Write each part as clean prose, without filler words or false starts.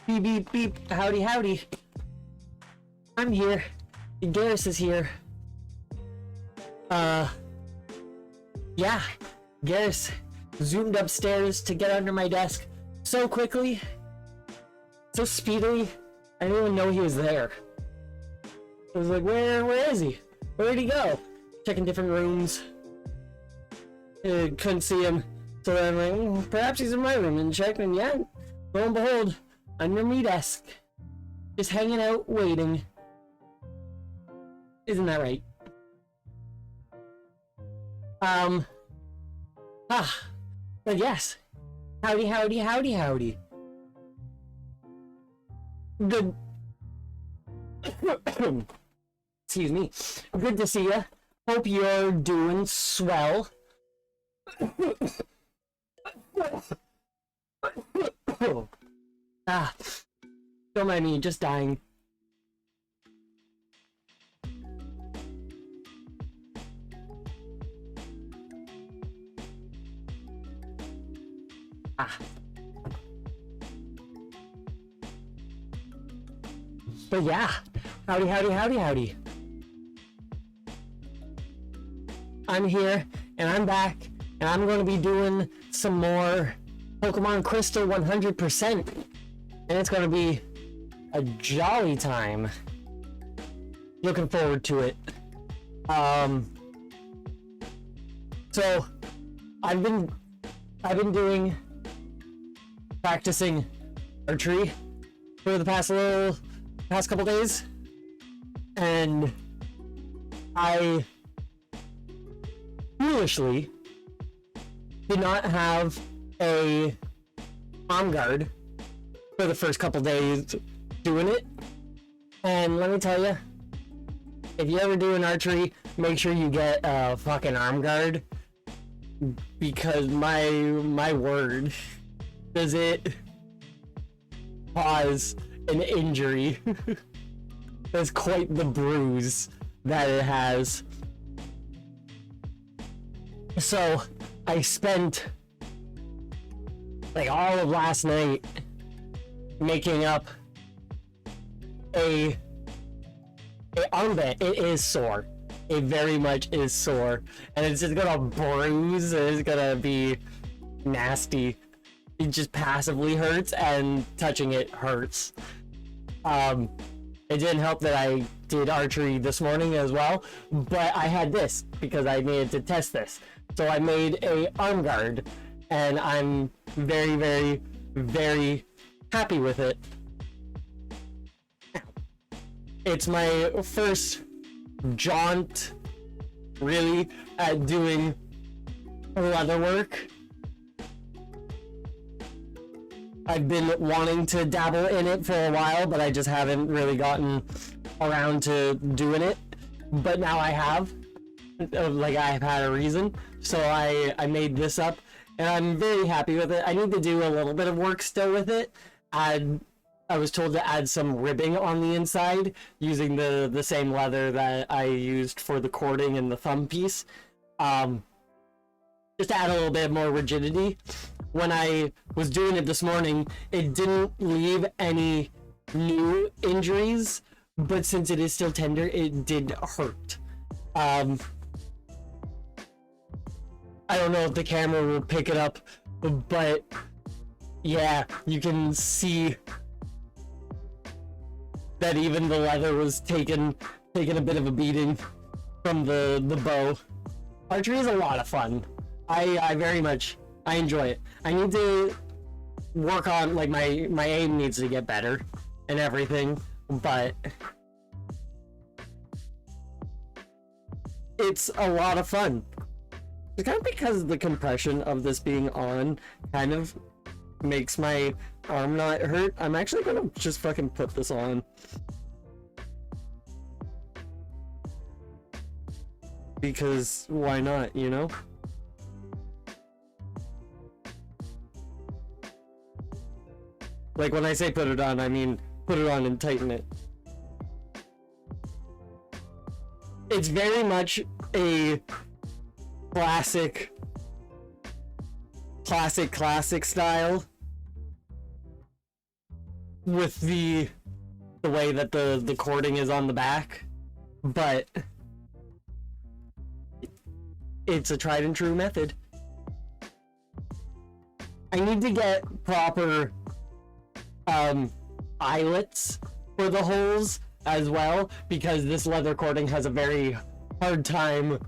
Beep, beep, beep. Howdy, howdy. I'm here. Garrus is here. Yeah. Garrus zoomed upstairs to get under my desk so quickly, so speedily, I didn't even know he was there. I was like, where is he? Where'd he go? Checking different rooms. Couldn't see him. So then I'm like, perhaps he's in my room, and checked, and yeah, lo and behold, under my desk. Just hanging out, waiting. Isn't that right? But yes. Howdy, howdy, howdy, howdy. Good. Excuse me. Good to see ya. Hope you're doing swell. Don't mind me, just dying. But yeah, howdy, howdy, howdy, howdy. I'm here, and I'm back, and I'm going to be doing some more Pokemon Crystal 100%, and it's going to be a jolly time. Looking forward to it. So I've been practicing archery for the past couple days, and I foolishly did not have a arm guard for the first couple days doing it. And let me tell you, if you ever do an archery, make sure you get a fucking arm guard, because my word, does it cause an injury. That's quite the bruise that it has. So I spent like all of last night making up a armband. It is sore. It very much is sore, and it's just gonna bruise. It's gonna be nasty. It just passively hurts, and touching it hurts. It didn't help that I did archery this morning as well, but I had this because I needed to test this. So I made a arm guard, and I'm very, very, very happy with it. It's my first jaunt, really, at doing leather work. I've been wanting to dabble in it for a while, but I just haven't really gotten around to doing it. But now I have. Like, I've had a reason. So I made this up, and I'm very happy with it. I need to do a little bit of work still with it. I was told to add some ribbing on the inside using the same leather that I used for the cording and the thumb piece. Just to add a little bit more rigidity. When I was doing it this morning, it didn't leave any new injuries, but since it is still tender, it did hurt. I don't know if the camera will pick it up, but yeah, you can see that even the leather was taking a bit of a beating from the bow. Archery is a lot of fun. I very much enjoy it. I need to work on, like, my aim needs to get better and everything, but it's a lot of fun. It's kind of because the compression of this being on kind of makes my arm not hurt. I'm actually gonna just fucking put this on. Because why not, you know? Like, when I say put it on, I mean put it on and tighten it. It's very much a classic style. with the way that the cording is on the back, but it's a tried and true method. I need to get proper eyelets for the holes as well, because this leather cording has a very hard time,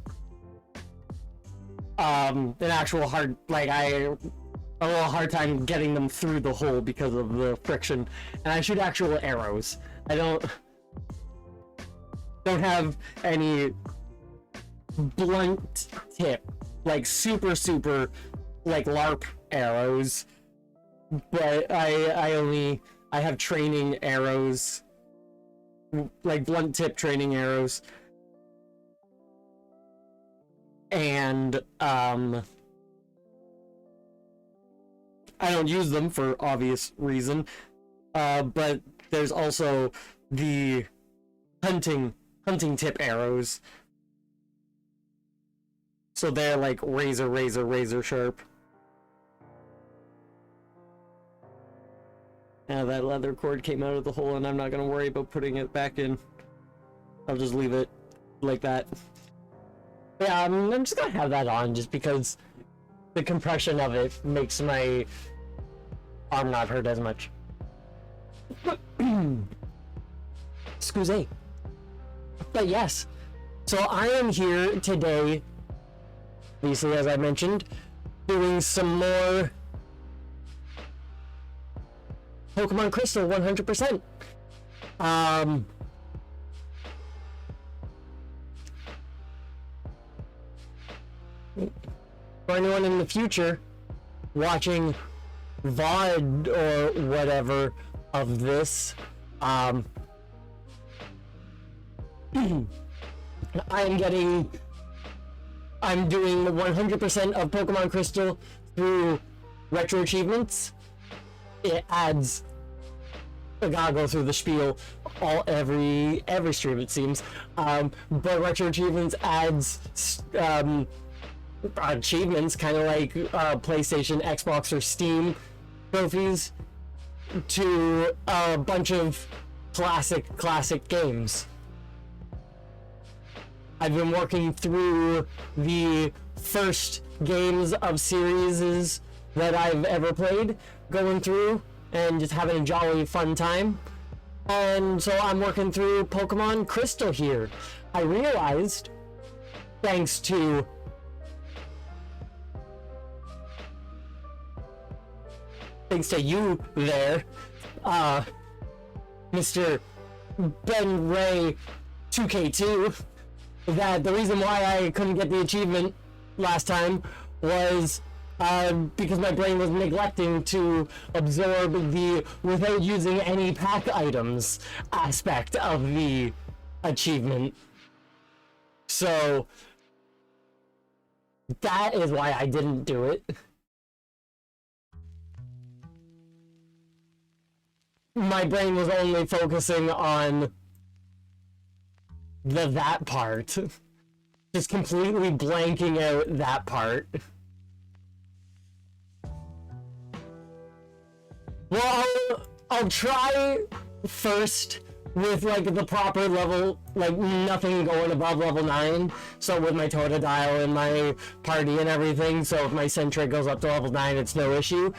a little hard time getting them through the hole because of the friction. And I shoot actual arrows. I don't have any blunt tip, like super like LARP arrows, but I have training arrows, like blunt tip training arrows, and I don't use them for obvious reason, but there's also the hunting tip arrows, so they're like razor sharp. Now that leather cord came out of the hole, and I'm not gonna worry about putting it back in. I'll just leave it like that. Yeah, I'm just gonna have that on just because the compression of it makes my arm not hurt as much. Excuse me. But yes, so I am here today, obviously, as I mentioned, doing some more Pokemon Crystal 100%. For anyone in the future watching VOD or whatever of this, I'm doing 100% of Pokemon Crystal through retro achievements. It adds, I gotta go through the spiel every stream, it seems, but retro achievements adds achievements, kind of like PlayStation, Xbox, or Steam trophies, to a bunch of classic games. I've been working through the first games of series that I've ever played, going through and just having a jolly fun time. And so I'm working through Pokemon Crystal here. I realized, thanks to you there, Mr. Ben Ray 2K2, that the reason why I couldn't get the achievement last time was because my brain was neglecting to absorb the without using any pack items aspect of the achievement. So that is why I didn't do it. My brain was only focusing on that part. Just completely blanking out that part. Well, I'll try first with like the proper level, like nothing going above level 9. So with my Totodile and my party and everything, so if my Sentret goes up to level 9, it's no issue.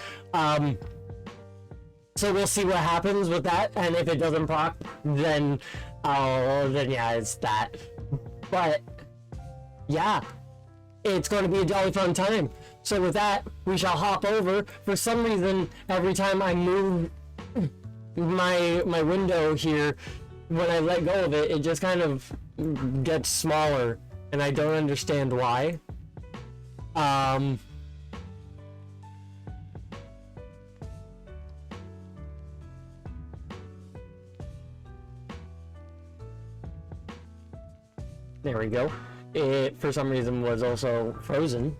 So we'll see what happens with that, and if it doesn't proc, then yeah, it's that. But yeah, it's going to be a jolly fun time. So with that, we shall hop over. For some reason, every time I move my window here, when I let go of it, it just kind of gets smaller, and I don't understand why. There we go. It, for some reason, was also frozen.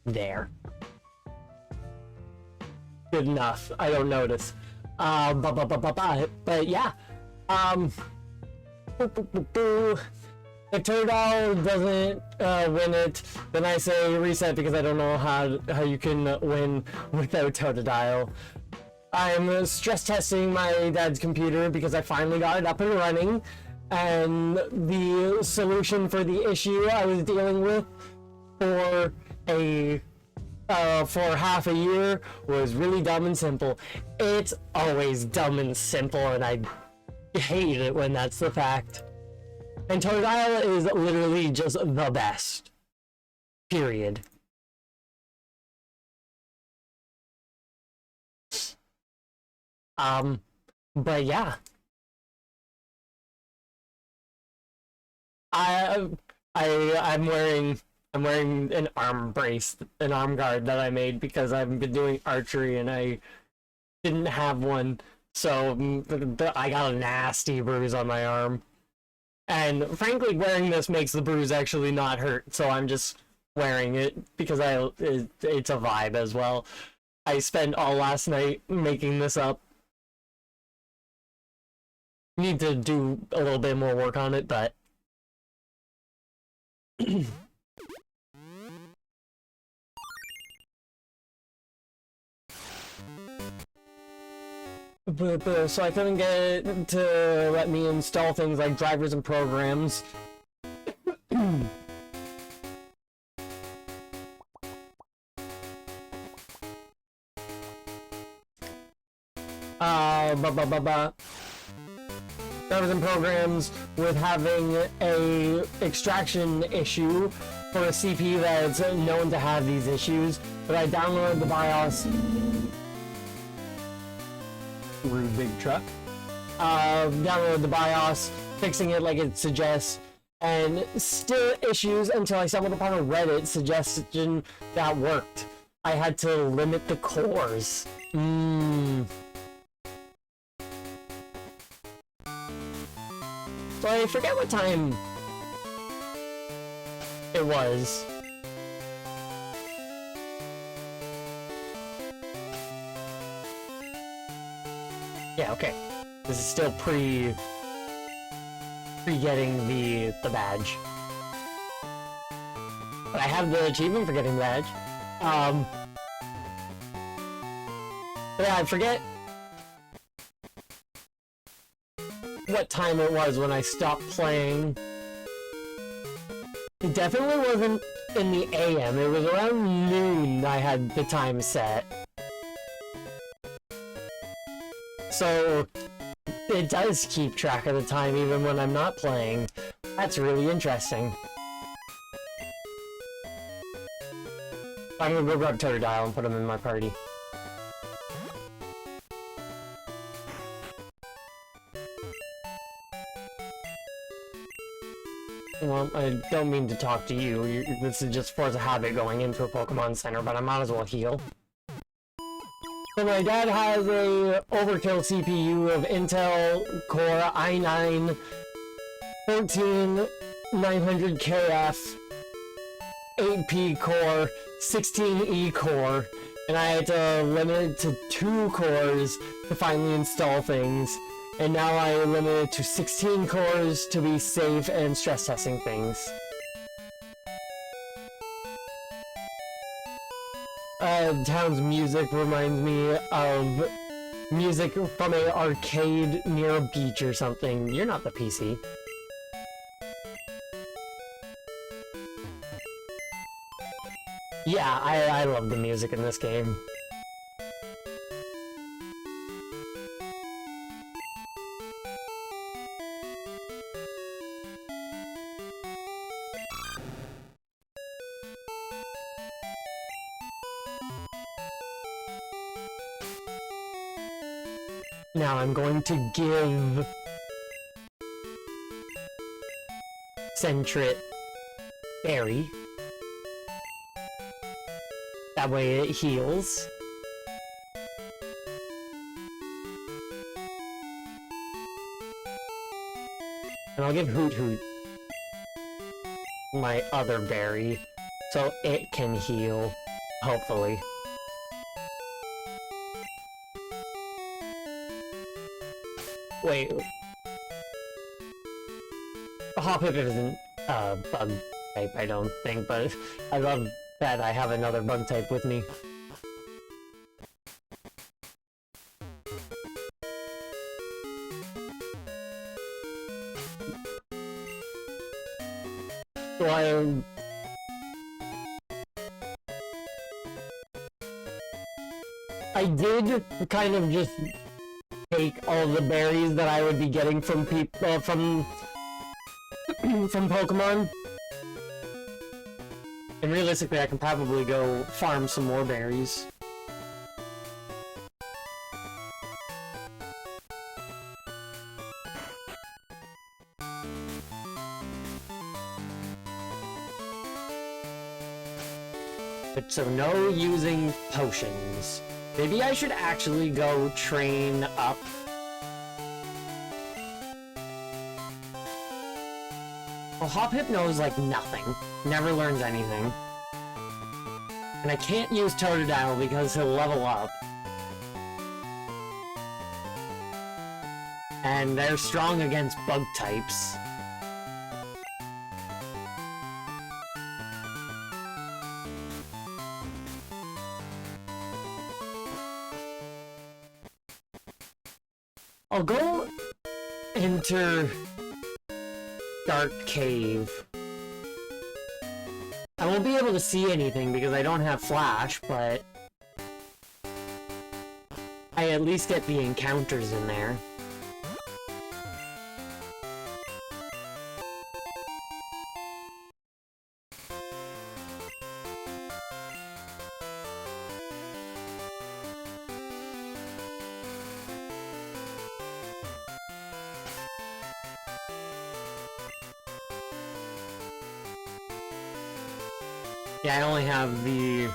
There. Good enough. I don't notice. But yeah. If Totodile doesn't win it, then I say reset because I don't know how you can win without Totodile. I'm stress testing my dad's computer because I finally got it up and running, and the solution for the issue I was dealing with for half a year was really dumb and simple. It's always dumb and simple, and I hate it when that's the fact. And Totodile is literally just the best. Period. But yeah. I'm wearing an arm brace, an arm guard that I made because I've been doing archery and I didn't have one, so I got a nasty bruise on my arm. And frankly, wearing this makes the bruise actually not hurt, so I'm just wearing it because it's a vibe as well. I spent all last night making this up. Need to do a little bit more work on it, but so I couldn't get it to let me install things like drivers and programs. Drivers and programs with having a extraction issue for a CPU that's known to have these issues, but I downloaded the BIOS. Rude big truck. Downloaded the BIOS, fixing it like it suggests, and still issues until I stumbled upon a Reddit suggestion that worked. I had to limit the cores. So I forget what time it was. Yeah, okay. This is still pre getting the badge. But I have the achievement for getting the badge. But yeah, I forget what time it was when I stopped playing. It definitely wasn't in the AM. It was around noon I had the time set. So it does keep track of the time even when I'm not playing. That's really interesting. I'm gonna go grab Totodile and put him in my party. Well, I don't mean to talk to you. This is just force of habit going into a Pokemon Center, but I might as well heal. So my dad has a overkill CPU of Intel Core i9 14900KF 8P core 16E core, and I had to limit it to 2 cores to finally install things. And now I limit it to 16 cores to be safe and stress testing things. Town's music reminds me of music from an arcade near a beach or something. You're not the PC. Yeah, I love the music in this game. Now I'm going to give Sentret Berry. That way it heals. And I'll give Hoot Hoot my other berry, so it can heal, hopefully. Wait. Hoppip isn't bug type, I don't think, but I love that I have another bug type with me. So I did kind of just take all the berries that I would be getting from from Pokemon. And realistically, I can probably go farm some more berries. But so no using potions. Maybe I should actually go train up. Well, Hoppip knows like nothing. Never learns anything. And I can't use Totodile because he'll level up. And they're strong against bug types. I'll go enter Dark Cave. I won't be able to see anything because I don't have Flash, but I at least get the encounters in there. Yeah, I only have the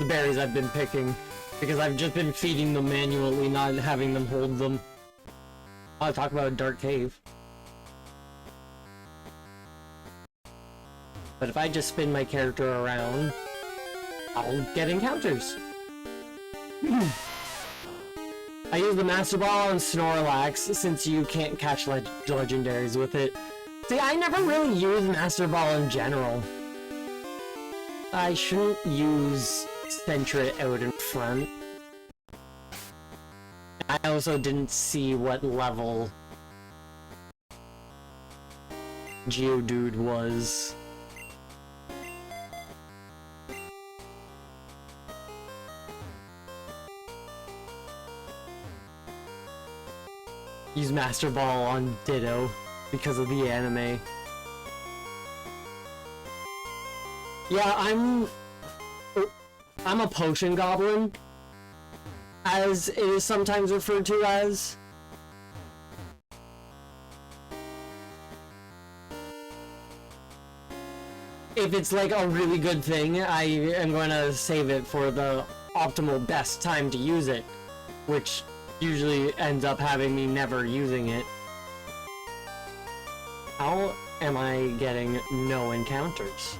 berries I've been picking, because I've just been feeding them manually, not having them hold them. I'll talk about a Dark Cave. But if I just spin my character around, I'll get encounters. I use the Master Ball on Snorlax, since you can't catch legendaries with it. See, I never really use Master Ball in general. I shouldn't use Sentret out in front. I also didn't see what level Geodude was. Use Master Ball on Ditto because of the anime. Yeah, I'm a potion goblin, as it is sometimes referred to as. If it's like a really good thing, I am going to save it for the optimal best time to use it, which usually ends up having me never using it. How am I getting no encounters?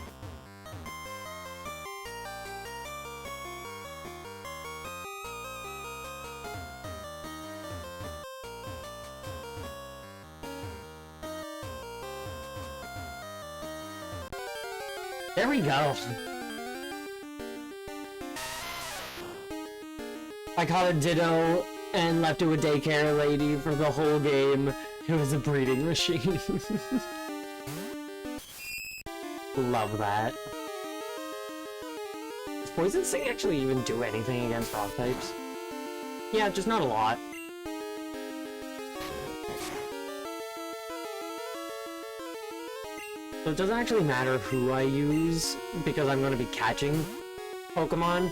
There we go. I caught a Ditto and left it with daycare lady for the whole game. It was a breeding machine. Love that. Does Poison Sting actually even do anything against rock types? Yeah, just not a lot. So it doesn't actually matter who I use, because I'm going to be catching Pokemon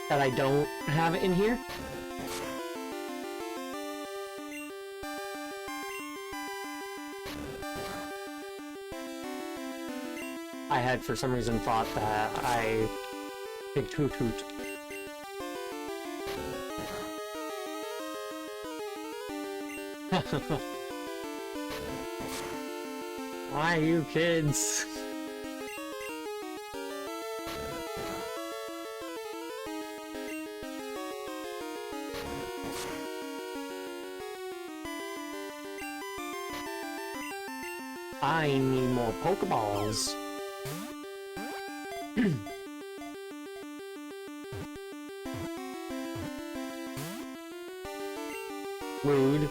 that I don't have in here. I had for some reason thought that I picked Hoot Hoot. Why, you kids? I need more Pokeballs. Rude.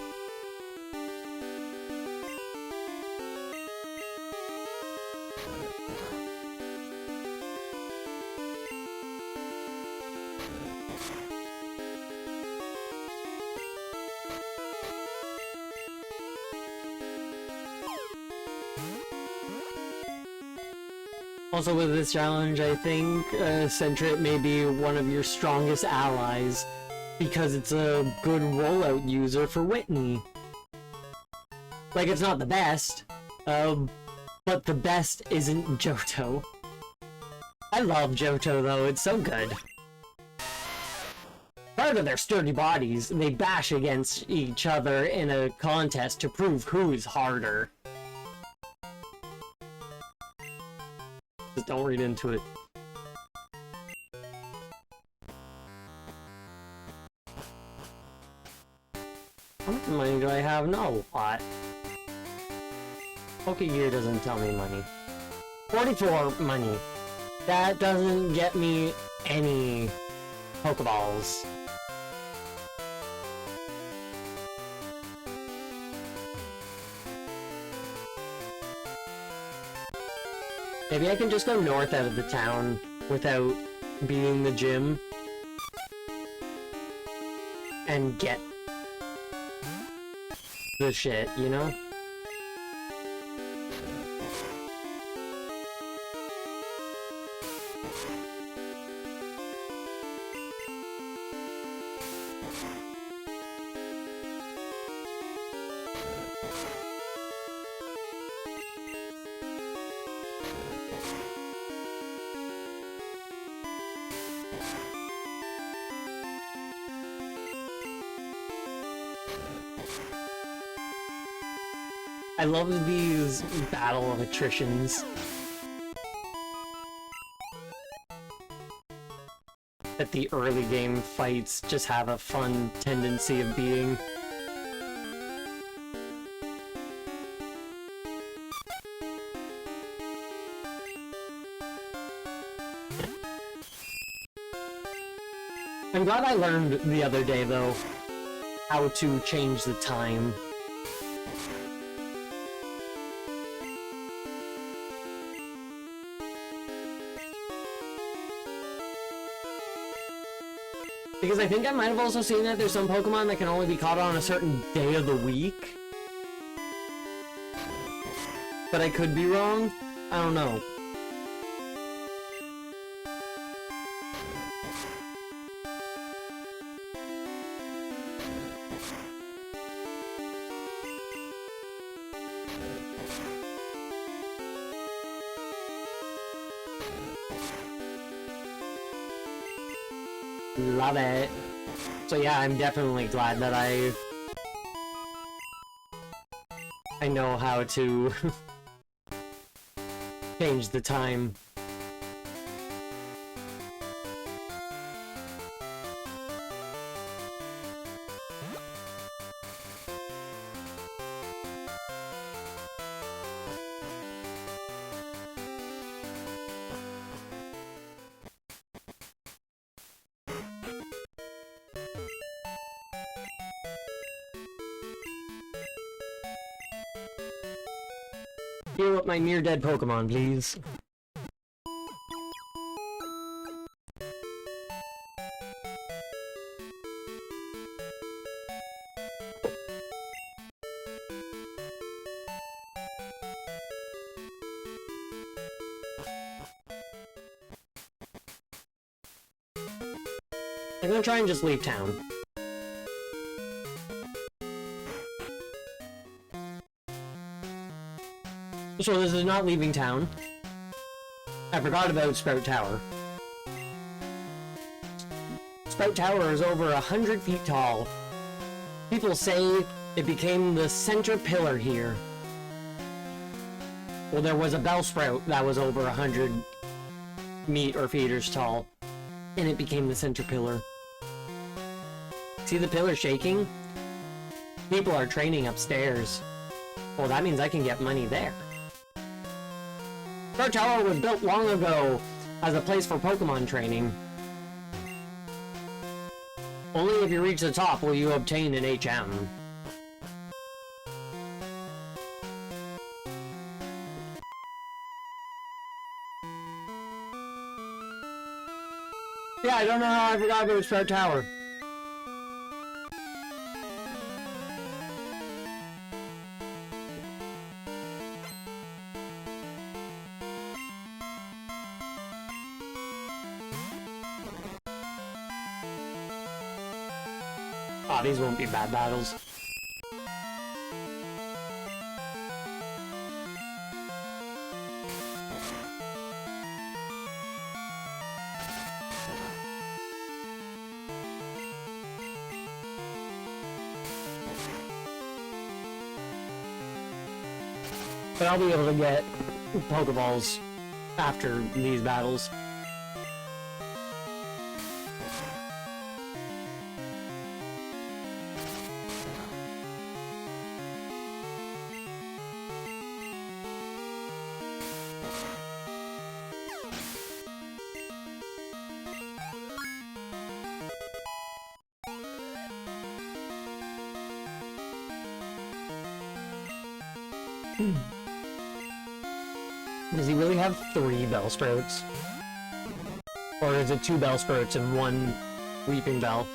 Also with this challenge, I think Sentret may be one of your strongest allies, because it's a good rollout user for Whitney. Like, it's not the best, but the best isn't Johto. I love Johto though, it's so good. Part of their sturdy bodies, they bash against each other in a contest to prove who is harder. Just don't read into it. How much money do I have? Not a lot. Pokegear doesn't tell me money. 44 money. That doesn't get me any Pokeballs. Maybe I can just go north out of the town without beating the gym and get the shit, you know? I love these battle of attritions. That the early game fights just have a fun tendency of being. I'm glad I learned the other day, though, how to change the time. Because I think I might have also seen that there's some Pokemon that can only be caught on a certain day of the week. But I could be wrong. I don't know. Love it. So yeah, I'm definitely glad that I know how to change the time. Heal up my near-dead Pokemon, please. I'm gonna try and just leave town. So this is not leaving town. I forgot about Sprout Tower. Sprout Tower is over 100 feet tall. People say it became the center pillar here. Well, there was a Bellsprout that was over 100 feet tall, and it became the center pillar. See the pillar shaking? People are training upstairs. Well, that means I can get money there. Sprout Tower was built long ago as a place for Pokemon training. Only if you reach the top will you obtain an HM. Yeah, I don't know how I forgot about Sprout Tower. Ah, these won't be bad battles. But I'll be able to get Pokeballs after these battles. Does he really have 3 Bellsprouts? Or is it 2 Bellsprouts and 1 Weeping Bell?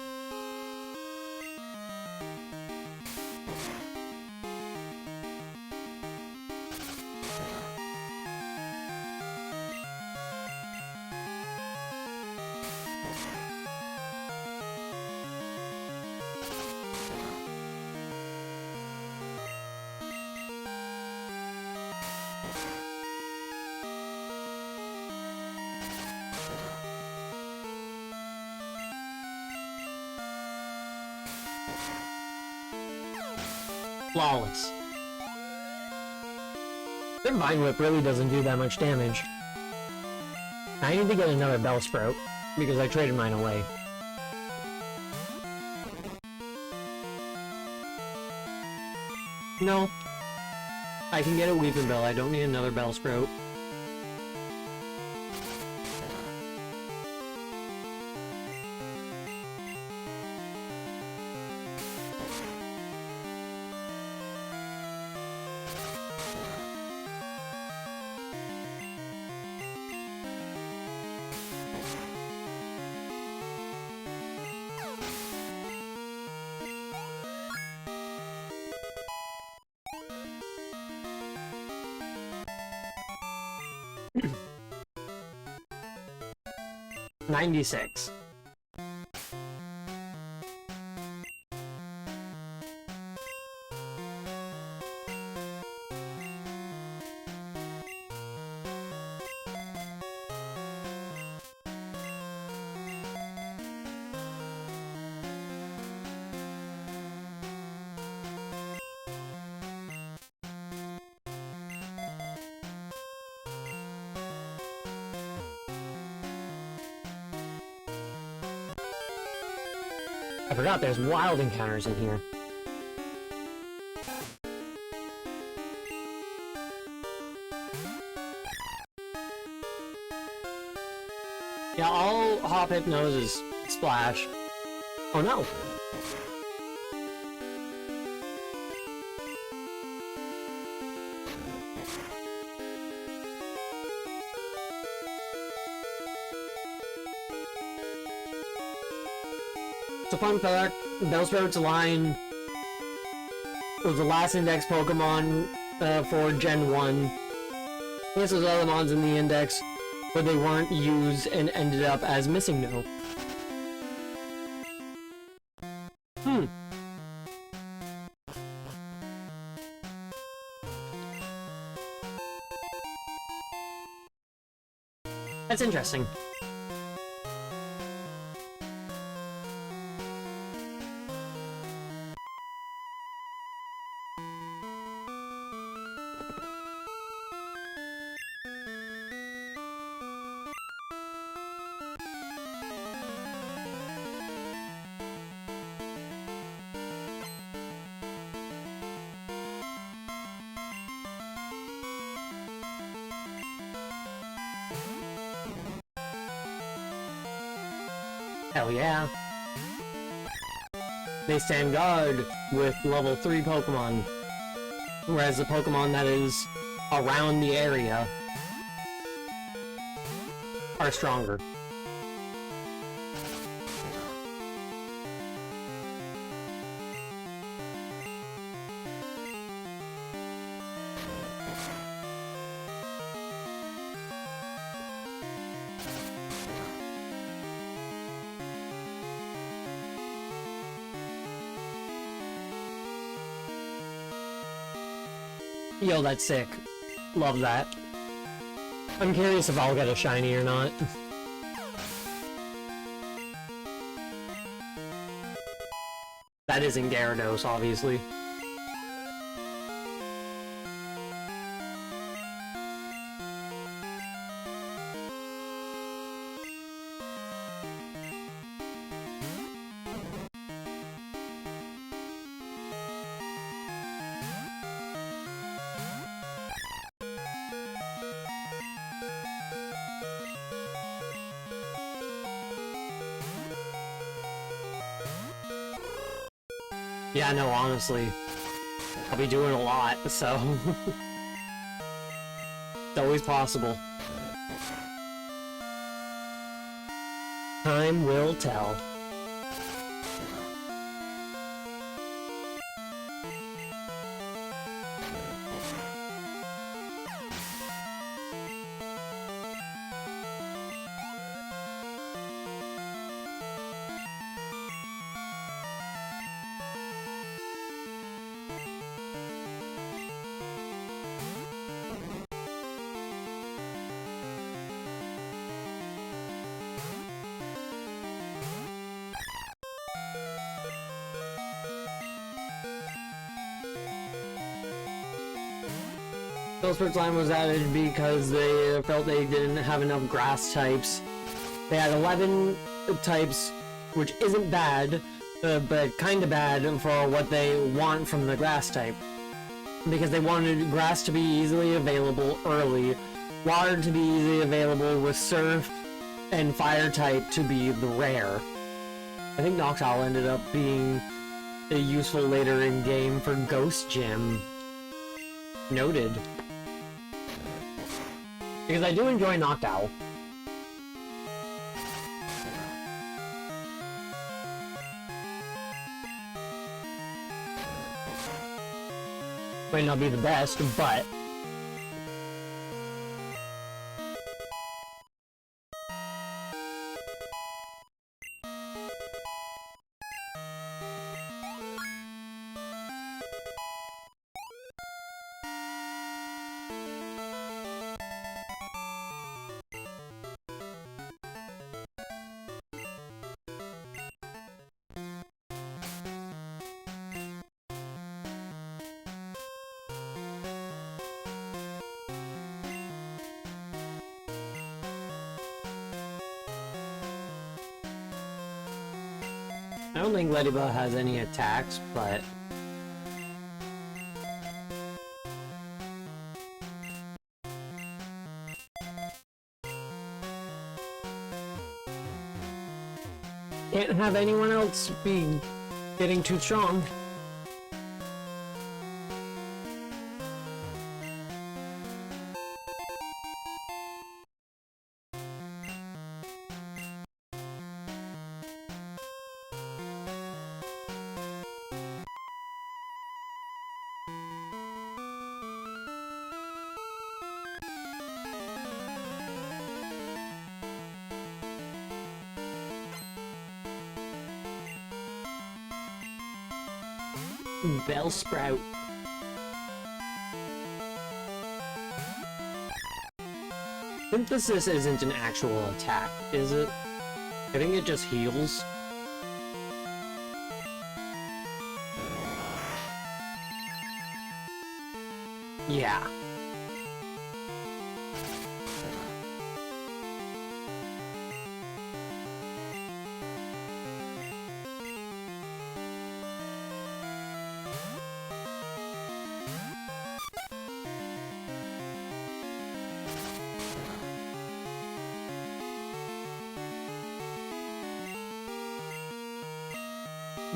Flawless. Their Vine Whip really doesn't do that much damage. I need to get another Bellsprout, because I traded mine away. No. I can get a Weeping Bell, I don't need another Bellsprout. $96. I forgot there's wild encounters in here. Yeah, I'll Hop Hypnosis Splash. Oh no! It's a fun fact, Bellsprout's line was the last index Pokemon for Gen 1. Yes, there's other mons in the index, but they weren't used and ended up as missing now. That's interesting. Hell yeah. They stand guard with level 3 Pokemon, whereas the Pokemon that is around the area are stronger. Yo, that's sick. Love that. I'm curious if I'll get a shiny or not. That isn't Gyarados, obviously. Yeah, no, honestly. I'll be doing a lot, so... It's always possible. Time will tell. Spellsport Slime was added because they felt they didn't have enough grass types. They had 11 types, which isn't bad, but kinda bad for what they want from the grass type. Because they wanted grass to be easily available early, water to be easily available with surf, and fire type to be the rare. I think Noctowl ended up being useful later in game for Ghost Gym. Noted. Because I do enjoy Noctowl. Might not be the best, but... I don't think Ladybug has any attacks, but... Can't have anyone else be getting too strong. Bellsprout. Synthesis isn't an actual attack, is it? I think it just heals. Yeah.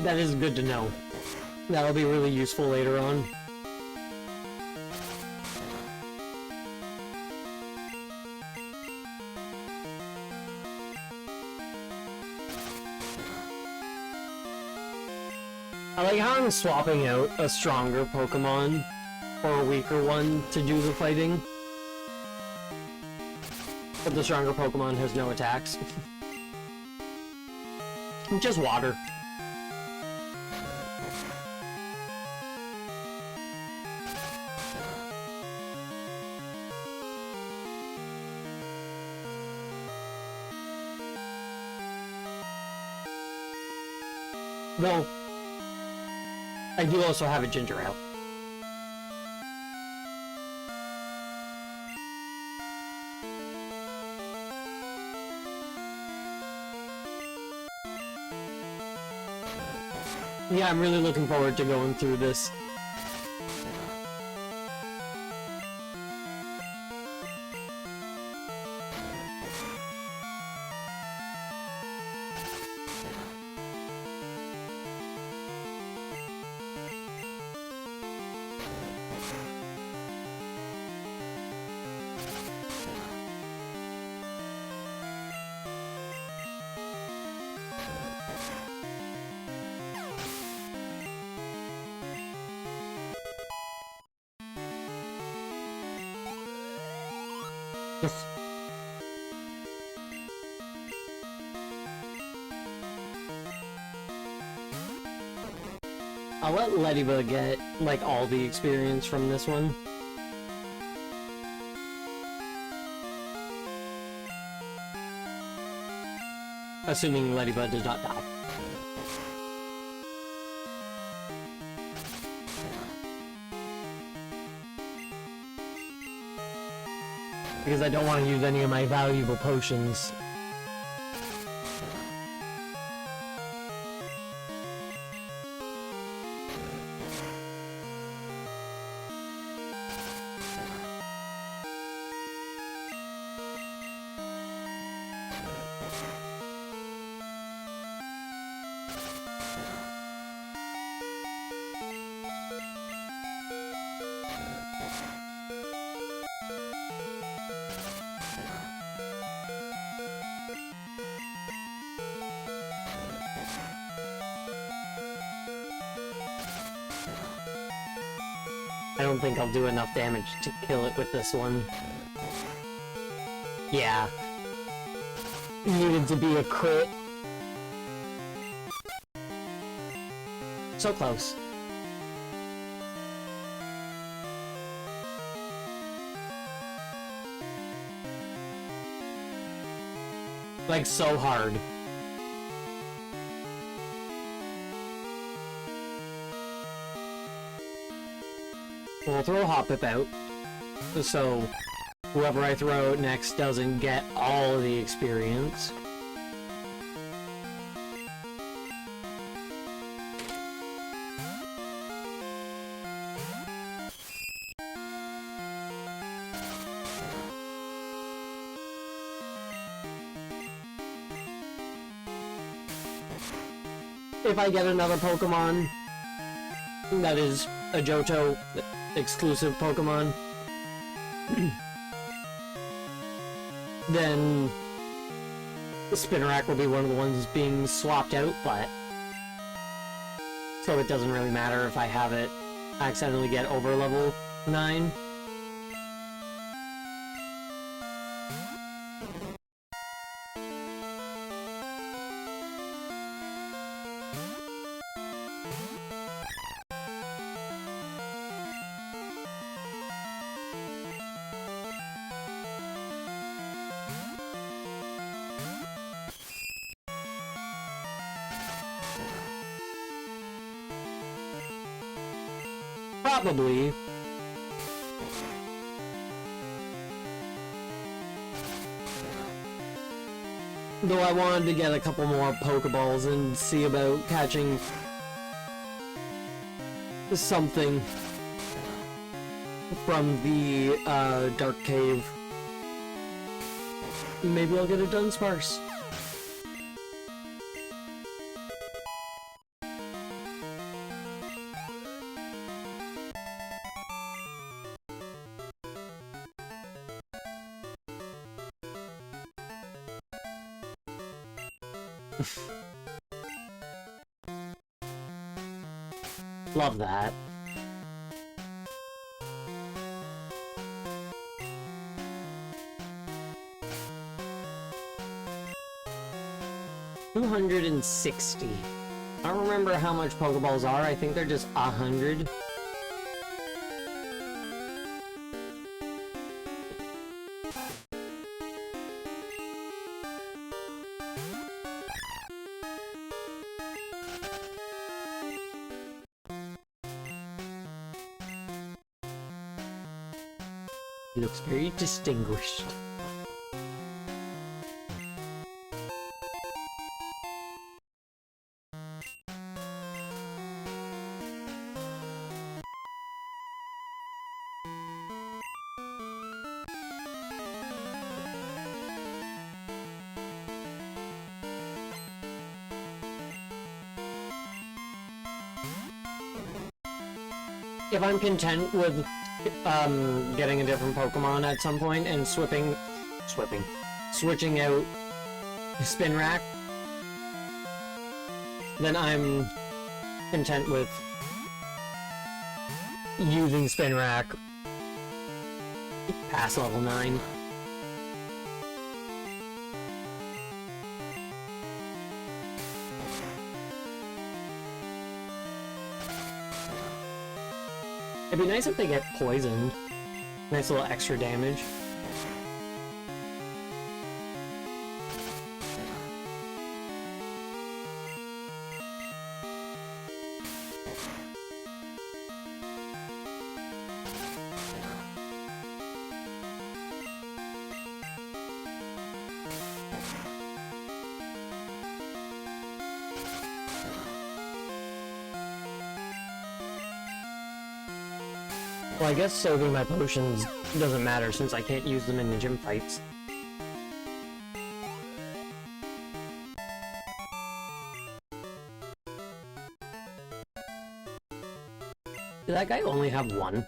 That is good to know. That'll be really useful later on. I like how I'm swapping out a stronger Pokemon for a weaker one to do the fighting. But the stronger Pokemon has no attacks. Just water. Though, I do also have a ginger ale. Yeah, I'm really looking forward to going through this. I'll let Ladybug get, like, all the experience from this one. Assuming Ladybug does not die. Because I don't want to use any of my valuable potions. I don't think I'll do enough damage to kill it with this one. Yeah. It needed to be a crit. So close. Like, so hard. We'll throw Hoppip out, so whoever I throw out next doesn't get all of the experience. If I get another Pokemon that is a Johto exclusive Pokemon, then the Spinarak will be one of the ones being swapped out, but so it doesn't really matter if I have it accidentally get over level 9. Probably. Though I wanted to get a couple more Pokeballs and see about catching something from the Dark Cave. Maybe I'll get a Dunsparce. Love that. $260. I don't remember how much Pokeballs are. I think they're just 100. He looks very distinguished. If I'm content with getting a different Pokemon at some point and switching out Spinrack, then I'm content with using Spinrack past level 9. It'd be nice if they get poisoned. Nice little extra damage. Well, I guess saving my potions doesn't matter since I can't use them in the gym fights. Did that guy only have one?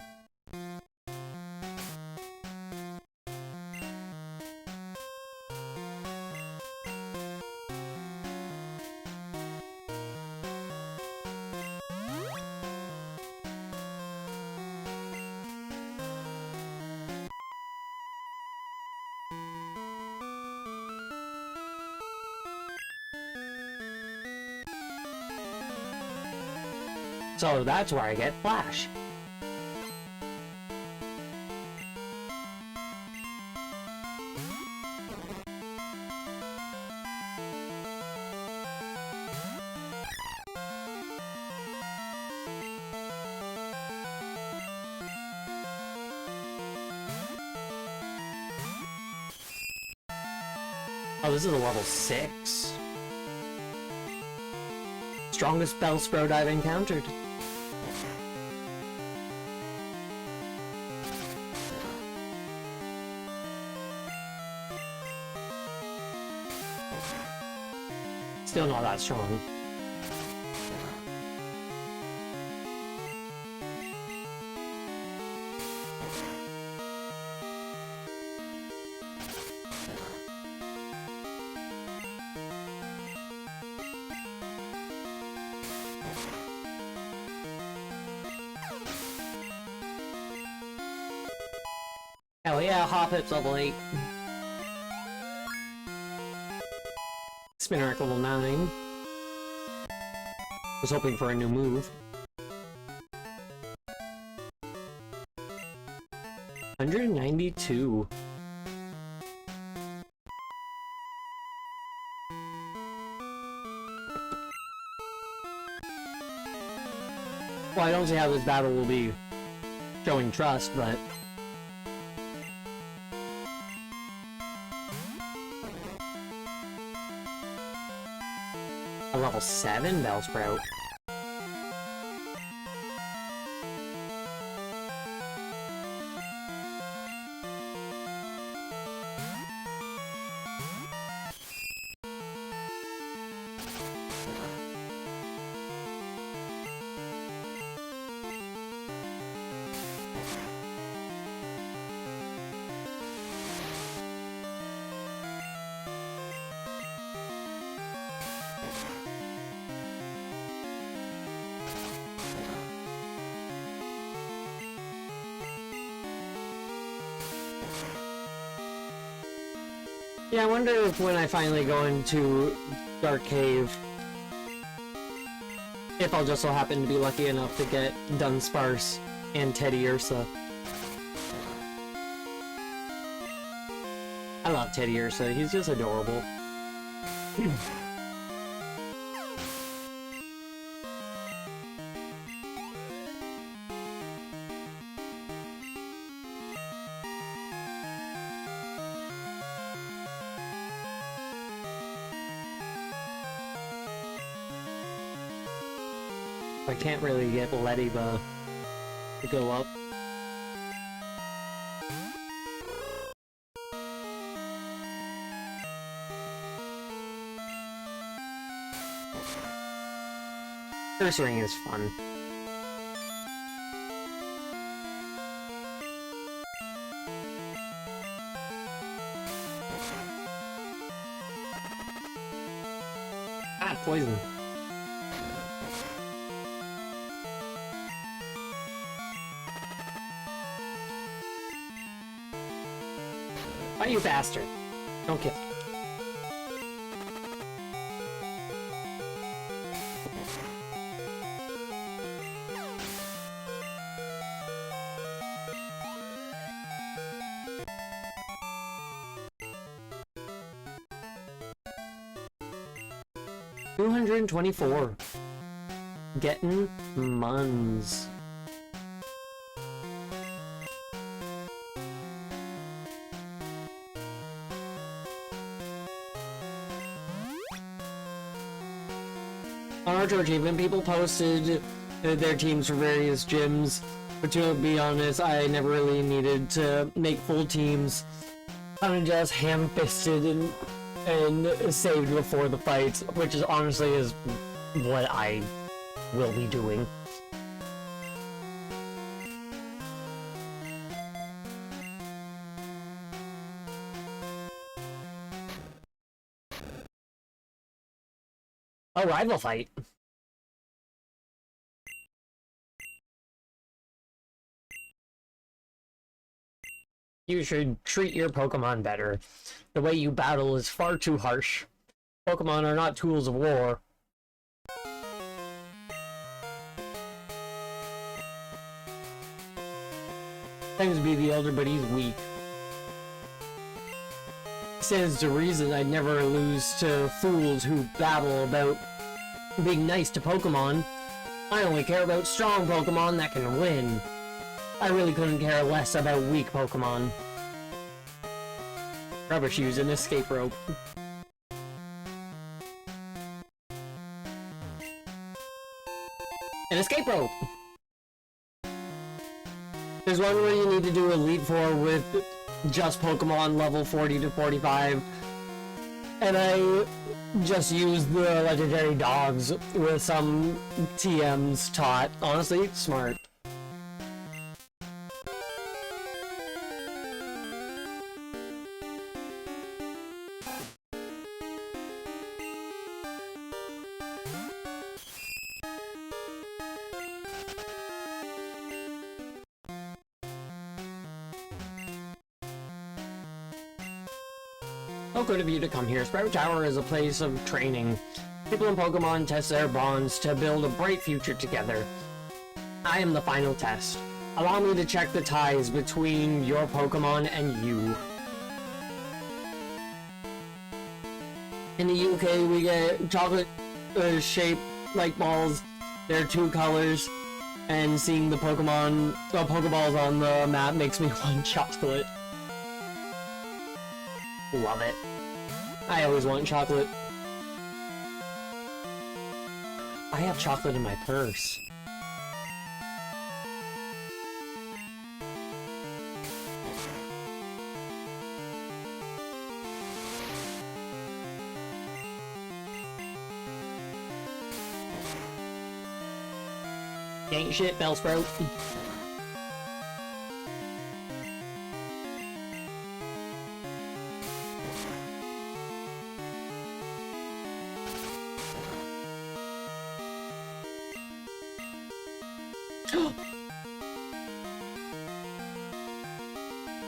So that's where I get Flash. Oh, this is a level 6. Strongest Bellsprout I've encountered. Still not that strong. Hell yeah, Hoppip's level 8. Spinrack level 9. Was hoping for a new move. 192. Well, I don't see how this battle will be showing trust, but... a level 7 Bellsprout. Yeah, I wonder if when I finally go into Dark Cave, if I'll just so happen to be lucky enough to get Dunsparce and Teddiursa. I love Teddiursa, he's just adorable. I can't really get Lediba to go up. Cursoring is fun. Ah, poison. Why you bastard? Don't kill. $224. Getting Muns. On our achievement, people posted their teams for various gyms, but to be honest, I never really needed to make full teams. I'm just ham-fisted and saved before the fights, which is honestly is what I will be doing. Oh, rival fight. You should treat your Pokemon better. The way you battle is far too harsh. Pokemon are not tools of war. Claims to be the elder, but he's weak. Stands to reason I'd never lose to fools who babble about being nice to Pokemon. I only care about strong Pokemon that can win. I really couldn't care less about weak Pokemon. Rubber shoes and escape rope. An escape rope! There's one where you need to do Elite Four with just Pokemon level 40 to 45. And I just used the legendary dogs with some TMs taught. Honestly, smart. How good of you to come here. Sprout Tower is a place of training. People in Pokemon test their bonds to build a bright future together. I am the final test. Allow me to check the ties between your Pokemon and you. In the UK, we get chocolate shaped like balls. There are 2 colors, and seeing the Pokeballs on the map makes me want chocolate. Love it. I always want chocolate. I have chocolate in my purse. Ain't shit, Bellsprout.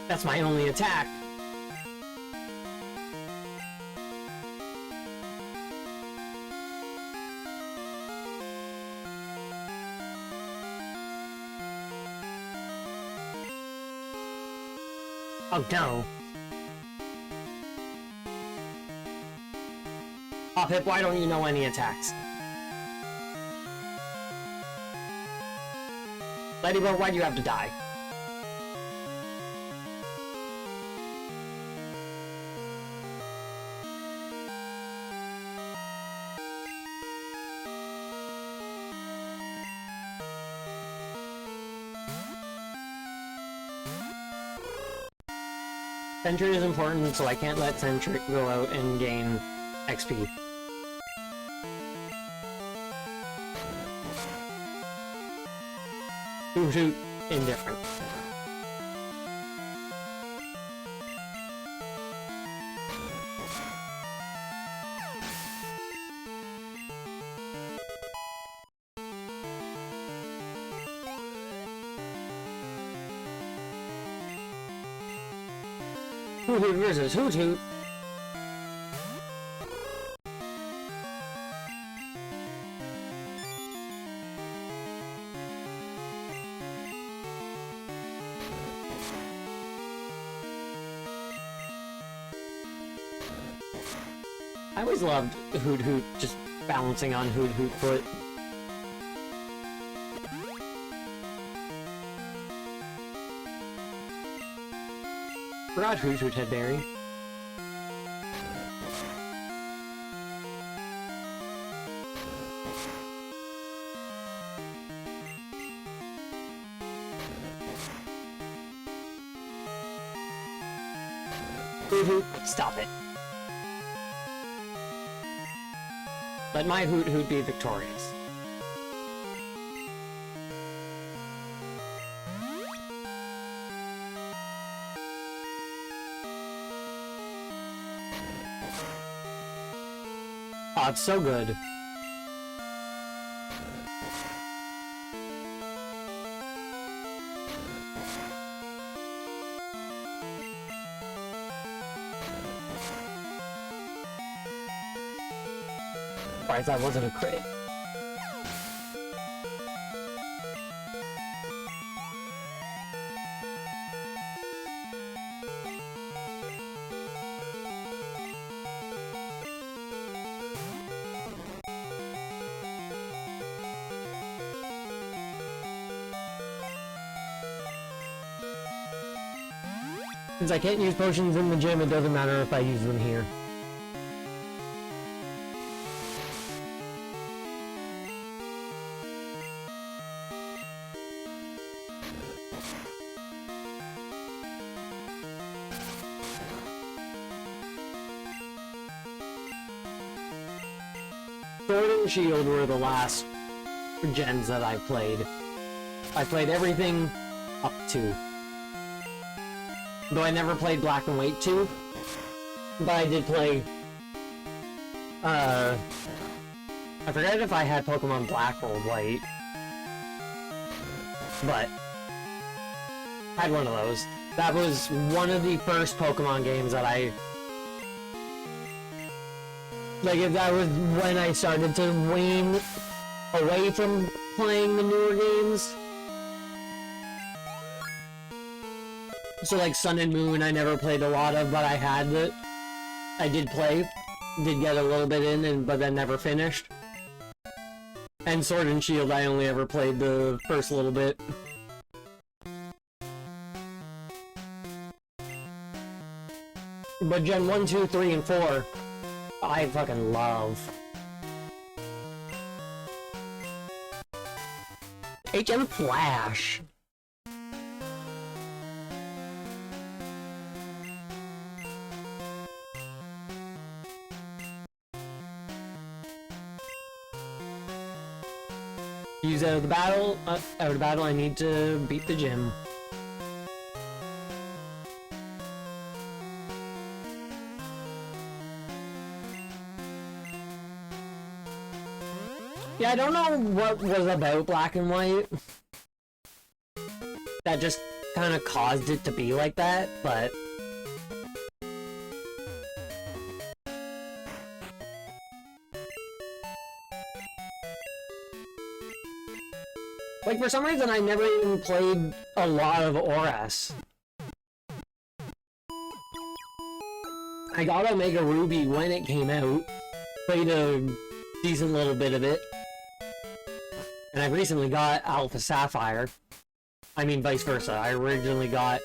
That's my only attack. Oh no. Hoppip, why don't you know any attacks? Ladybug, why do you have to die? Sentry is important, so I can't let Sentry go out and gain XP. Hoot, indifferent. Hoot Hoot versus Hoot Hoot. I always loved Hoot Hoot just balancing on Hoot Hoot foot. Forgot Hoot Hoot had berry. Hoot Hoot, stop it. Let my Hoot Hoot be victorious. Oh, it's so good. Surprised that wasn't a crit. Since I can't use potions in the gym, it doesn't matter if I use them here. Sword and Shield were the last gens that I played. I played everything up to. Though I never played Black and White 2. But I did play... I forget if I had Pokemon Black or White. But... I had one of those. That was one of the first Pokemon games that I... Like, if that was when I started to wane away from playing the newer games. So like Sun and Moon I never played a lot of, but I had it. I did play. Did get a little bit in, but then never finished. And Sword and Shield I only ever played the first little bit. But Gen 1, 2, 3, and 4, I fucking love. HM Flash. Use out of the battle. I need to beat the gym. Yeah, I don't know what was about Black and White that just kind of caused it to be like that, but... Like, for some reason, I never even played a lot of ORAS. I got Omega Ruby when it came out, played a decent little bit of it, and I recently got Alpha Sapphire. I mean, vice versa. I originally got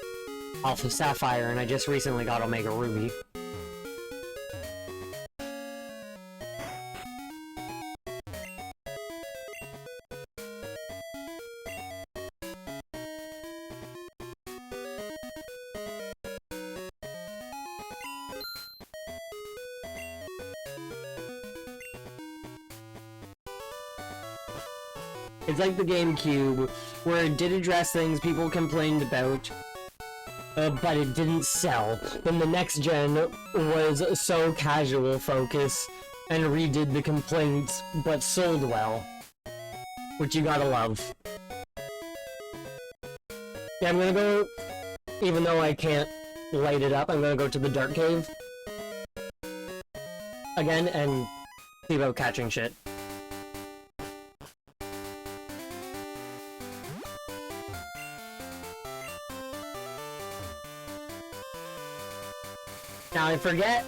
Alpha Sapphire, and I just recently got Omega Ruby. It's like the GameCube, where it did address things people complained about, but it didn't sell. Then the next gen was so casual focus, and redid the complaints, but sold well. Which you gotta love. Yeah, I'm gonna go, even though I can't light it up, I'm gonna go to the Dark Cave again, and see about catching shit. Now I forget,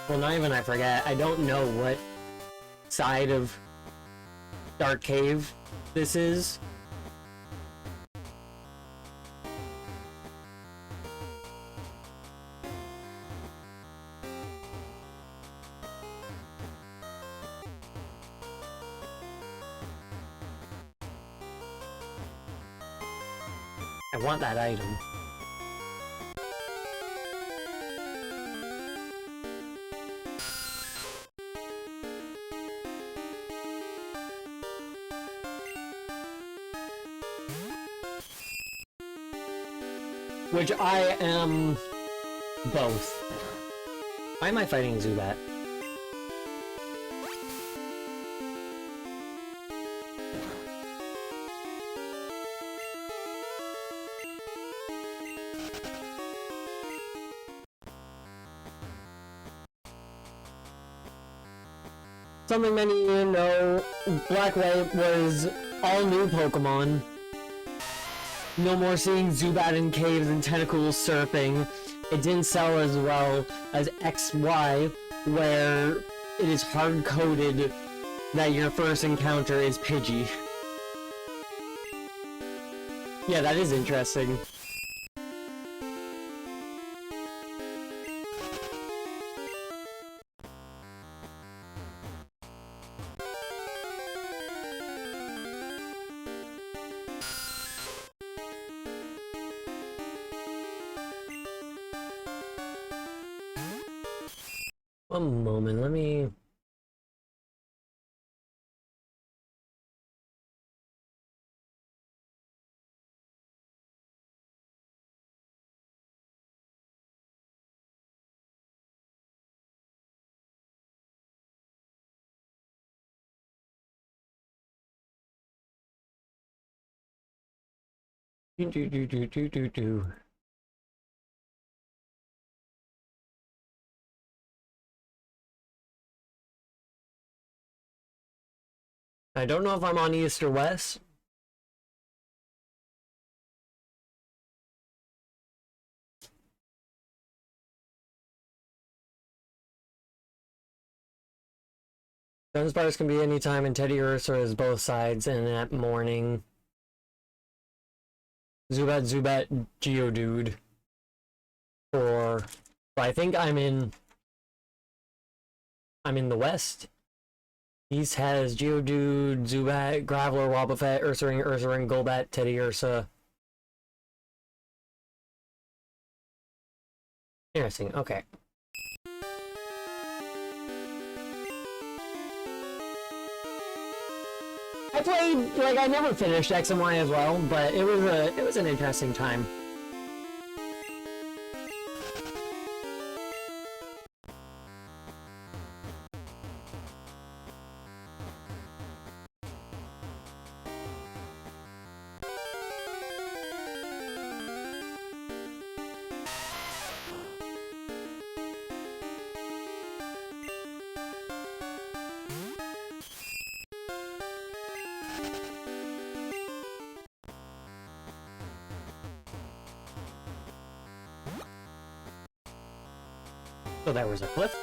well not even I forget, I don't know what side of Dark Cave this is. I want that item. Which I am both. Why am I fighting Zubat? Something many of you know, Black White was all new Pokemon. No more seeing Zubat in caves and tentacles surfing. It didn't sell as well as XY, where it is hard-coded that your first encounter is Pidgey. Yeah, that is interesting. One moment, let me... Do. I don't know if I'm on East or West. Dunsparce can be anytime, and Teddiursa is both sides, and at morning. Zubat, Geodude. Or... I think I'm in the West. East has Geodude, Zubat, Graveler, Wobbuffet, Ursaring, Golbat, Teddiursa. Interesting, okay. I played, like, I never finished X and Y as well, but it was an interesting time. So there was a cliff.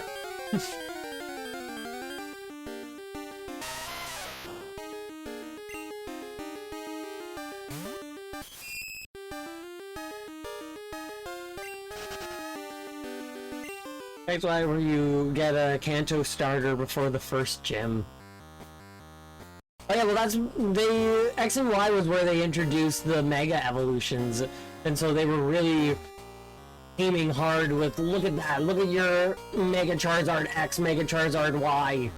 That's why you get a Kanto starter before the first gym. Oh yeah, well that's they X and Y was where they introduced the Mega Evolutions, and so they were really aiming hard with look at that, look at your Mega Charizard X, Mega Charizard Y.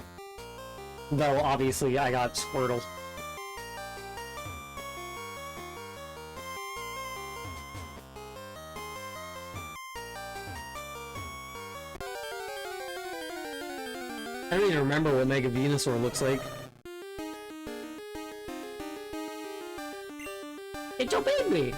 Though obviously I got Squirtle. I don't even remember what Mega Venusaur looks like. It's your baby!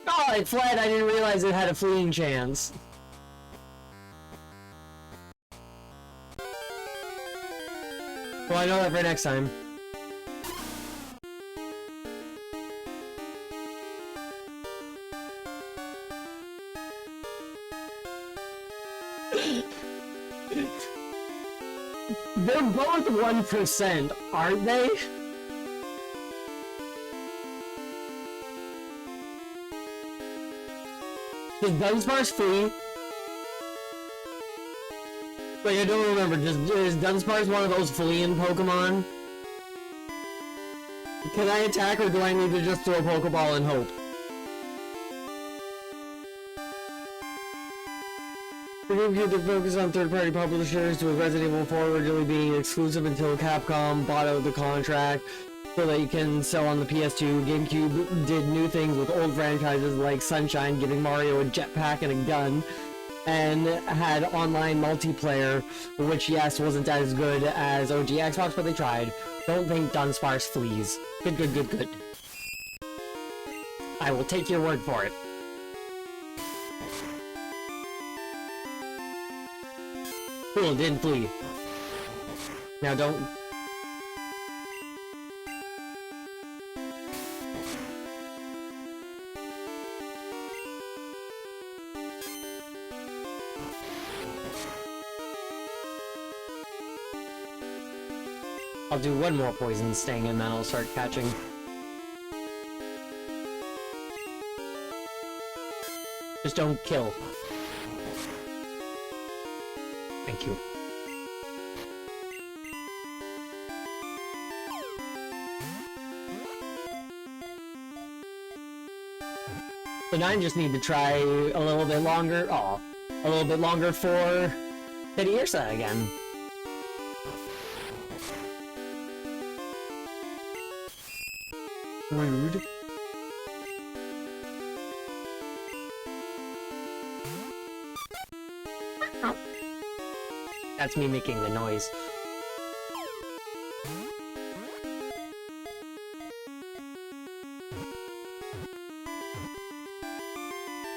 Oh, it fled! I didn't realize it had a fleeing chance. Well, I know that for next time. They're both 1%, aren't they? Does Dunsparce flee? Like, I don't remember. Is Dunsparce one of those fleeing Pokemon? Can I attack, or do I need to just throw a Pokeball and hope? Remove to focus on third-party publishers, with Resident Evil 4 originally being exclusive until Capcom bought out the contract so that you can sell on the PS2. GameCube did new things with old franchises like Sunshine, giving Mario a jetpack and a gun, and had online multiplayer, which, yes, wasn't as good as OG Xbox, but they tried. Don't think Dunsparce flees. Good, good, good, good. I will take your word for it. Cool, didn't flee. Now don't... I'll do one more poison sting and then I'll start catching. Just don't kill. Thank you. So now I just need to try a little bit longer. Oh, a little bit longer for Teddiursa again. Rude. That's me making the noise.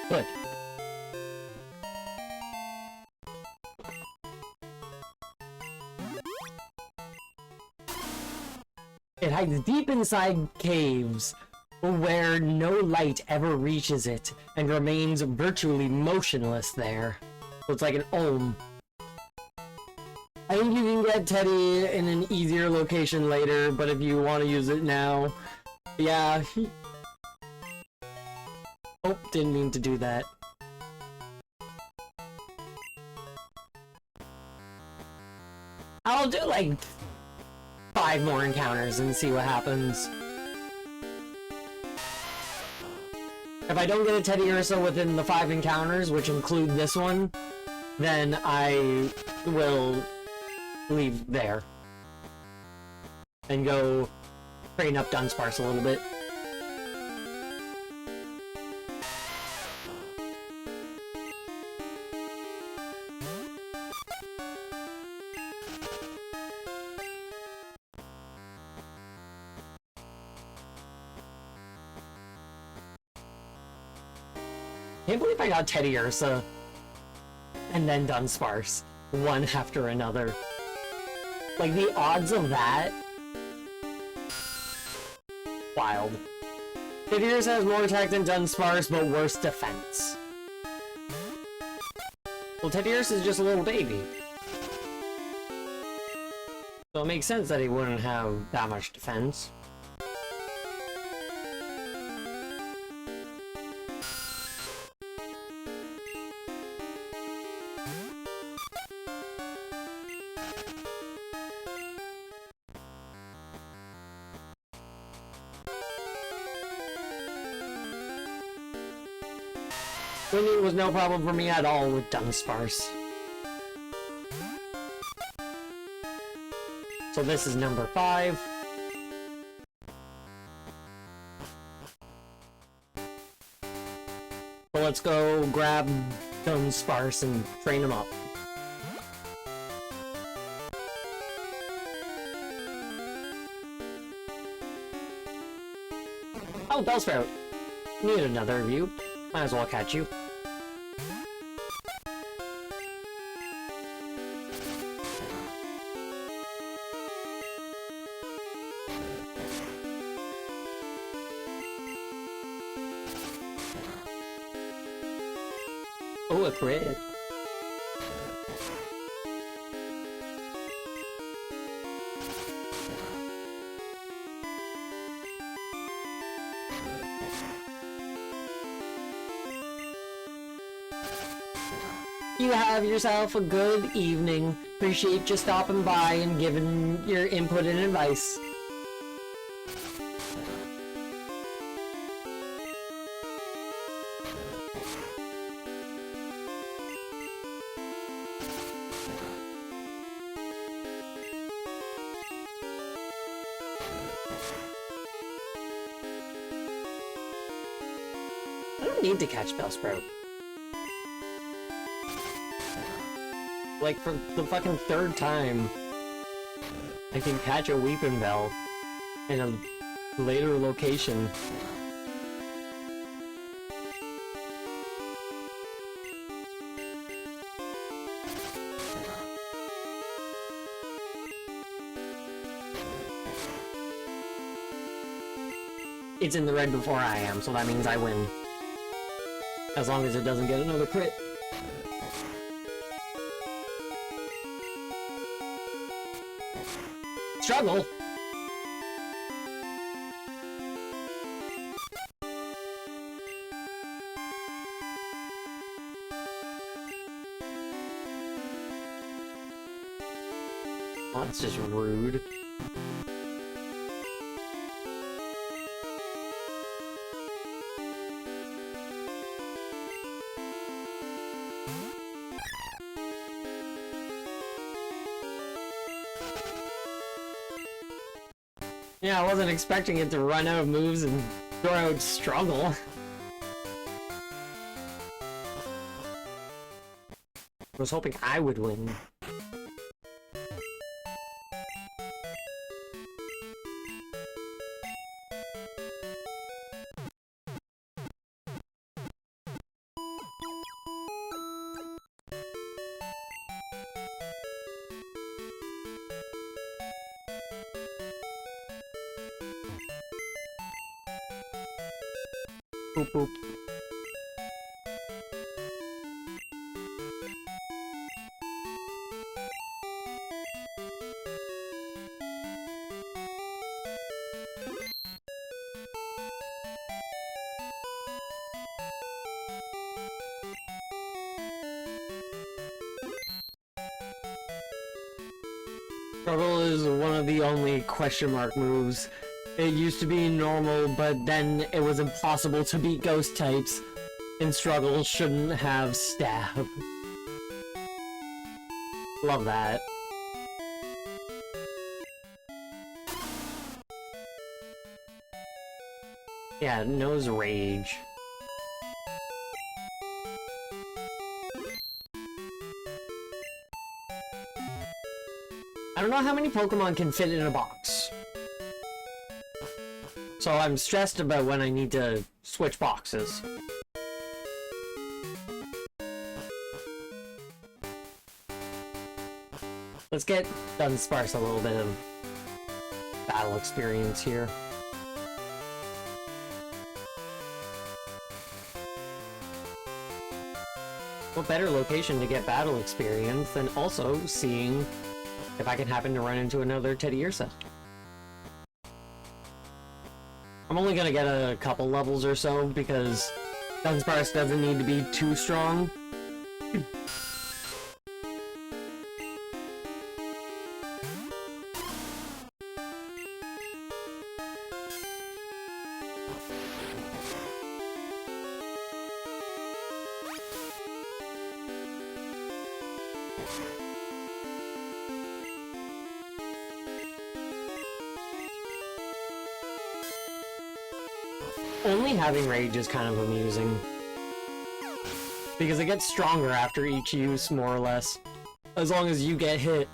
Good. It hides deep inside caves, where no light ever reaches it, and remains virtually motionless there. So it's like an Ohm. I think you can get Teddy in an easier location later, but if you want to use it now, yeah. Oh, didn't mean to do that. I'll do like 5 more encounters and see what happens. If I don't get a Teddiursa within the 5 encounters, which include this one, then I will leave there and go train up Dunsparce a little bit. I can't believe I got Teddiursa and then Dunsparce, one after another. Like, the odds of that... Wild. Tedious has more attack than Dunsparce, but worse defense. Well, Tedious is just a little baby. So it makes sense that he wouldn't have that much defense. Winning was no problem for me at all with Dunsparce. So this is number 5. So let's go grab Dunsparce and train him up. Oh, Bellsprout! Need another of you. Might as well catch you. Oh, a crit. You have yourself a good evening. Appreciate you stopping by and giving your input and advice. I don't need to catch Bellsprout. Like, for the fucking 3rd time, I can catch a Weeping Bell in a later location. It's in the red before I am, so that means I win. As long as it doesn't get another crit. Struggle! Oh, that's just rude. Yeah, I wasn't expecting it to run out of moves and throw out Struggle. I was hoping I would win. Boop boop. Struggle is one of the only question mark moves. It used to be normal, but then it was impossible to beat ghost types, and Struggle shouldn't have stab. Love that. Yeah, it knows Rage. I don't know how many Pokemon can fit in a box. So I'm stressed about when I need to switch boxes. Let's get Dunsparce a little bit of battle experience here. What better location to get battle experience than also seeing if I can happen to run into another Teddiursa. I'm only gonna get a couple levels or so because Dunsparce doesn't need to be too strong. Only having Rage is kind of amusing. Because it gets stronger after each use, more or less. As long as you get hit.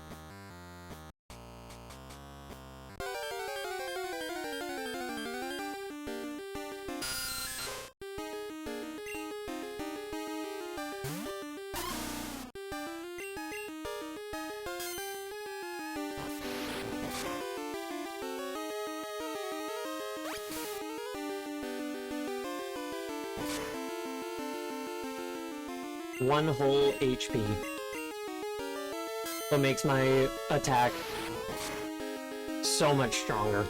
One whole HP. What makes my attack so much stronger.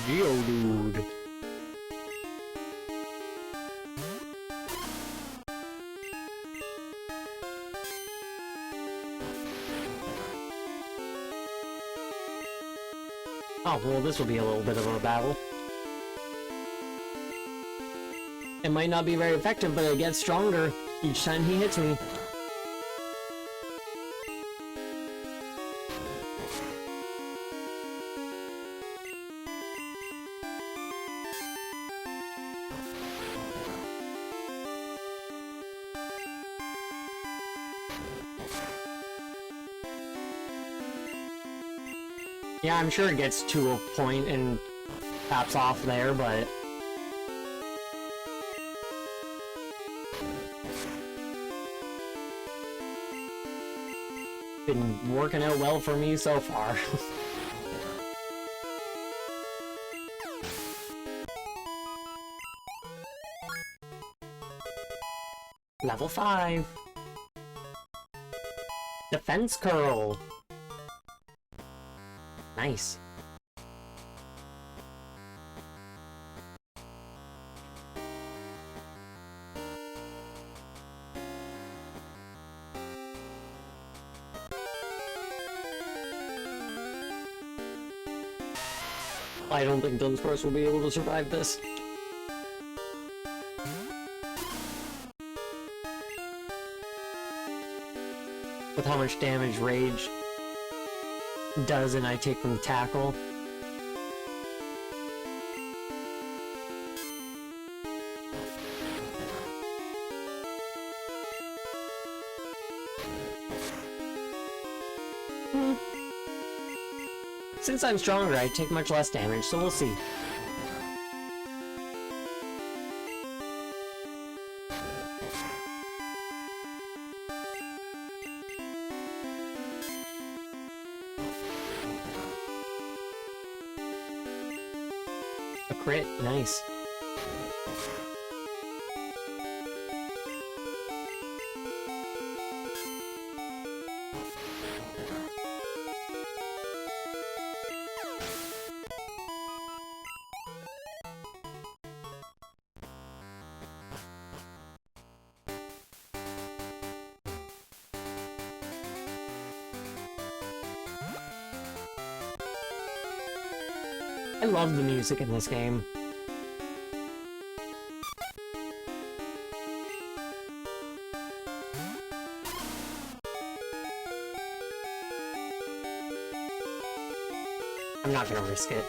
Geodude. Oh, well, this will be a little bit of a battle. It might not be very effective, but it gets stronger each time he hits me. Yeah, I'm sure it gets to a point and taps off there, but... been working out well for me so far. Level 5. Defense Curl. Nice. I don't think Dunsparce will be able to survive this. With how much damage Rage does and I take from Tackle. Since I'm stronger, I take much less damage, so we'll see. A crit, nice. I love the music in this game. I'm not gonna risk it.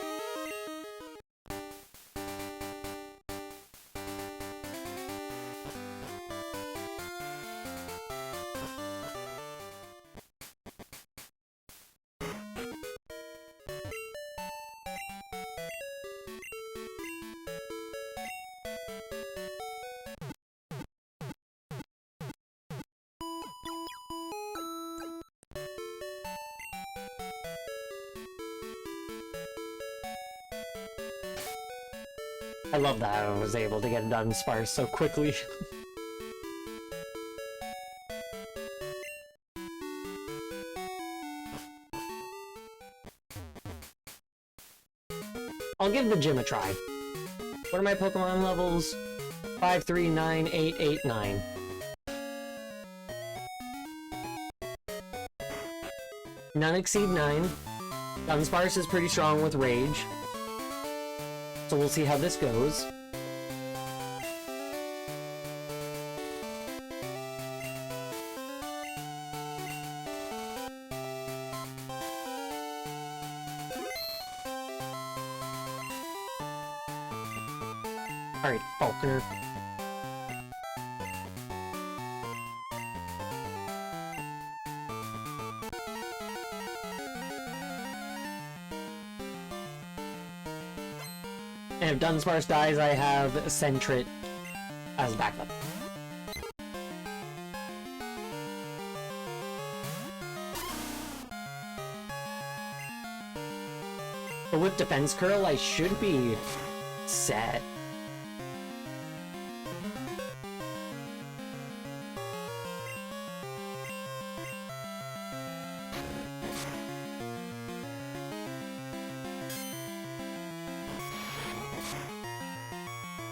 I love that I was able to get it done sparse so quickly. I'll give the gym a try. What are my Pokemon levels? 5, 3, 9, 8, 8, 9. None exceed 9. Dunsparce is pretty strong with Rage. So we'll see how this goes. Alright, Falconer. And if Dunsparce dies, I have Sentret as backup. But with Defense Curl, I should be set.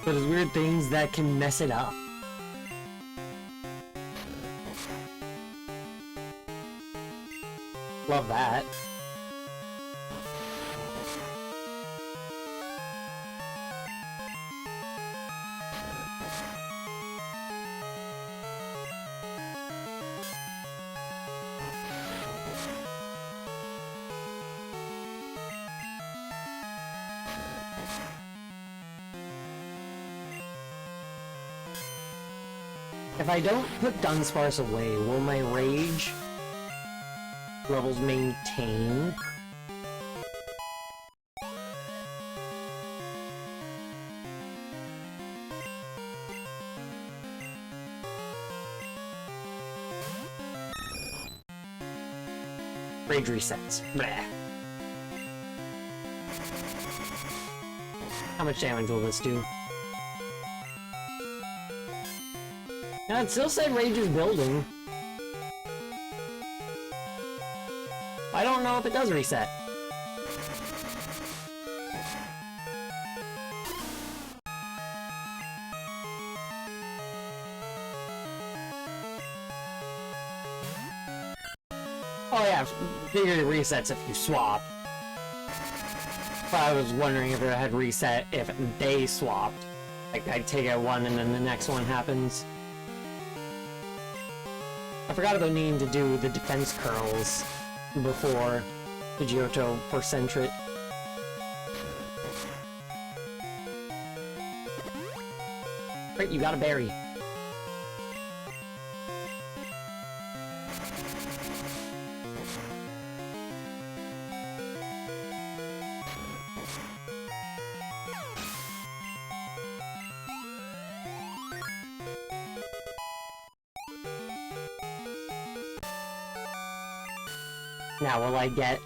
But there's weird things that can mess it up. Love that. If I don't put Dunsparce away, will my Rage levels maintain? Rage resets. Bleh. How much damage will this do? Yeah, it still said Rage is building. I don't know if it does reset. Oh yeah, figured it resets if you swap. But I was wondering if it had reset if they swapped. Like, I'd take out one and then the next one happens. I forgot about needing to do the defense curls before the Johto for Sentret. Right, you got a berry. Now will I get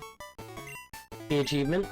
the achievement?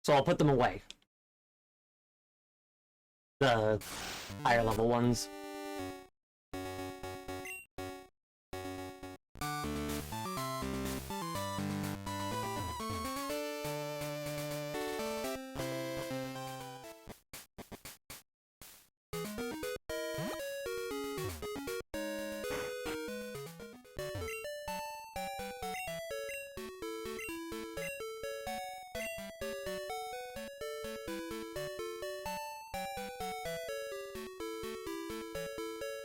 So I'll put them away. The higher level ones.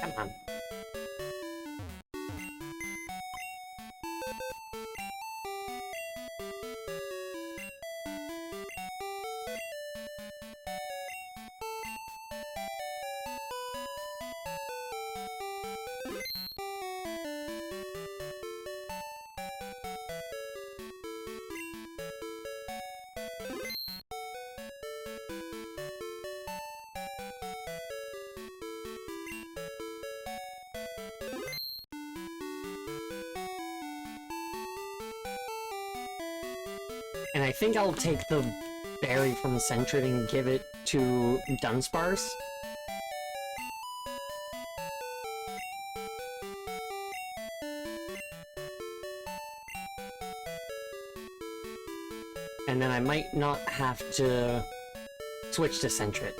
Come on. And I think I'll take the berry from Sentret and give it to Dunsparce. And then I might not have to switch to Sentret.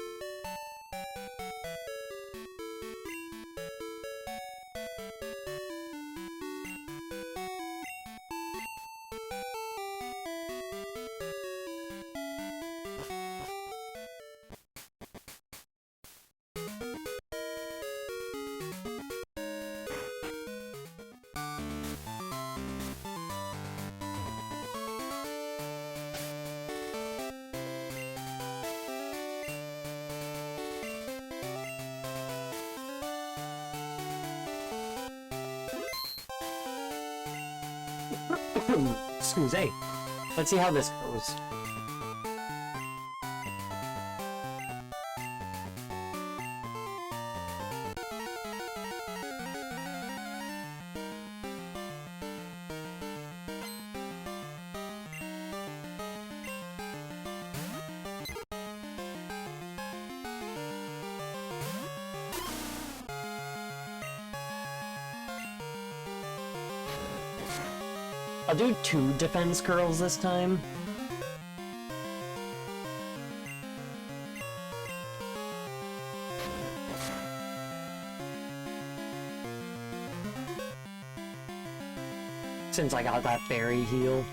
Excuse me. Let's see how this goes. I'll do 2 defense curls this time. Since I got that berry heal.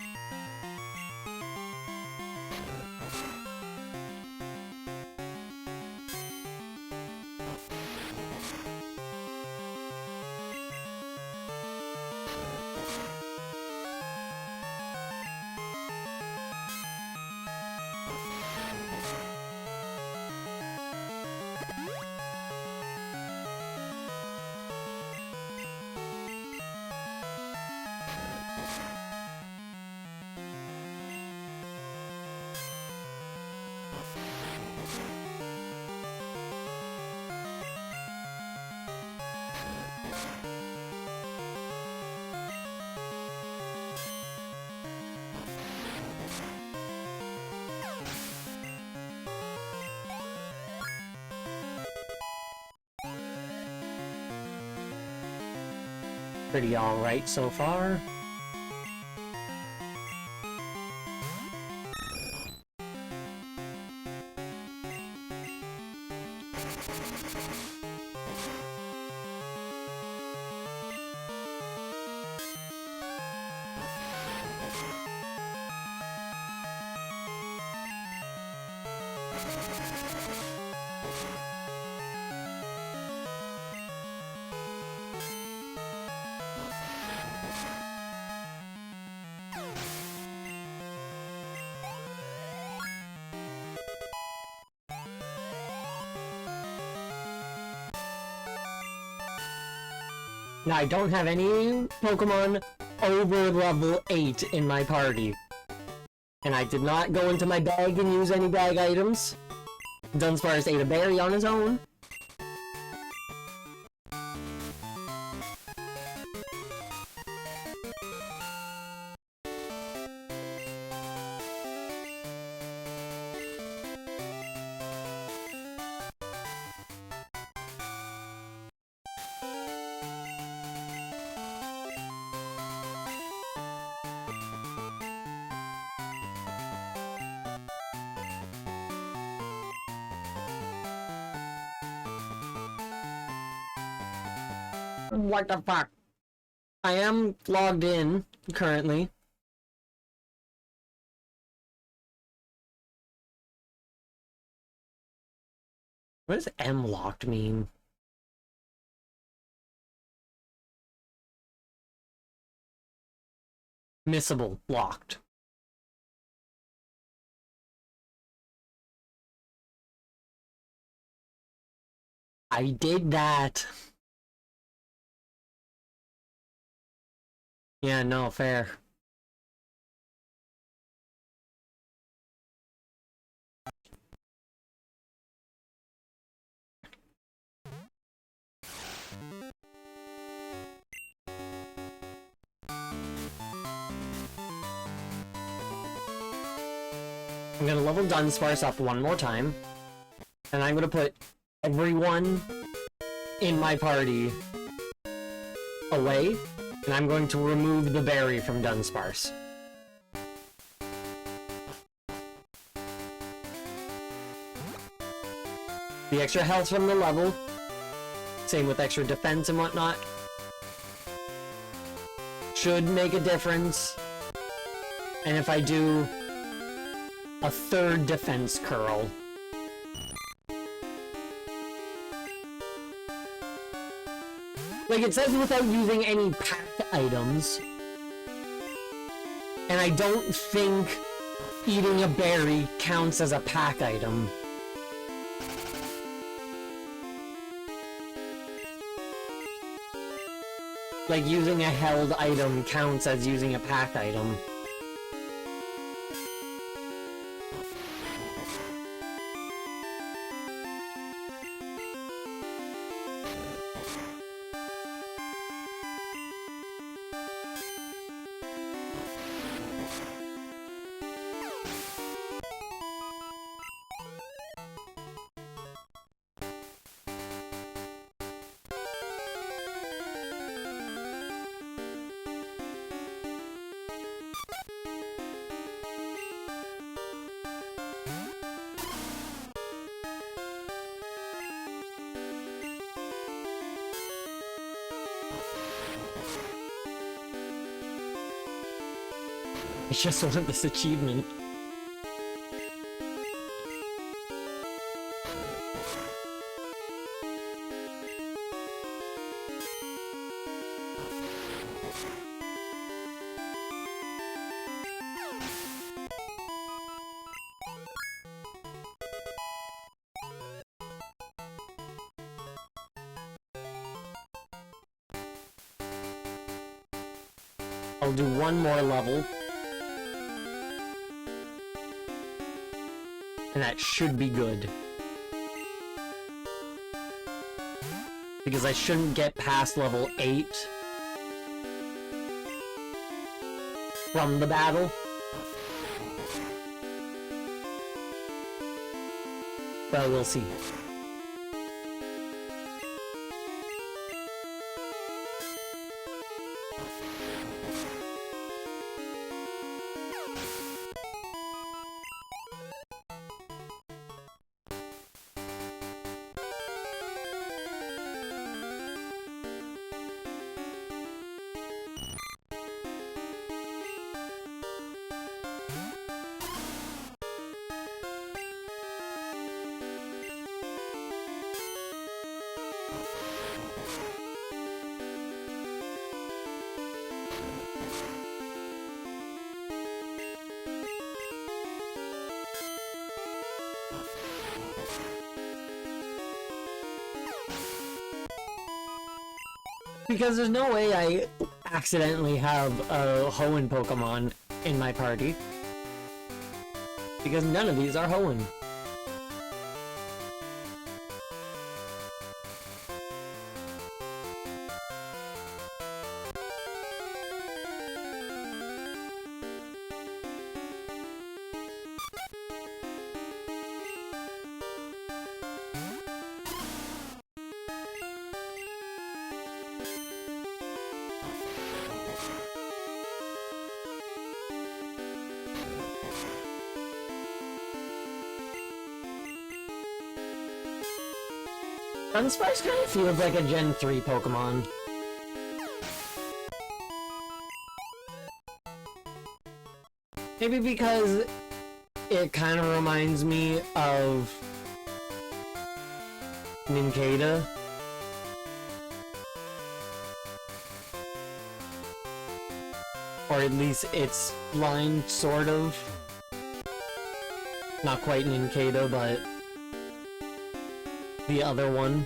Pretty alright so far. Now, I don't have any Pokemon over level 8 in my party. And I did not go into my bag and use any bag items. Dunsparce ate a berry on his own. What the fuck? I am logged in, currently. What does M-locked mean? Missable. Locked. I did that. Yeah, no, fair. I'm gonna level Dunsparce up one more time. And I'm gonna put everyone in my party away. And I'm going to remove the berry from Dunsparce. The extra health from the level. Same with extra defense and whatnot. Should make a difference. And if I do a third defense curl. Like it says without using any pack items. And I don't think eating a berry counts as a pack item. Like using a held item counts as using a pack item. I just want this achievement. I'll do one more level. And that should be good. Because I shouldn't get past level 8 from the battle. But we'll see. Because there's no way I accidentally have a Hoenn Pokemon in my party. Because none of these are Hoenn. Dunsparce kind of feels like a Gen 3 Pokemon. Maybe because it kind of reminds me of Nincada. Or at least its line, sort of. Not quite Nincada, but the other one.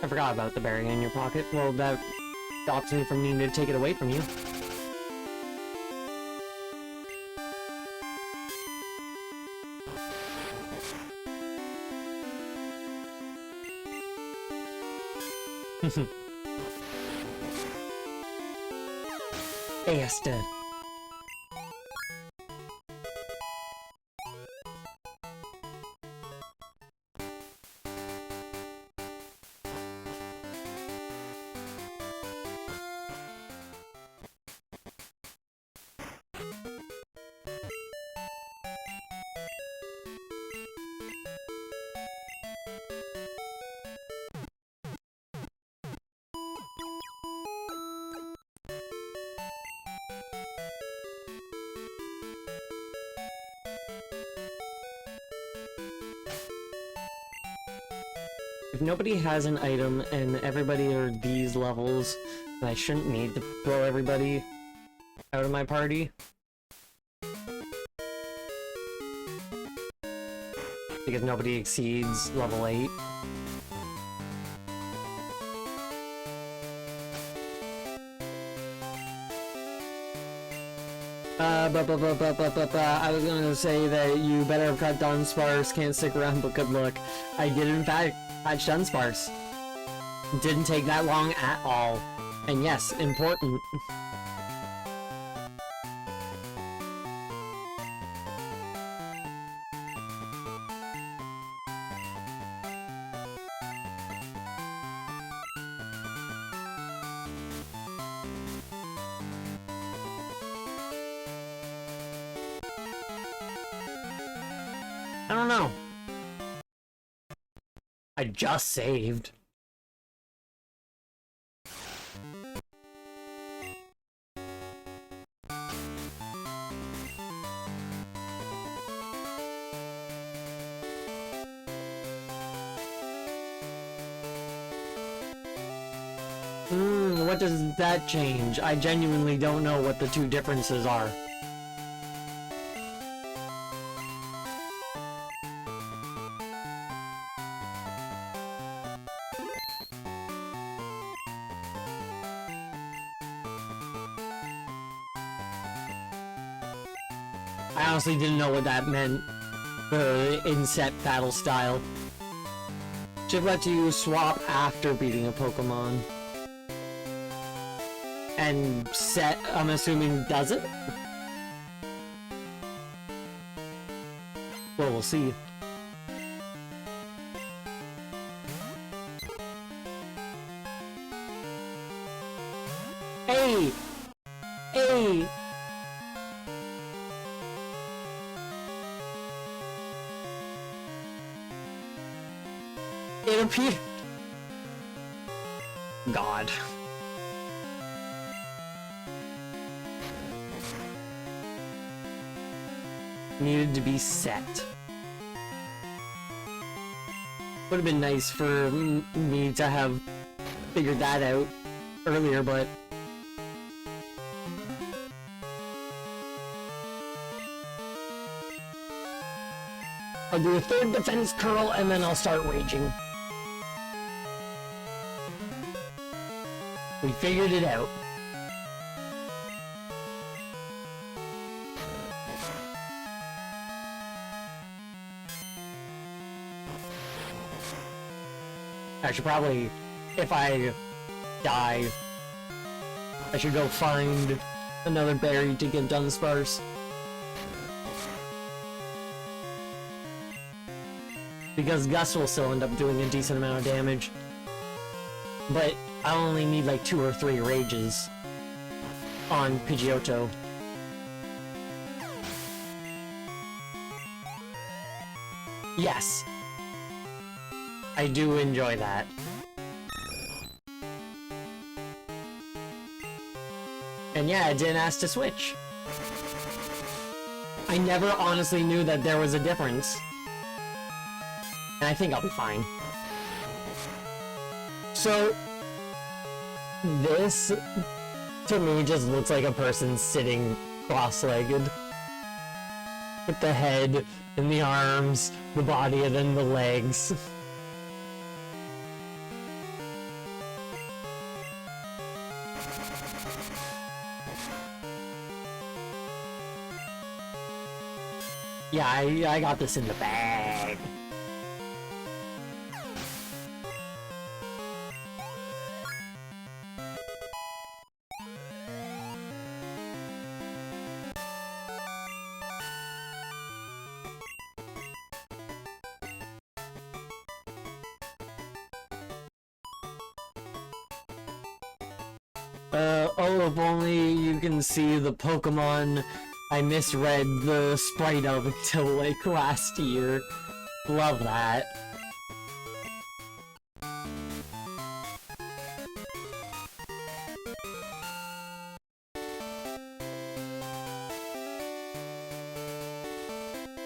I forgot about the berry in your pocket. Well, that stops me from needing to take it away from you. Bastard. If nobody has an item and everybody are these levels, then I shouldn't need to throw everybody out of my party. Because nobody exceeds level 8. I was gonna say that you better have cut Dunsparce, can't stick around, but good luck. I did in fact catch Dunsparce. Didn't take that long at all. And yes, important. I don't know. I just saved. What does that change? I genuinely don't know what the two differences are. I honestly didn't know what that meant. The inset battle style. Should let you swap after beating a Pokemon. And set, I'm assuming, does it? Well, we'll see. Hey! Hey! It appeared. God. Needed to be set. Would have been nice for me to have figured that out earlier, but I'll do a third defense curl and then I'll start raging. We figured it out. I should probably, if I die, I should go find another berry to get Dunsparce. Because Gus will still end up doing a decent amount of damage. But I only need like 2 or 3 rages on Pidgeotto. Yes. I do enjoy that. And yeah, I didn't ask to switch. I never honestly knew that there was a difference. And I think I'll be fine. So, this, to me, just looks like a person sitting cross-legged. With the head, and the arms, the body, and then the legs. Yeah, I got this in the bag. Oh, if only you can see the Pokemon I misread the sprite of until, like, last year. Love that.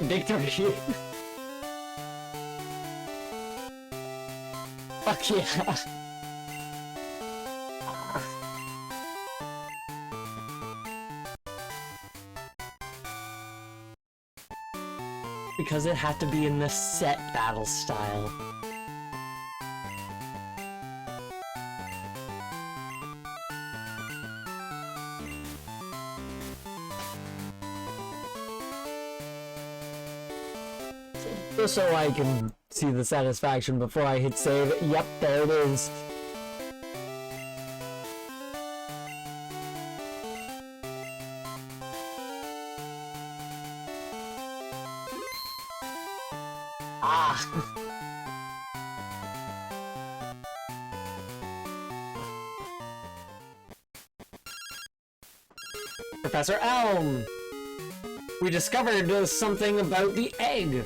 Victory. Fuck yeah. Because it had to be in the set battle style. Just so I can see the satisfaction before I hit save. Yep, there it is. Ah! Professor Elm! We discovered something about the egg!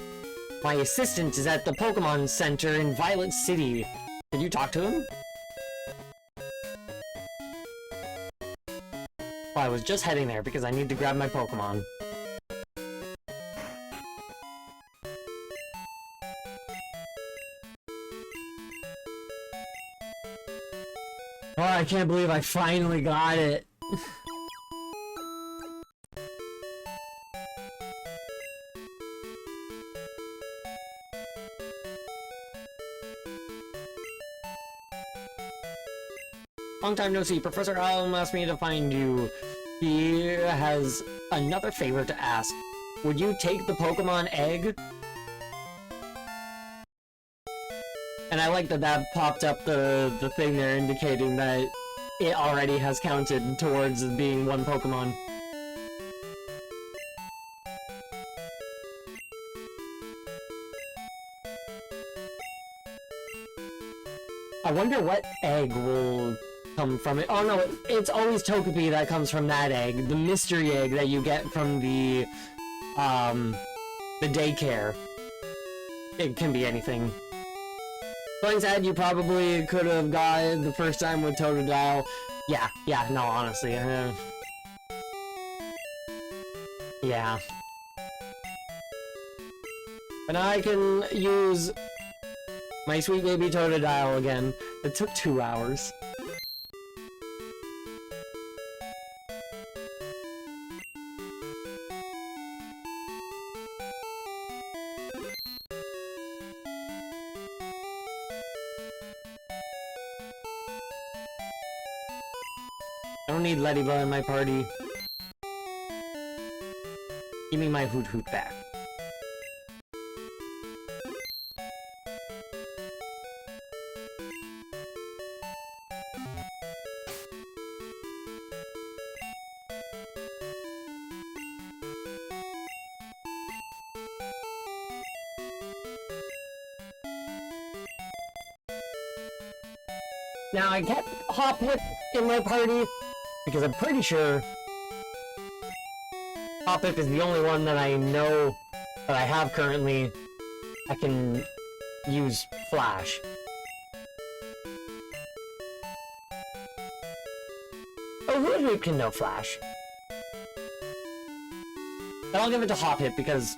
My assistant is at the Pokemon Center in Violet City. Did you talk to him? Well, I was just heading there because I need to grab my Pokemon. Oh, I can't believe I finally got it. Long time no see. Professor Elm asked me to find you. He has another favor to ask. Would you take the Pokemon egg? And I like that that popped up the thing there indicating that it already has counted towards being one Pokemon. I wonder what egg will come from it. Oh no, it's always Togepi that comes from that egg. The mystery egg that you get from the daycare. It can be anything. Going sad, you probably could have got it the first time with Totodile. Yeah, no, honestly. Yeah. But now I can use my sweet baby Totodile again. It took 2 hours. I don't need Ladybug in my party. Give me my Hoot Hoot back. Now I kept Hoppip in my party because I'm pretty sure Hoppip is the only one that I know that I have currently. I can use Flash. Oh, Hoot can know Flash. But I'll give it to Hoppip because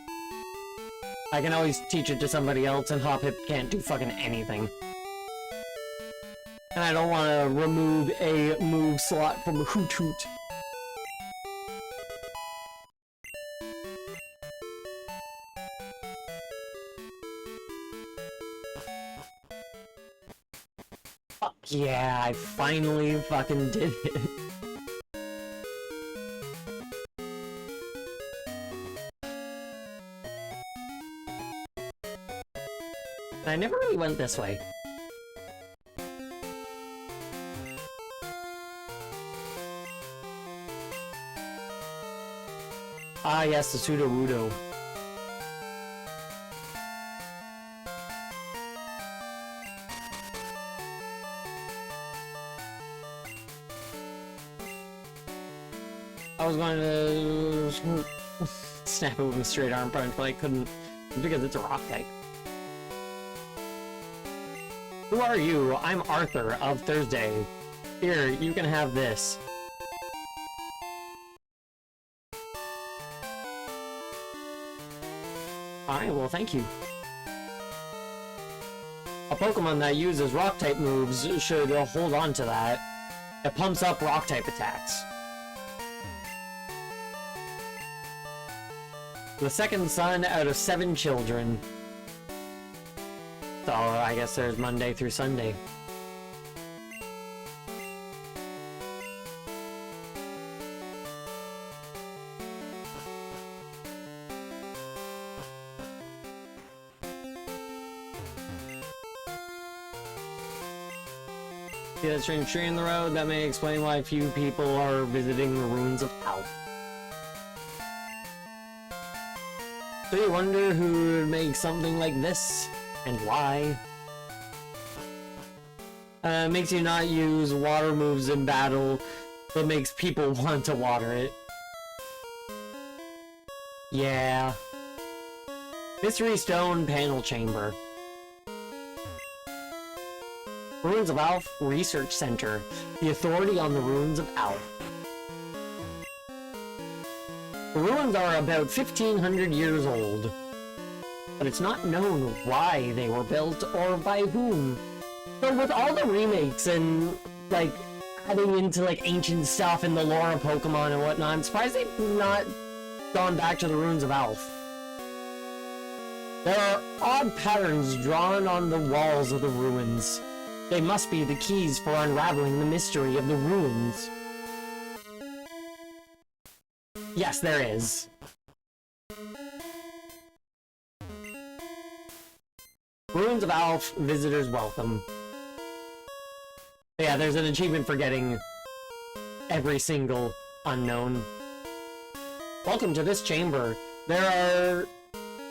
I can always teach it to somebody else and Hoppip can't do fucking anything. And I don't want to remove a move slot from Hoot Hoot. Fuck yeah, I finally fucking did it. I never really went this way. Ah yes, the Sudowoodo. I was going to snap it with a straight arm punch, but I couldn't because it's a rock type. Who are you? I'm Arthur of Thursday. Here, you can have this. Alright, well thank you. A Pokemon that uses rock-type moves should hold on to that. It pumps up rock-type attacks. The second son out of 7 children. So, I guess there's Monday through Sunday. See that strange tree in the road? That may explain why few people are visiting the ruins of Alph. So you wonder who would make something like this, and why? Makes you not use water moves in battle, but makes people want to water it. Yeah. Mystery Stone Panel Chamber. Ruins of Alph Research Center, the authority on the ruins of Alph. The ruins are about 1,500 years old, but it's not known why they were built or by whom. So with all the remakes and, like, adding into, like, ancient stuff in the lore of Pokemon and whatnot, I'm surprised they've not gone back to the ruins of Alph. There are odd patterns drawn on the walls of the ruins. They must be the keys for unraveling the mystery of the ruins. Yes, there is. Ruins of Alph, visitors welcome. Yeah, there's an achievement for getting every single unknown. Welcome to this chamber. There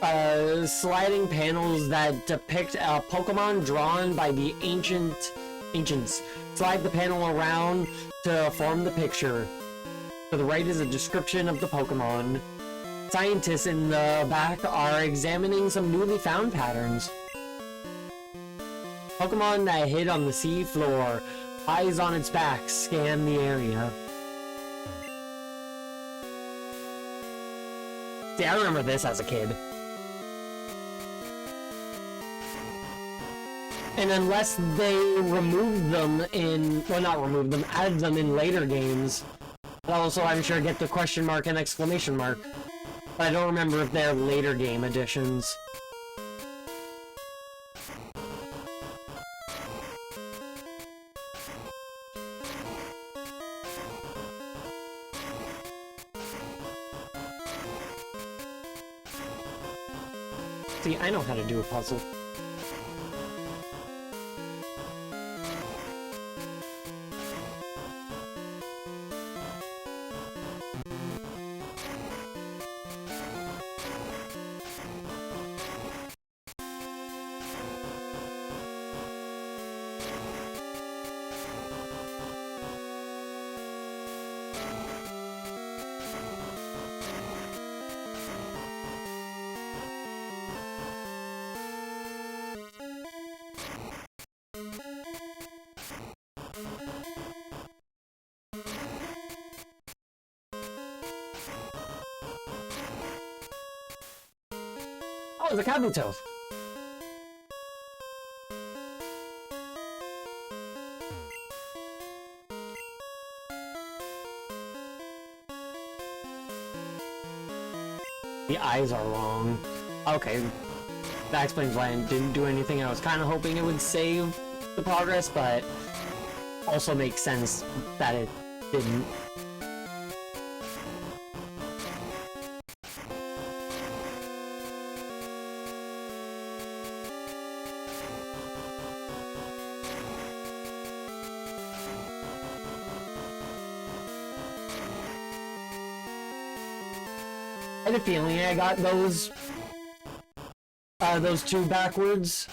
are sliding panels that depict a Pokemon drawn by the ancients. Slide the panel around to form the picture. To the right is a description of the Pokemon. Scientists in the back are examining some newly found patterns. Pokemon that hid on the sea floor, eyes on its back, scan the area. See, I remember this as a kid. And unless they removed them in, well, not removed them, added them in later games, also I'm sure get the question mark and exclamation mark. But I don't remember if they're later game additions. See, I know how to do a puzzle. Oh, the Kabuto! The eyes are wrong. Okay. That explains why I didn't do anything. I was kind of hoping it would save the progress, but also makes sense that it didn't. I had a feeling I got those two backwards.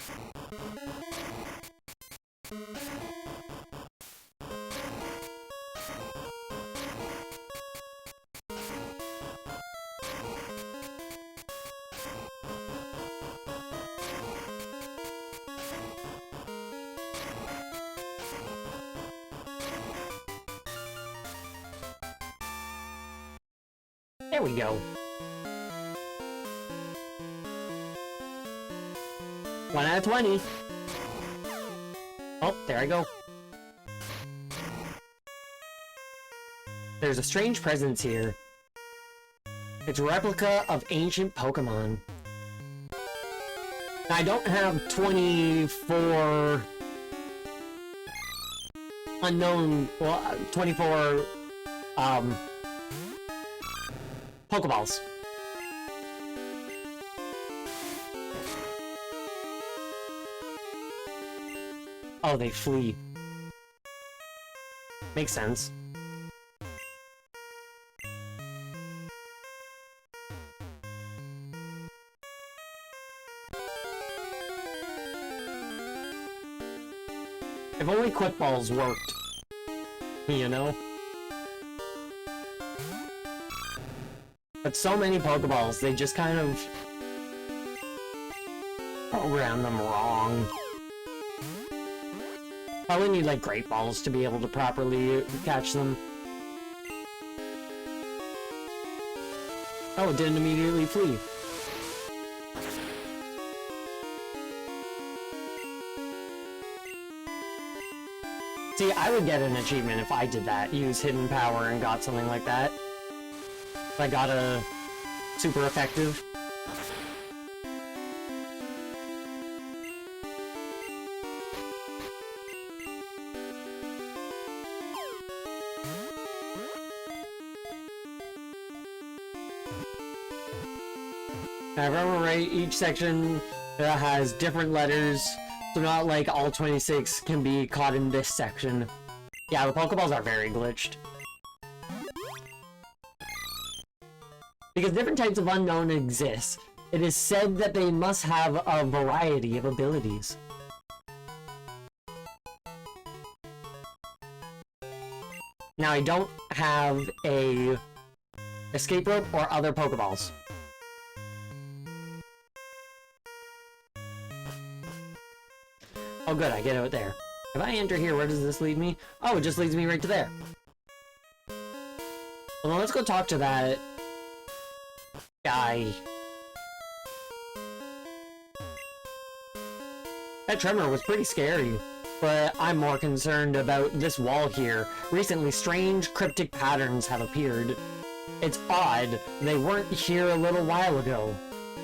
There we go. 1 out of 20. Oh, there I go. There's a strange presence here. It's a replica of ancient Pokemon. I don't have 24 unknown, well, 24 Pokeballs. Oh, they flee. Makes sense. If only Quick Balls worked. You know? But so many Pokeballs, they just kind of program them wrong. Probably need like Great Balls to be able to properly catch them. Oh, it didn't immediately flee. See, I would get an achievement if I did that. Use Hidden Power and got something like that. If I got a super effective. If I remember right, each section has different letters, so not like all 26 can be caught in this section. Yeah, the Pokeballs are very glitched. Because different types of unknown exist, it is said that they must have a variety of abilities. Now, I don't have a escape rope or other Pokeballs. Oh good, I get it there. If I enter here, where does this lead me? Oh, it just leads me right to there. Well, then let's go talk to that guy. That tremor was pretty scary, but I'm more concerned about this wall here. Recently, strange cryptic patterns have appeared. It's odd, they weren't here a little while ago.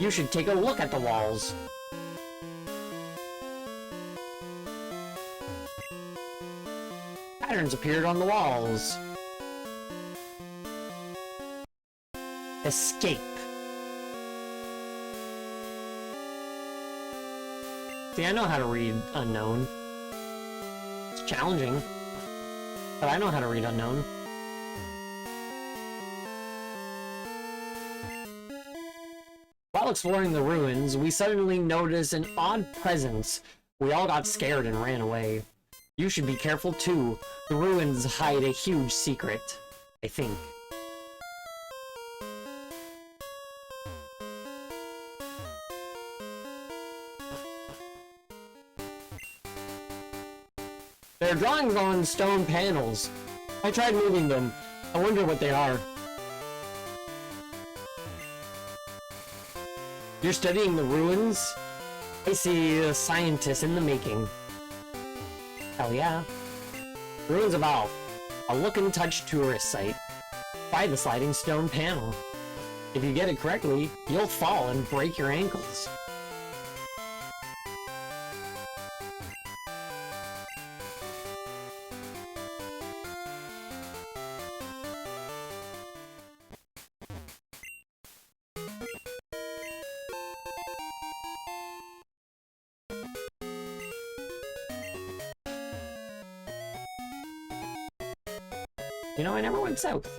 You should take a look at the walls. Patterns appeared on the walls. Escape. See, I know how to read Unknown. It's challenging, but I know how to read Unknown. While exploring the ruins, we suddenly noticed an odd presence. We all got scared and ran away. You should be careful too. The ruins hide a huge secret, I think. There are drawings on stone panels. I tried moving them. I wonder what they are. You're studying the ruins? I see a scientist in the making. Hell yeah. Ruins of Alph, a look and touch tourist site. By the sliding stone panel. If you get it correctly, you'll fall and break your ankles. You know, I never went south.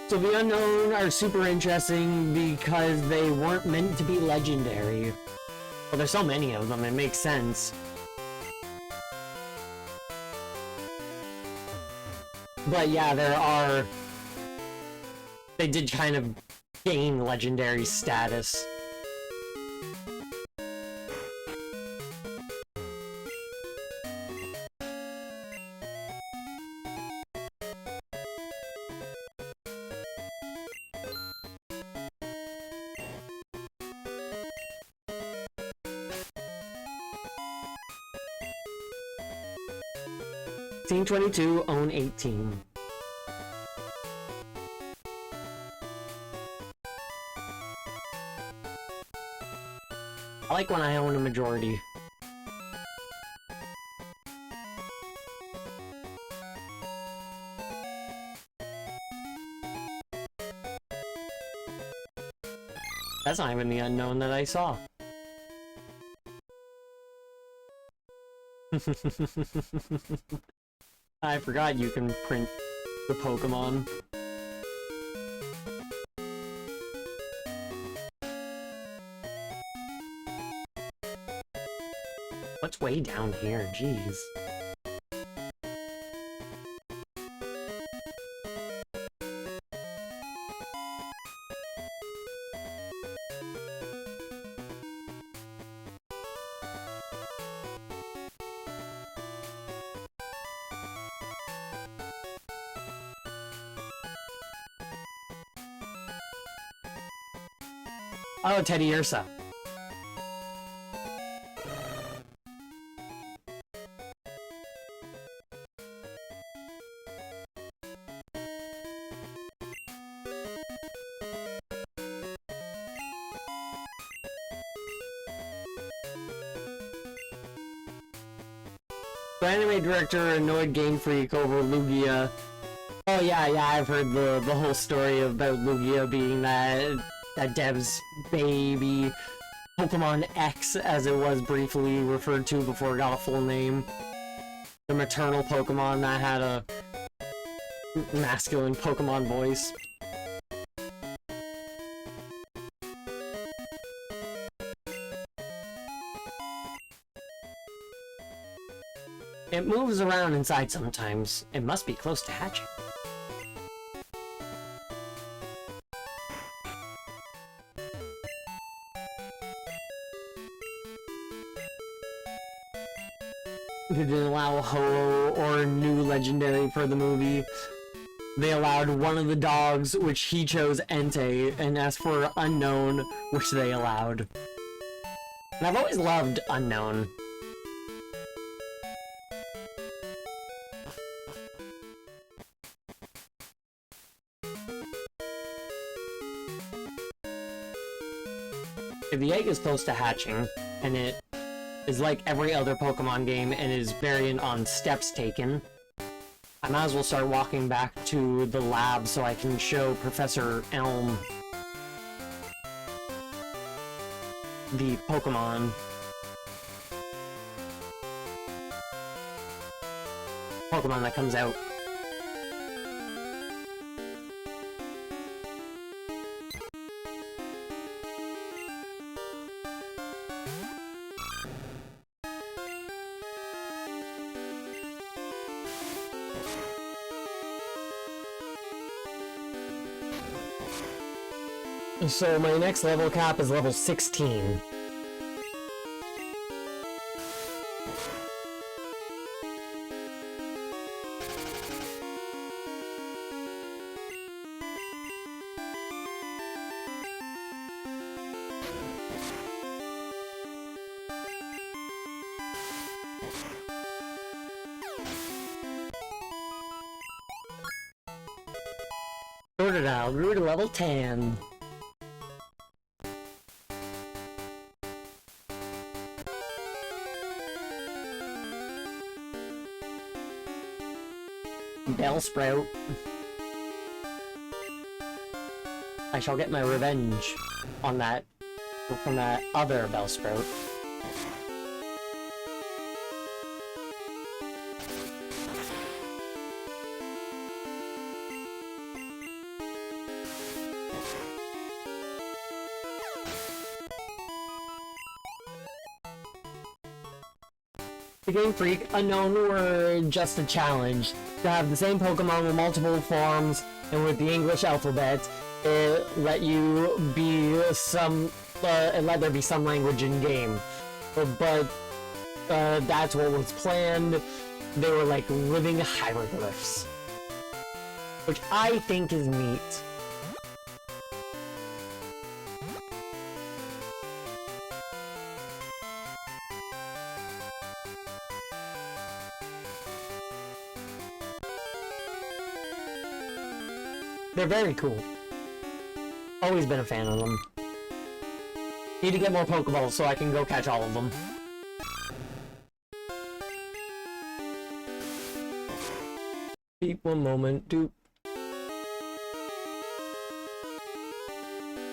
So the unknown are super interesting because they weren't meant to be legendary. Well, there's so many of them, it makes sense. But yeah, they did kind of gain legendary status. Team 22 own 18. I like when I own a majority. That's not even the unknown that I saw. I forgot you can print the Pokemon. What's way down here? Jeez. Oh, Teddiursa. The anime director annoyed Game Freak over Lugia. Oh yeah, I've heard the whole story about Lugia being that Dev's baby, Pokemon X as it was briefly referred to before it got a full name. The maternal Pokemon that had a masculine Pokemon voice. It moves around inside sometimes. It must be close to hatching. They didn't allow Ho or new legendary for the movie. They allowed one of the dogs, which he chose Entei, and asked for Unknown, which they allowed. And I've always loved Unknown. If the egg is close to hatching, and it is like every other Pokemon game and is variant on steps taken, I might as well start walking back to the lab so I can show Professor Elm the Pokemon. Pokemon that comes out. So my next level cap is level 16. Sorted out, grew to level 10. Bellsprout. I shall get my revenge on that, from that other Bellsprout. The Game Freak Unknown were just a challenge. To have the same Pokemon with multiple forms and with the English alphabet, it let you be some, it let there be some language in game. But that's what was planned. They were like living hieroglyphs, which I think is neat. They're very cool. Always been a fan of them. Need to get more Pokeballs so I can go catch all of them. Wait one moment, dude.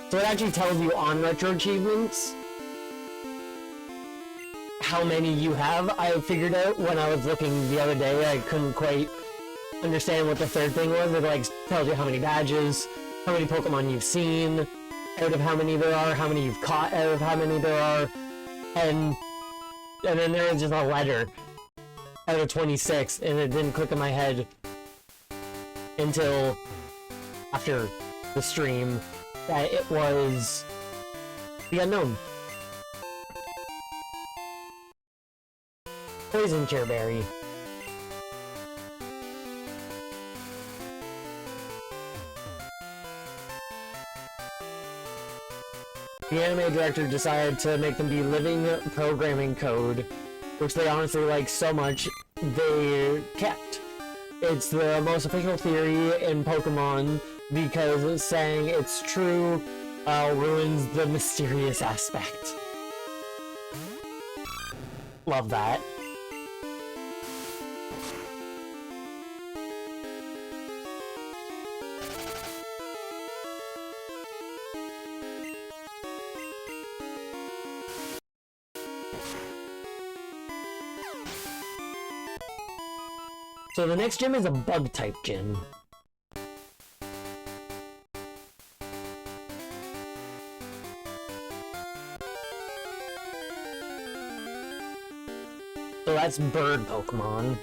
So it actually tells you on Retro Achievements how many you have. I figured out when I was looking the other day, I couldn't quite understand what the third thing was. It like tells you how many badges, how many Pokemon you've seen, out of how many there are, how many you've caught out of how many there are, and then there was just a letter out of 26, and it didn't click in my head until after the stream that it was the unknown. Poison Chairberry. The anime director decided to make them be living programming code, which they honestly like so much, they kept. It's the most official theory in Pokemon because saying it's true ruins the mysterious aspect. Love that. So the next gym is a bug-type gym. So that's bird Pokemon.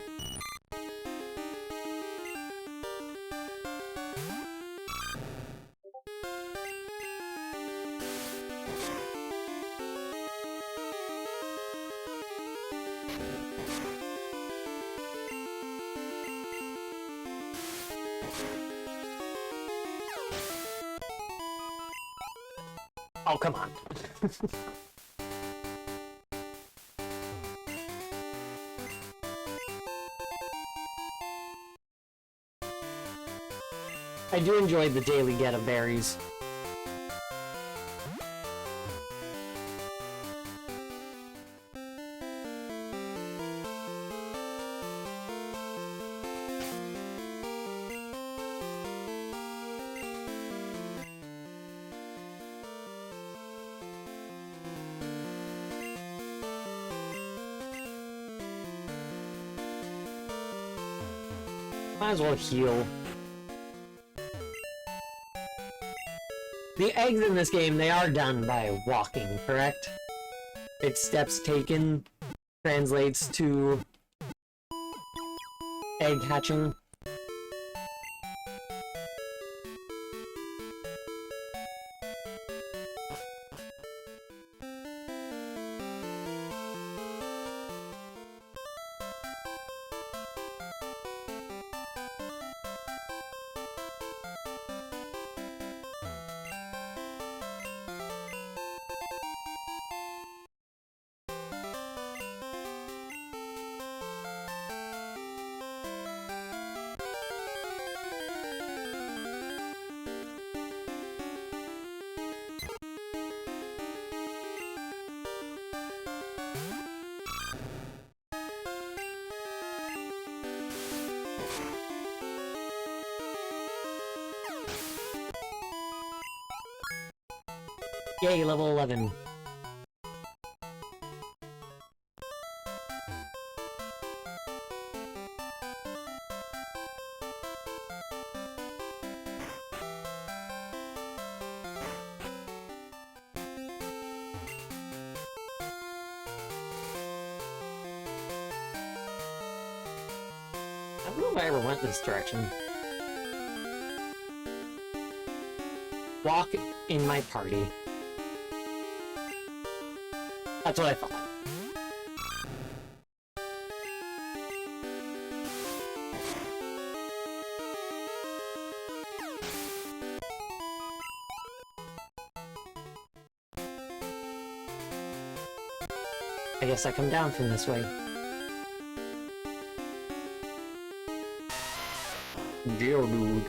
Oh, come on. I do enjoy the daily get of berries. Might as well heal. The eggs in this game, they are done by walking, correct? It's steps taken translates to egg hatching. Yay, level 11. I don't know if I ever went this direction. Walk in my party. That's what I thought. I guess I come down from this way. Geodude.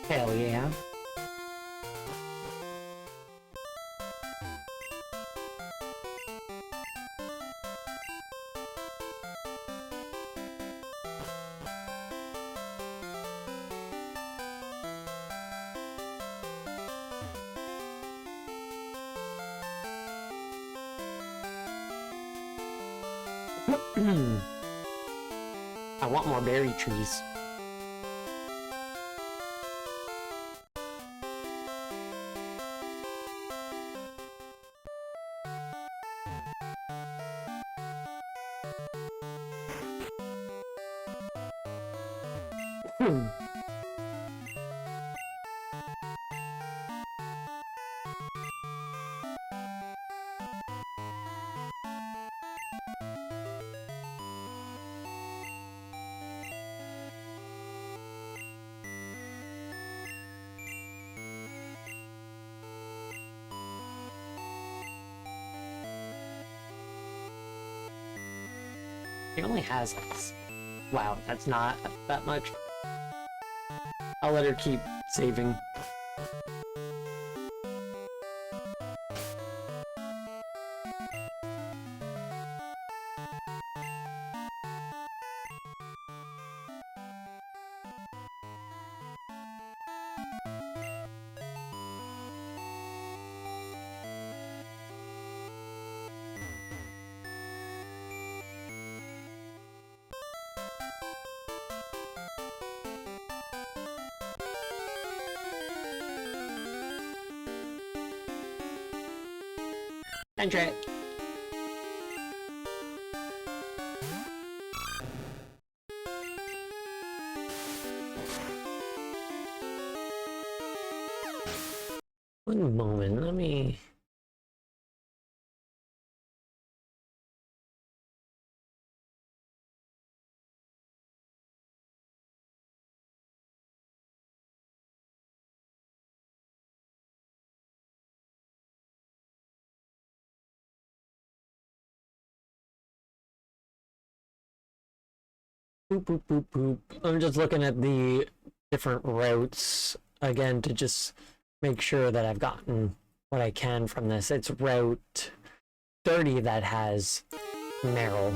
Hell yeah. I want more berry trees. He only has like... Wow, that's not that much. I'll let her keep saving. Enter. One moment, let me... Boop, boop, boop, boop. I'm just looking at the different routes again to just make sure that I've gotten what I can from this. It's Route 30 that has Meryl.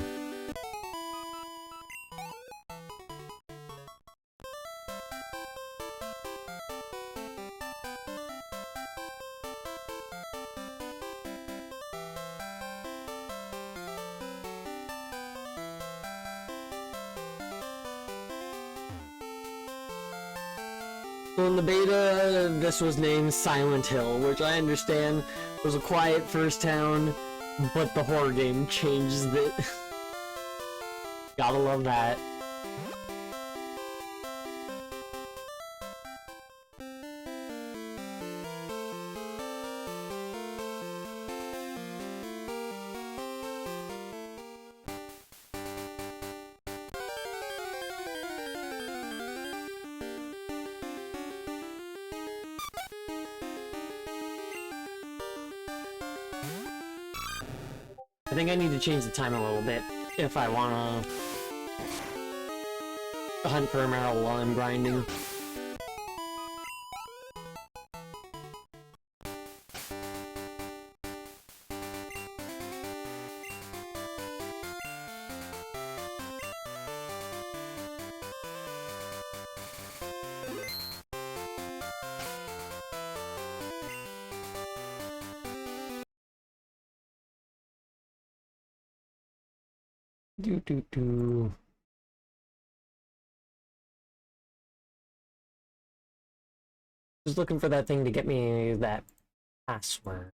In the beta, this was named Silent Hill, which I understand was a quiet first town, but the horror game changed it. Gotta love that. think I need to change the time a little bit if I wanna hunt for a Meryl while I'm grinding. Do. Just looking for that thing to get me that password.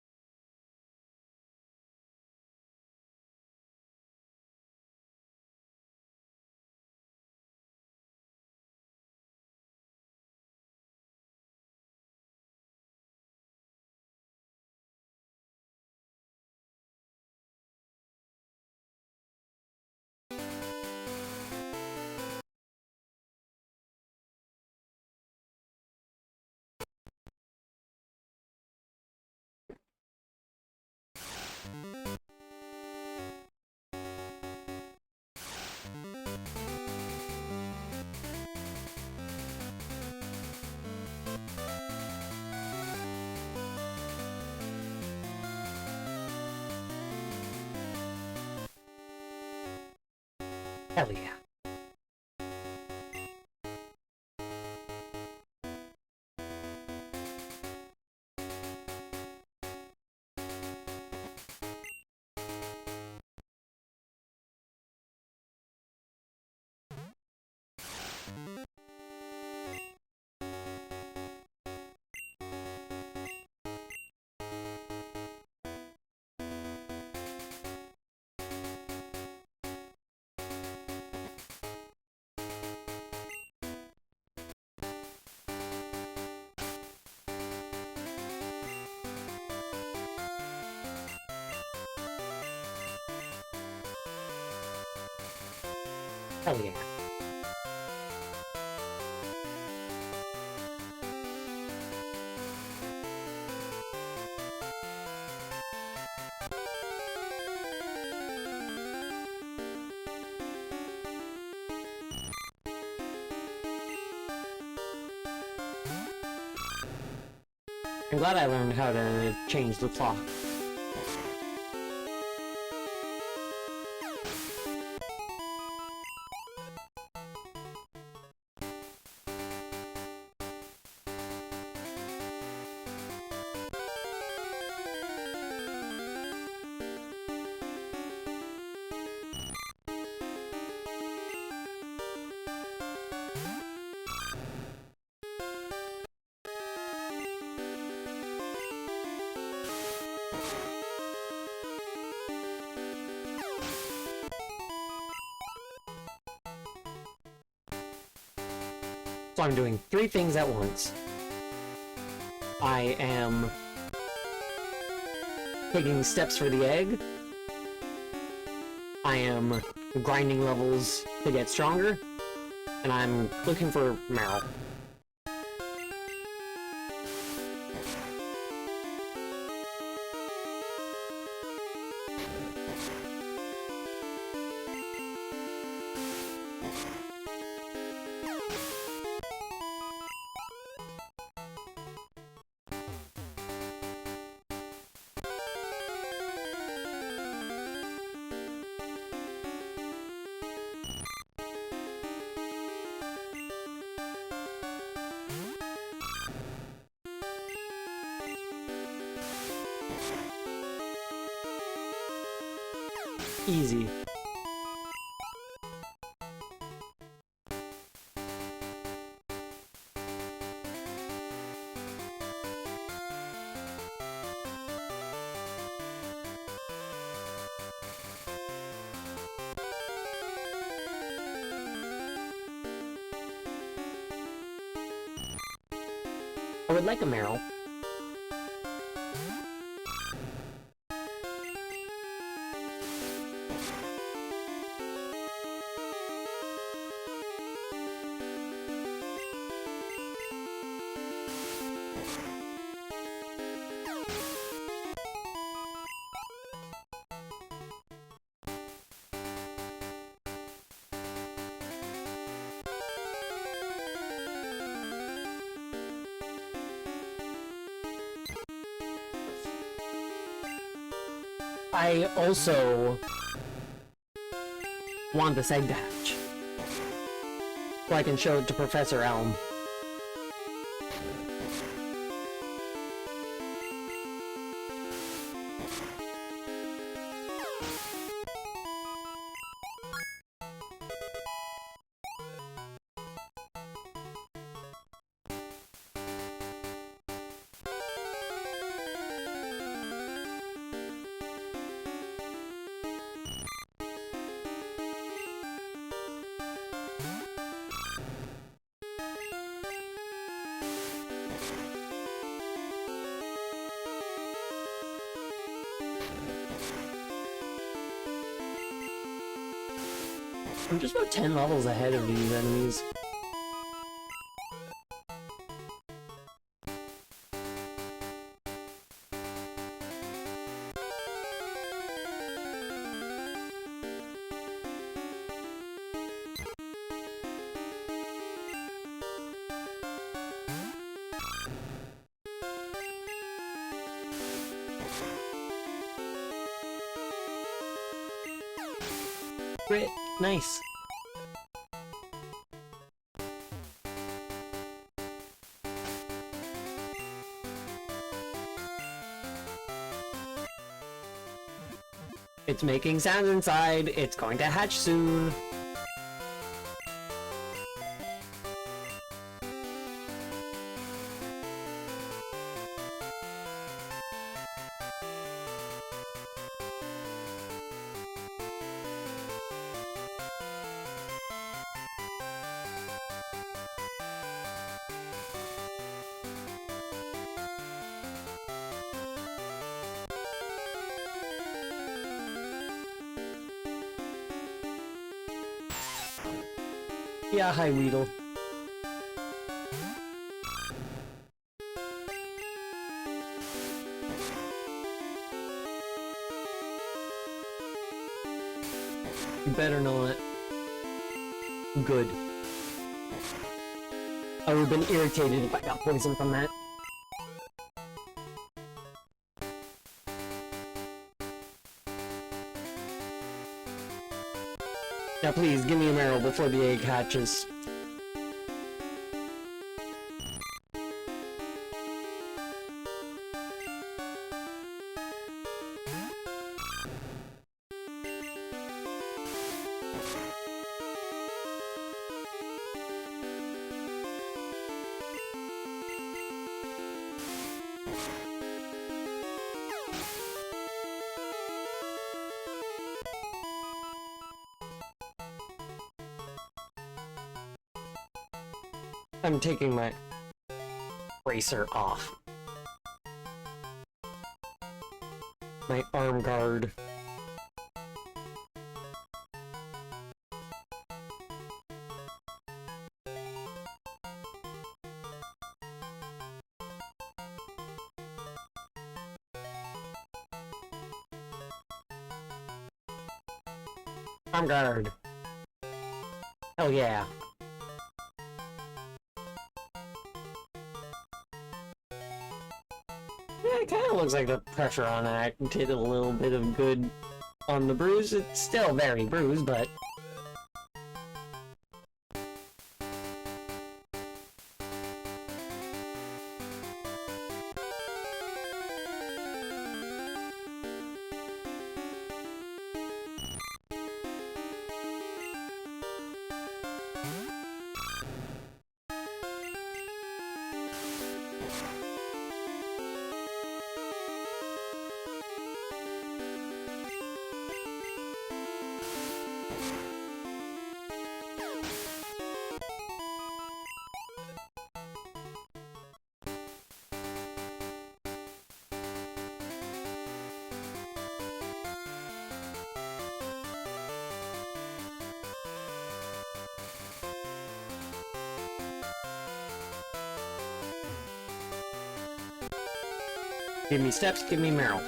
Hell yeah. Hell yeah. I'm glad I learned how to change the clock. So I'm doing 3 things at once. I am taking steps for the egg. I am grinding levels to get stronger. And I'm looking for Meryl. Easy. I would like a Meryl. I also want this egg to hatch, so I can show it to Professor Elm. I'm just about 10 levels ahead of these enemies. Great, nice. It's making sounds inside. It's going to hatch soon. Yeah, hi, Weedle. You better not. Good. I would have been irritated if I got poisoned from that. Now please, give me a marrow before the egg hatches. I'm taking my bracer off. My arm guard. Arm guard. Hell yeah. Yeah, it kind of looks like the pressure on it did a little bit of good on the bruise. It's still very bruised, but... Give me steps, give me marrow.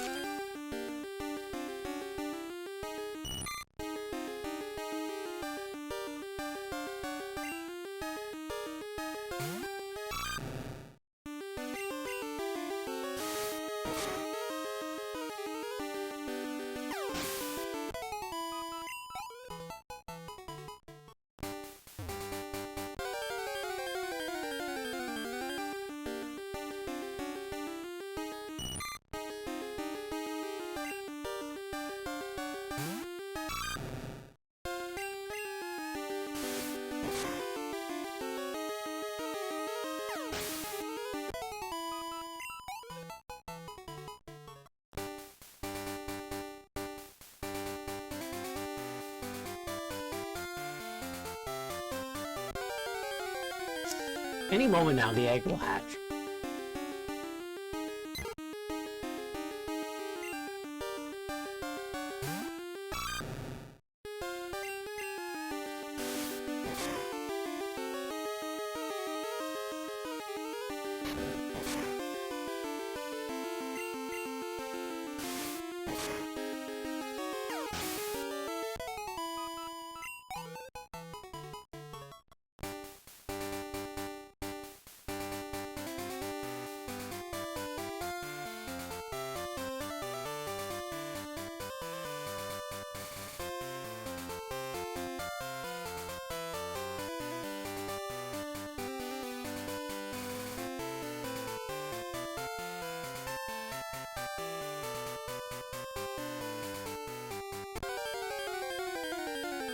Any moment now, the egg will hatch.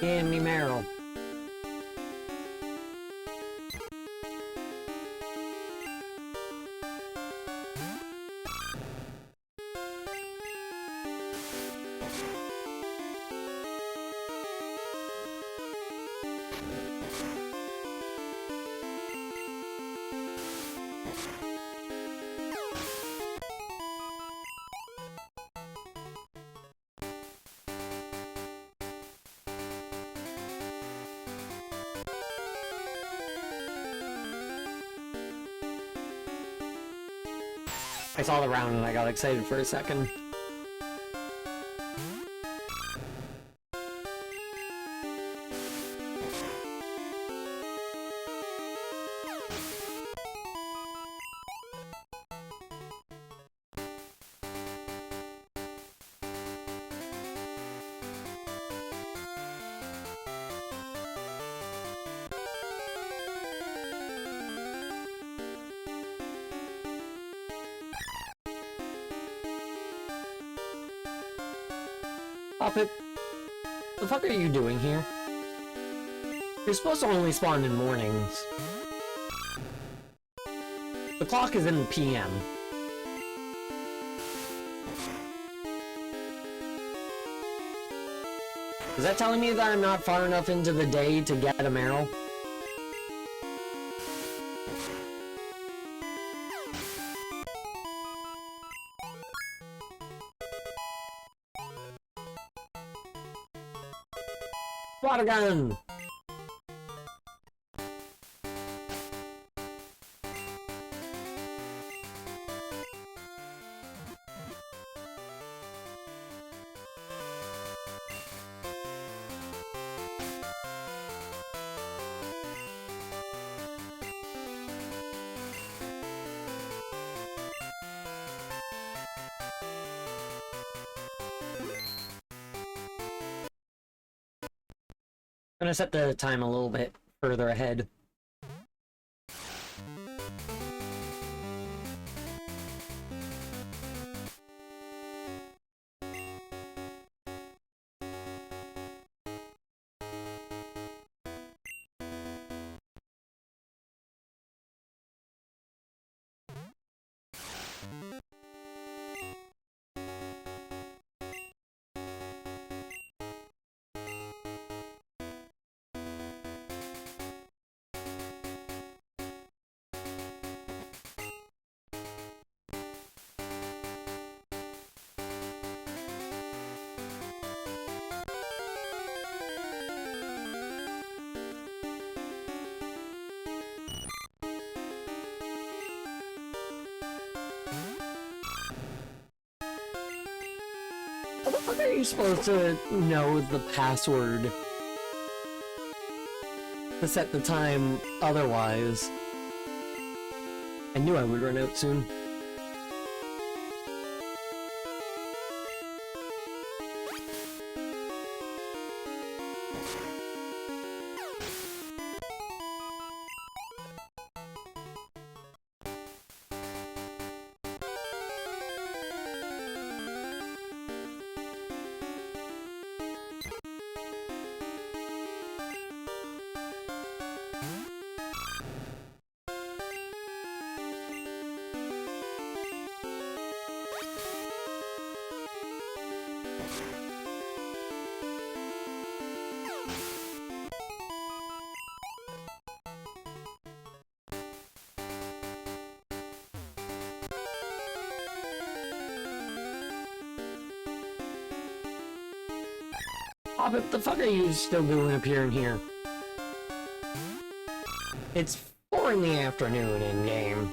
Give me Meryl. I saw the round and I got excited for a second. Poppet, the fuck are you doing here? You're supposed to only spawn in mornings. The clock is in the PM. Is that telling me that I'm not far enough into the day to get a Meryl? Water gun! I'm gonna set the time a little bit further ahead. How the fuck are you supposed to know the password to set the time otherwise? I knew I would run out soon. Stop it! The fuck are you still doing up here and here? It's 4 in the afternoon in game.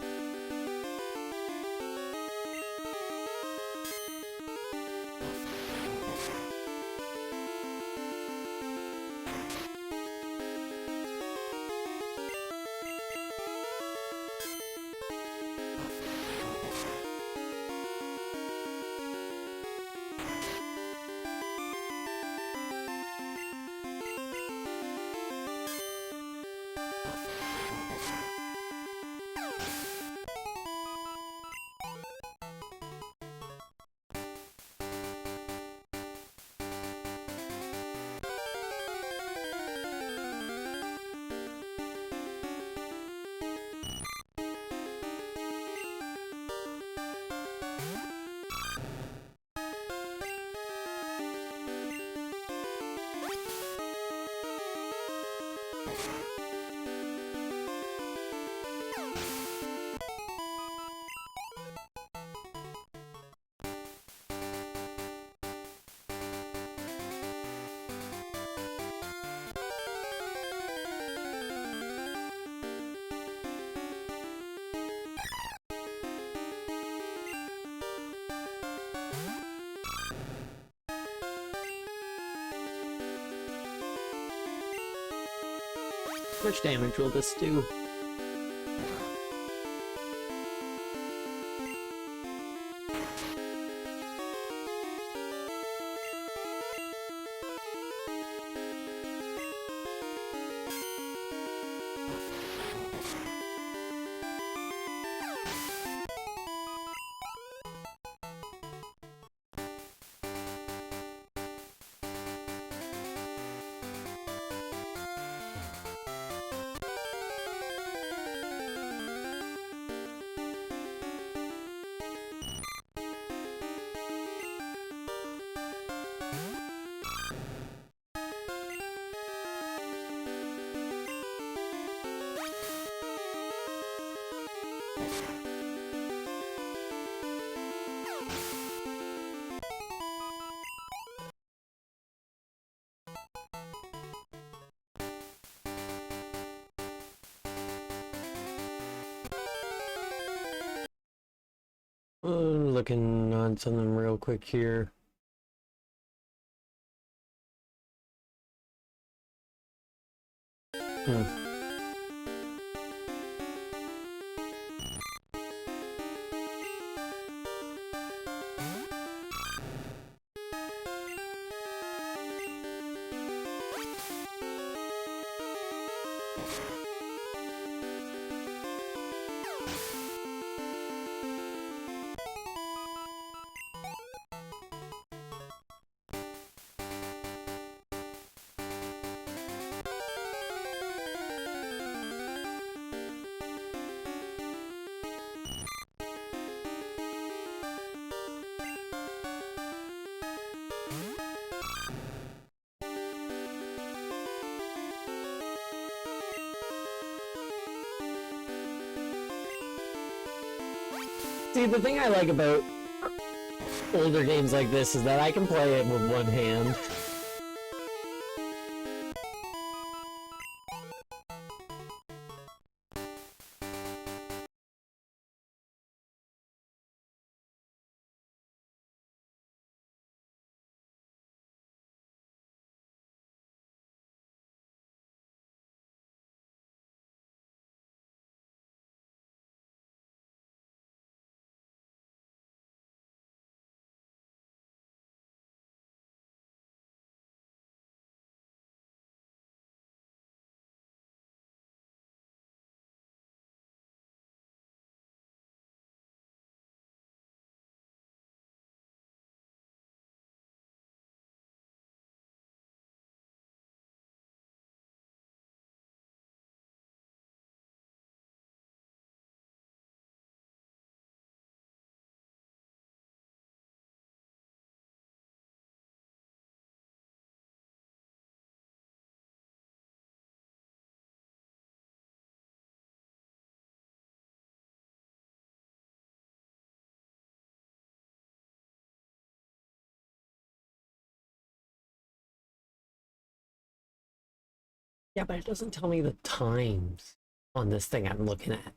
How much damage will this do? Looking on something real quick here. See, the thing I like about older games like this is that I can play it with one hand. Yeah, but it doesn't tell me the times on this thing I'm looking at.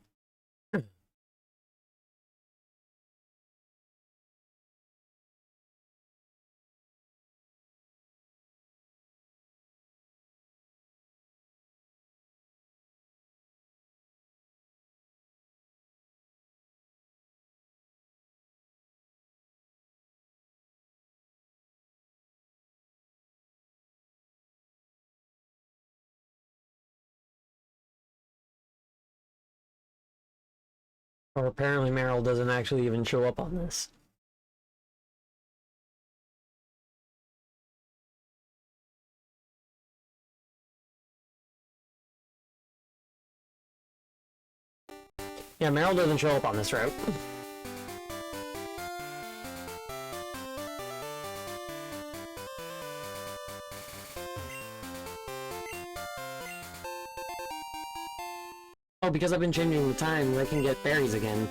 Or apparently Meryl doesn't actually even show up on this. Yeah, Meryl doesn't show up on this route. Oh, because I've been changing the time, I can get berries again.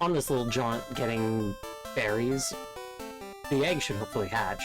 On this little jaunt getting berries, the egg should hopefully hatch.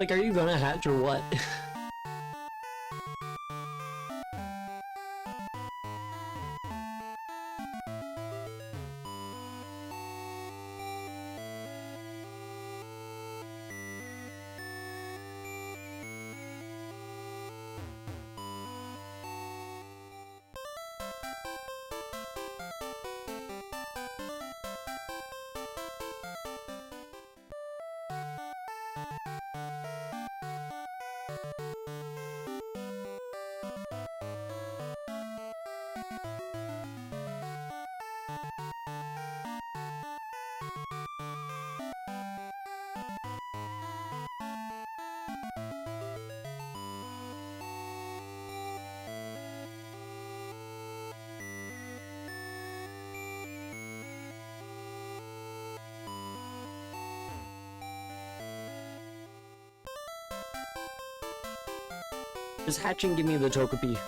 Like, are you gonna hatch or what? Just hatch and give me the Togepi.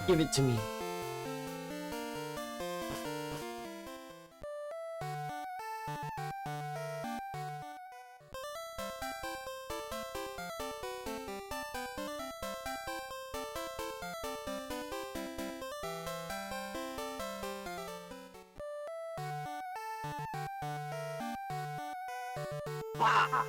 Give it to me. Ah!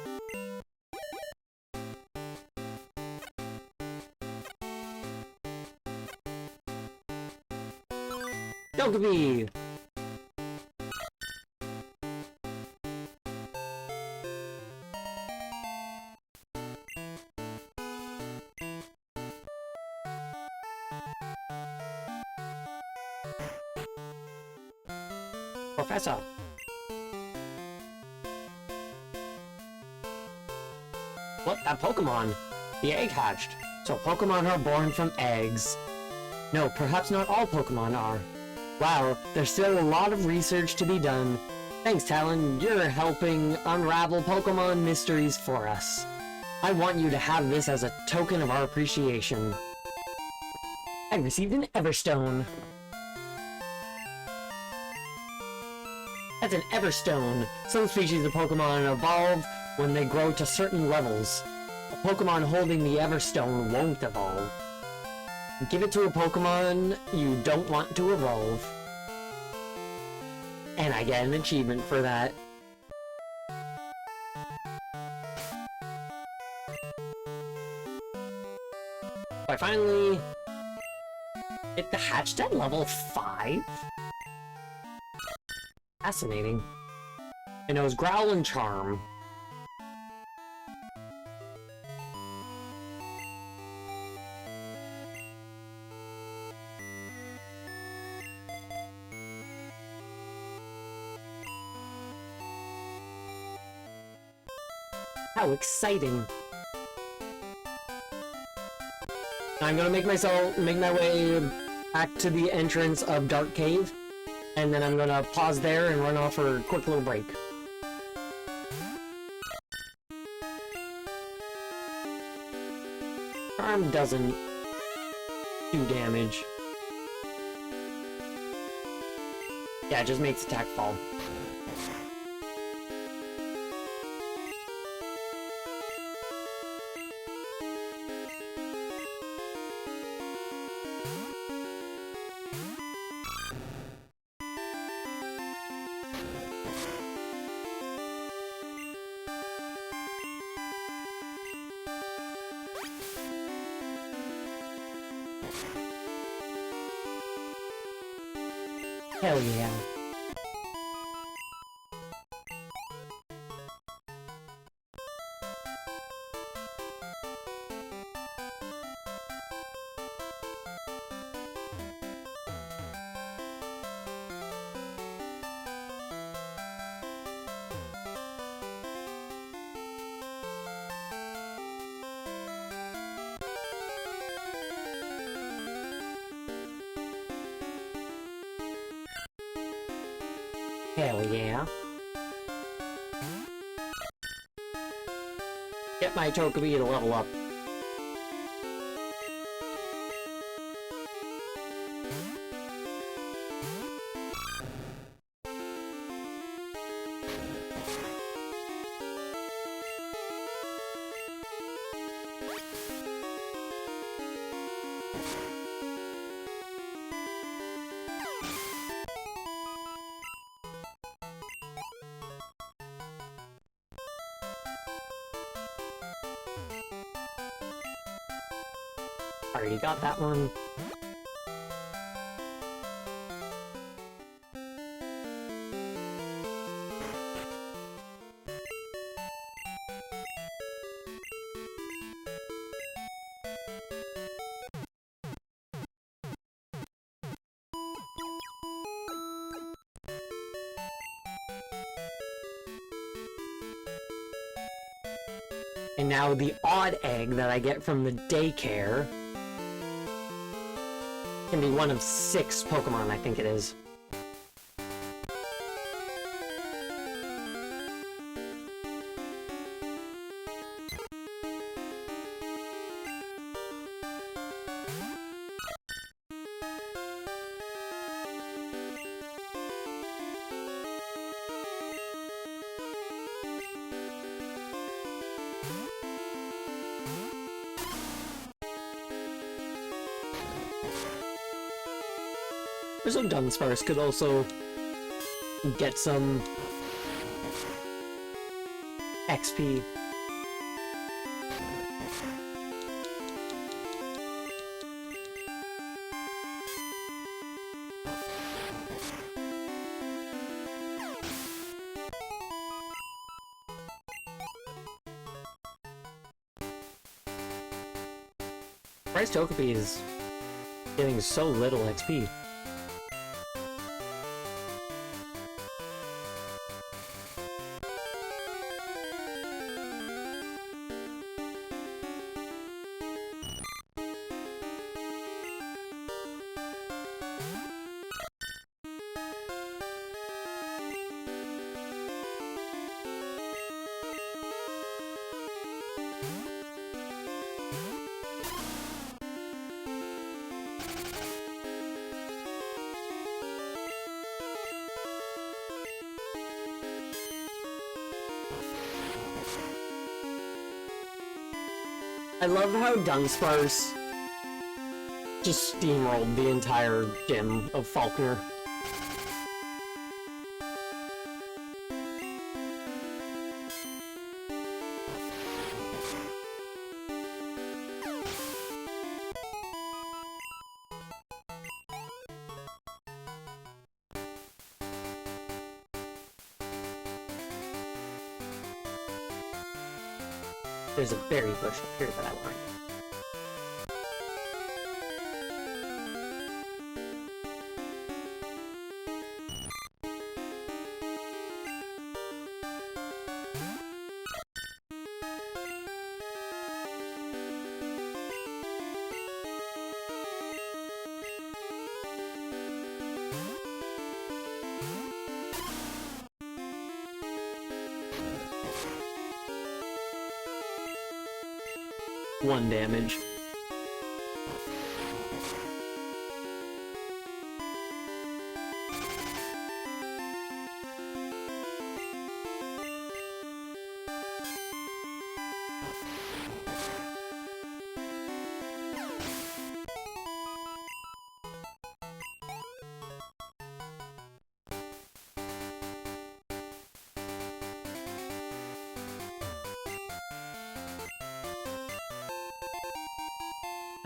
Togepi! Professor! What? That Pokemon? The egg hatched. So Pokemon are born from eggs. No, perhaps not all Pokemon are. Wow, there's still a lot of research to be done. Thanks, Talon. You're helping unravel Pokemon mysteries for us. I want you to have this as a token of our appreciation. I received an Everstone. That's an Everstone. Some species of Pokemon evolve when they grow to certain levels. A Pokemon holding the Everstone won't evolve. Give it to a Pokemon you don't want to evolve. And I get an achievement for that. I finally hit the hatched at level 5? Fascinating. And it was Growl and Charm. How exciting! I'm gonna make my way back to the entrance of Dark Cave, and then I'm gonna pause there and run off for a quick little break. Charm doesn't do damage. Yeah, it just makes attack fall. Hell yeah. Hell yeah. Get my Togepi to level up. Already got that one. And now the odd egg that I get from the daycare can be one of 6 Pokemon, I think it is. Some Dunsparce could also get some XP. Bryce Togepi is getting so little XP. I love how Dunsparce just steamrolled the entire gym of Falkner. There's a berry bush up here that I want. One damage.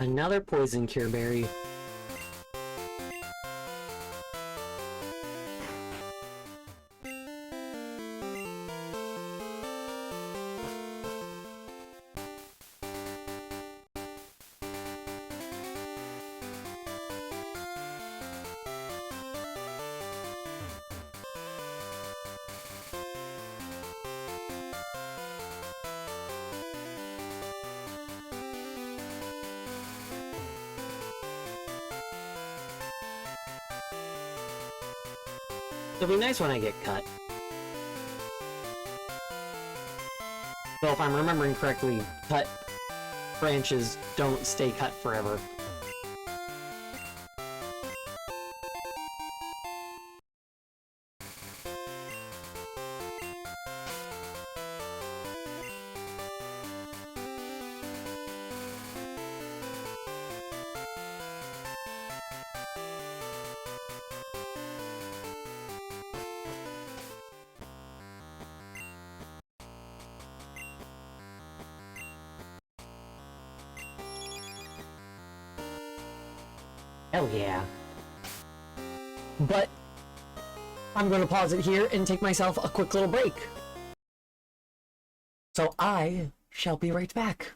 Another poison cure berry. It'll be nice when I get cut. Though if I'm remembering correctly, cut branches don't stay cut forever. Hell yeah. But I'm going to pause it here and take myself a quick little break. So I shall be right back.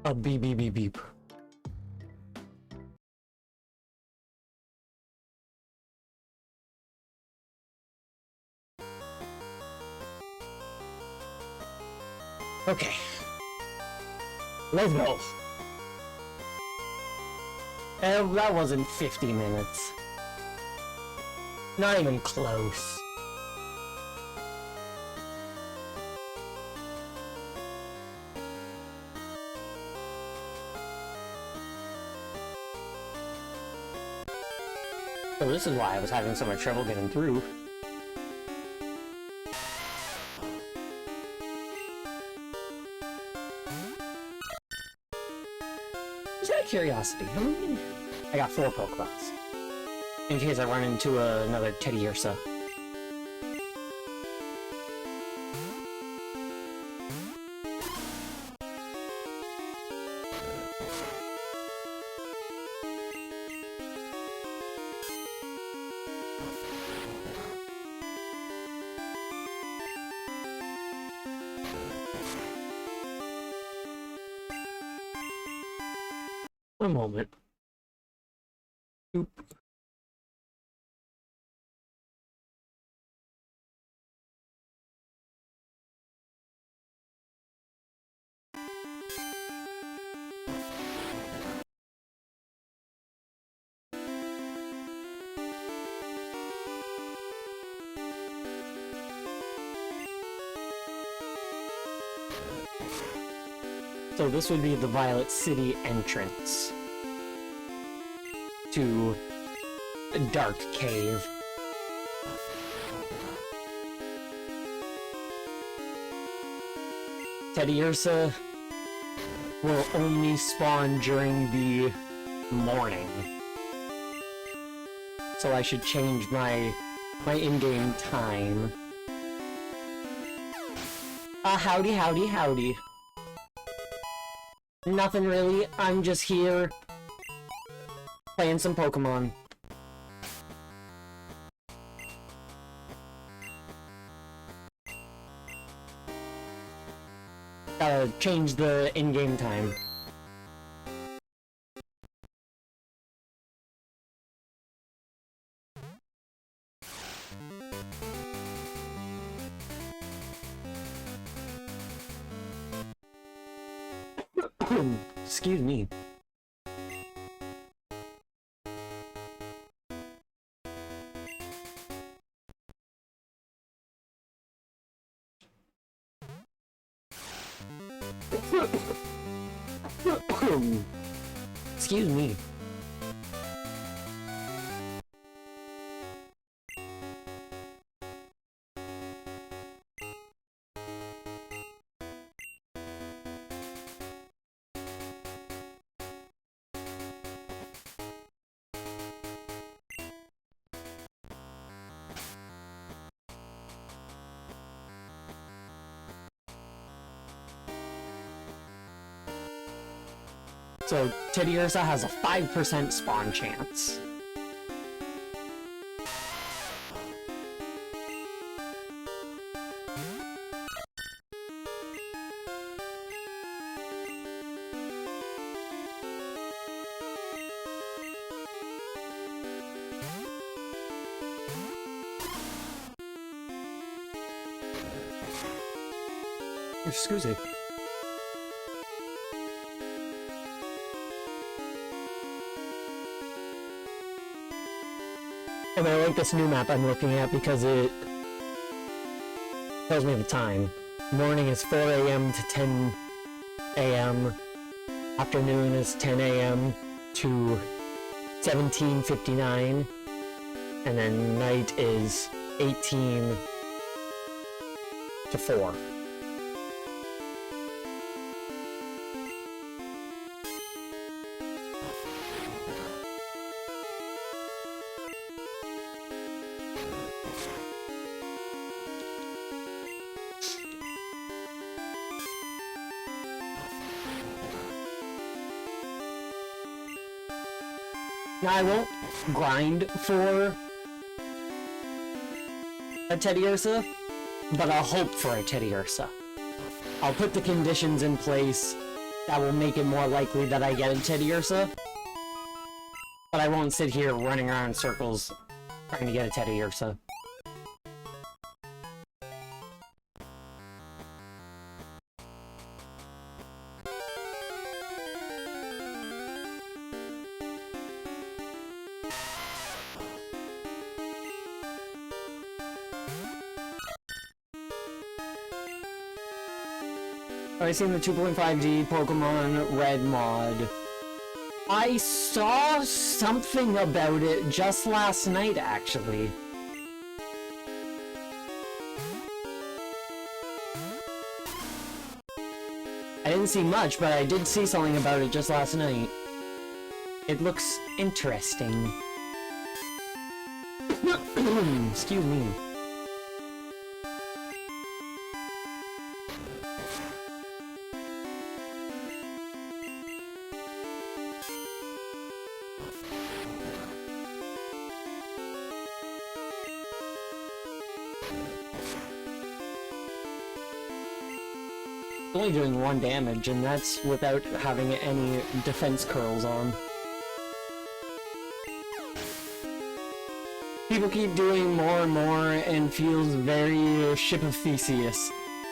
A beep beep beep beep. Okay. Let's go. That wasn't 50 minutes. Not even close. So this is why I was having so much trouble getting through. Just out of curiosity, how many? I got 4 Pokeballs. In case I run into another Teddiursa. One moment. Oop. So this would be the Violet City entrance to a dark cave. Teddiursa will only spawn during the morning. So I should change my in-game time. Howdy, howdy, howdy. Nothing really, I'm just here playing some Pokemon. Gotta change the in-game time. Excuse me. Excuse me. So, Teddiursa has a 5% spawn chance. Excuse me. And I like this new map I'm looking at because it tells me the time. Morning is 4 AM to 10 AM. Afternoon is 10 AM to 17:59. And then night is 18 to 4. Now, I won't grind for a Teddiursa, but I'll hope for a Teddiursa. I'll put the conditions in place that will make it more likely that I get a Teddiursa. But I won't sit here running around in circles trying to get a Teddiursa. I've seen the 2.5D Pokemon Red mod. I saw something about it just last night, actually. I didn't see much, but I did see something about it just last night. It looks interesting. Excuse me. Only doing 1 damage, and that's without having any defense curls on. People keep doing more and more and feels very Ship of Theseus.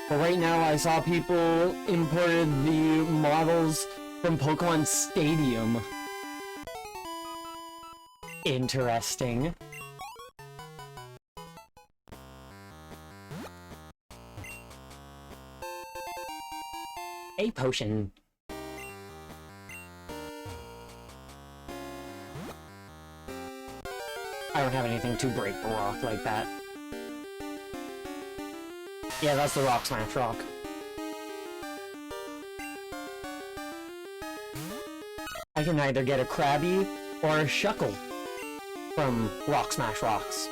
But right now I saw people imported the models from Pokemon Stadium. Interesting. A potion. I don't have anything to break the rock like that. Yeah, that's the Rock Smash Rock. I can either get a Krabby or a Shuckle from Rock Smash Rocks.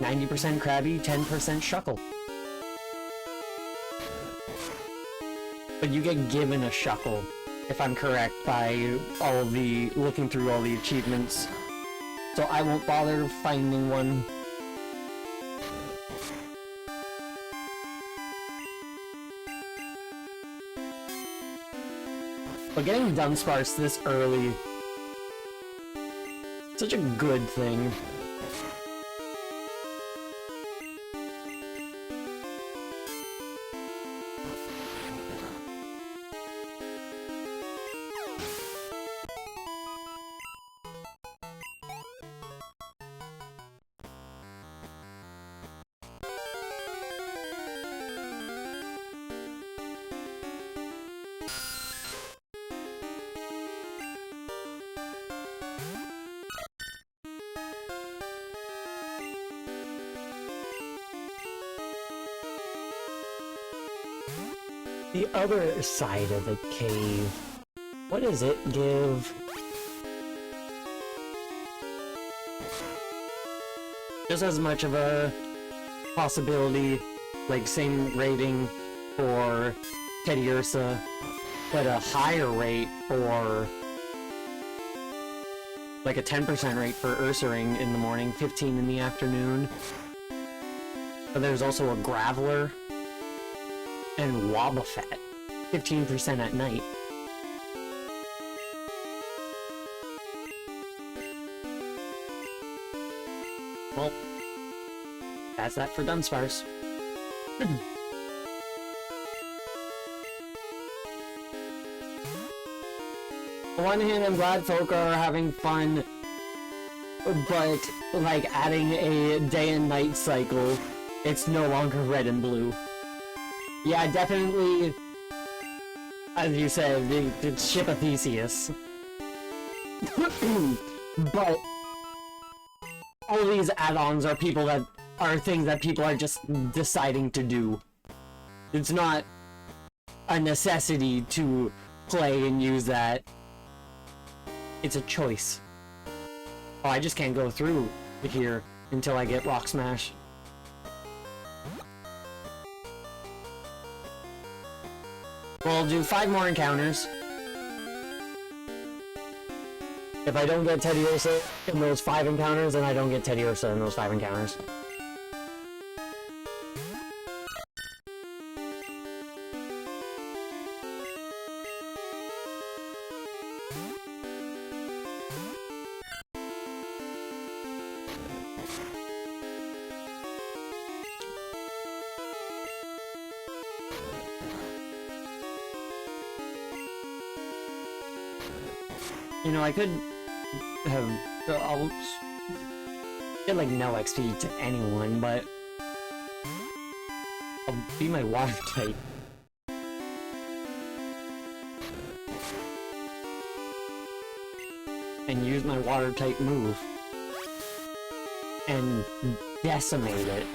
%90 Krabby, 10% Shuckle. But you get given a Shuckle, if I'm correct, by all the looking through all the achievements. So I won't bother finding one. But getting Dunsparce this early, such a good thing. The other side of the cave. What does it give? Just as much of a possibility, like same rating for Teddiursa, but a higher rate for like a 10% rate for Ursaring in the morning, 15 in the afternoon. But there's also a Graveler and Wobbuffet, 15% at night. Well, that's that for Dunsparce. On one hand, I'm glad folk are having fun, but like adding a day and night cycle, it's no longer red and blue. Yeah, definitely, as you said, the Ship of Theseus. But all these add-ons are things that people are just deciding to do. It's not a necessity to play and use that. It's a choice. Oh, I just can't go through here until I get Rock Smash. Well, I'll do 5 more encounters. If I don't get Teddiursa in those 5 encounters, then I don't get Teddiursa in those 5 encounters. You know, I could have... I'll get, like, no XP to anyone, but... I'll be my water type. And use my water type move. And decimate it.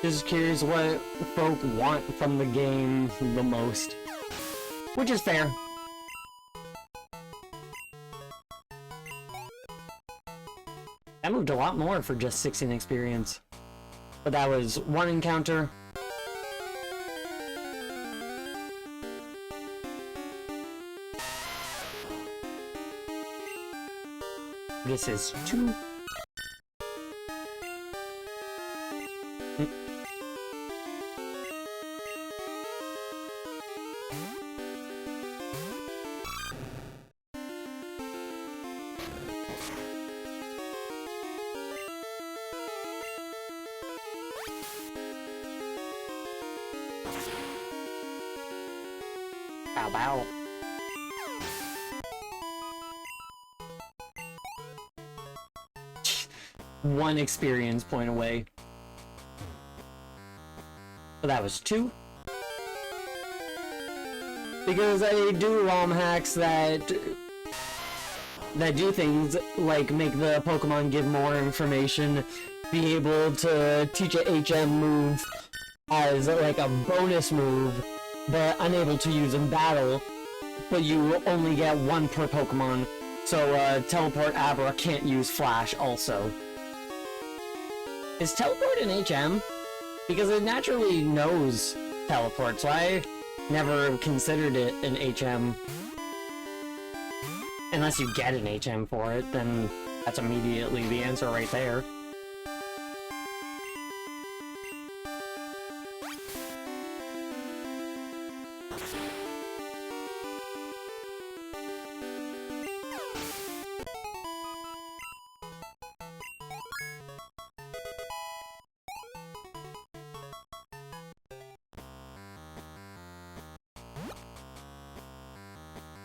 Just curious what folk want from the game the most. Which is fair. I moved a lot more for just 16 experience. But that was one encounter. This is 2. Bow bow. One experience point away. So that was 2. Because I do ROM hacks that do things like make the Pokemon give more information, be able to teach a HM move as like a bonus move, but unable to use in battle, but you only get 1 per Pokemon, so Teleport Abra can't use Flash also. Is Teleport an HM? Because it naturally knows Teleport, so I never considered it an HM. Unless you get an HM for it, then that's immediately the answer right there.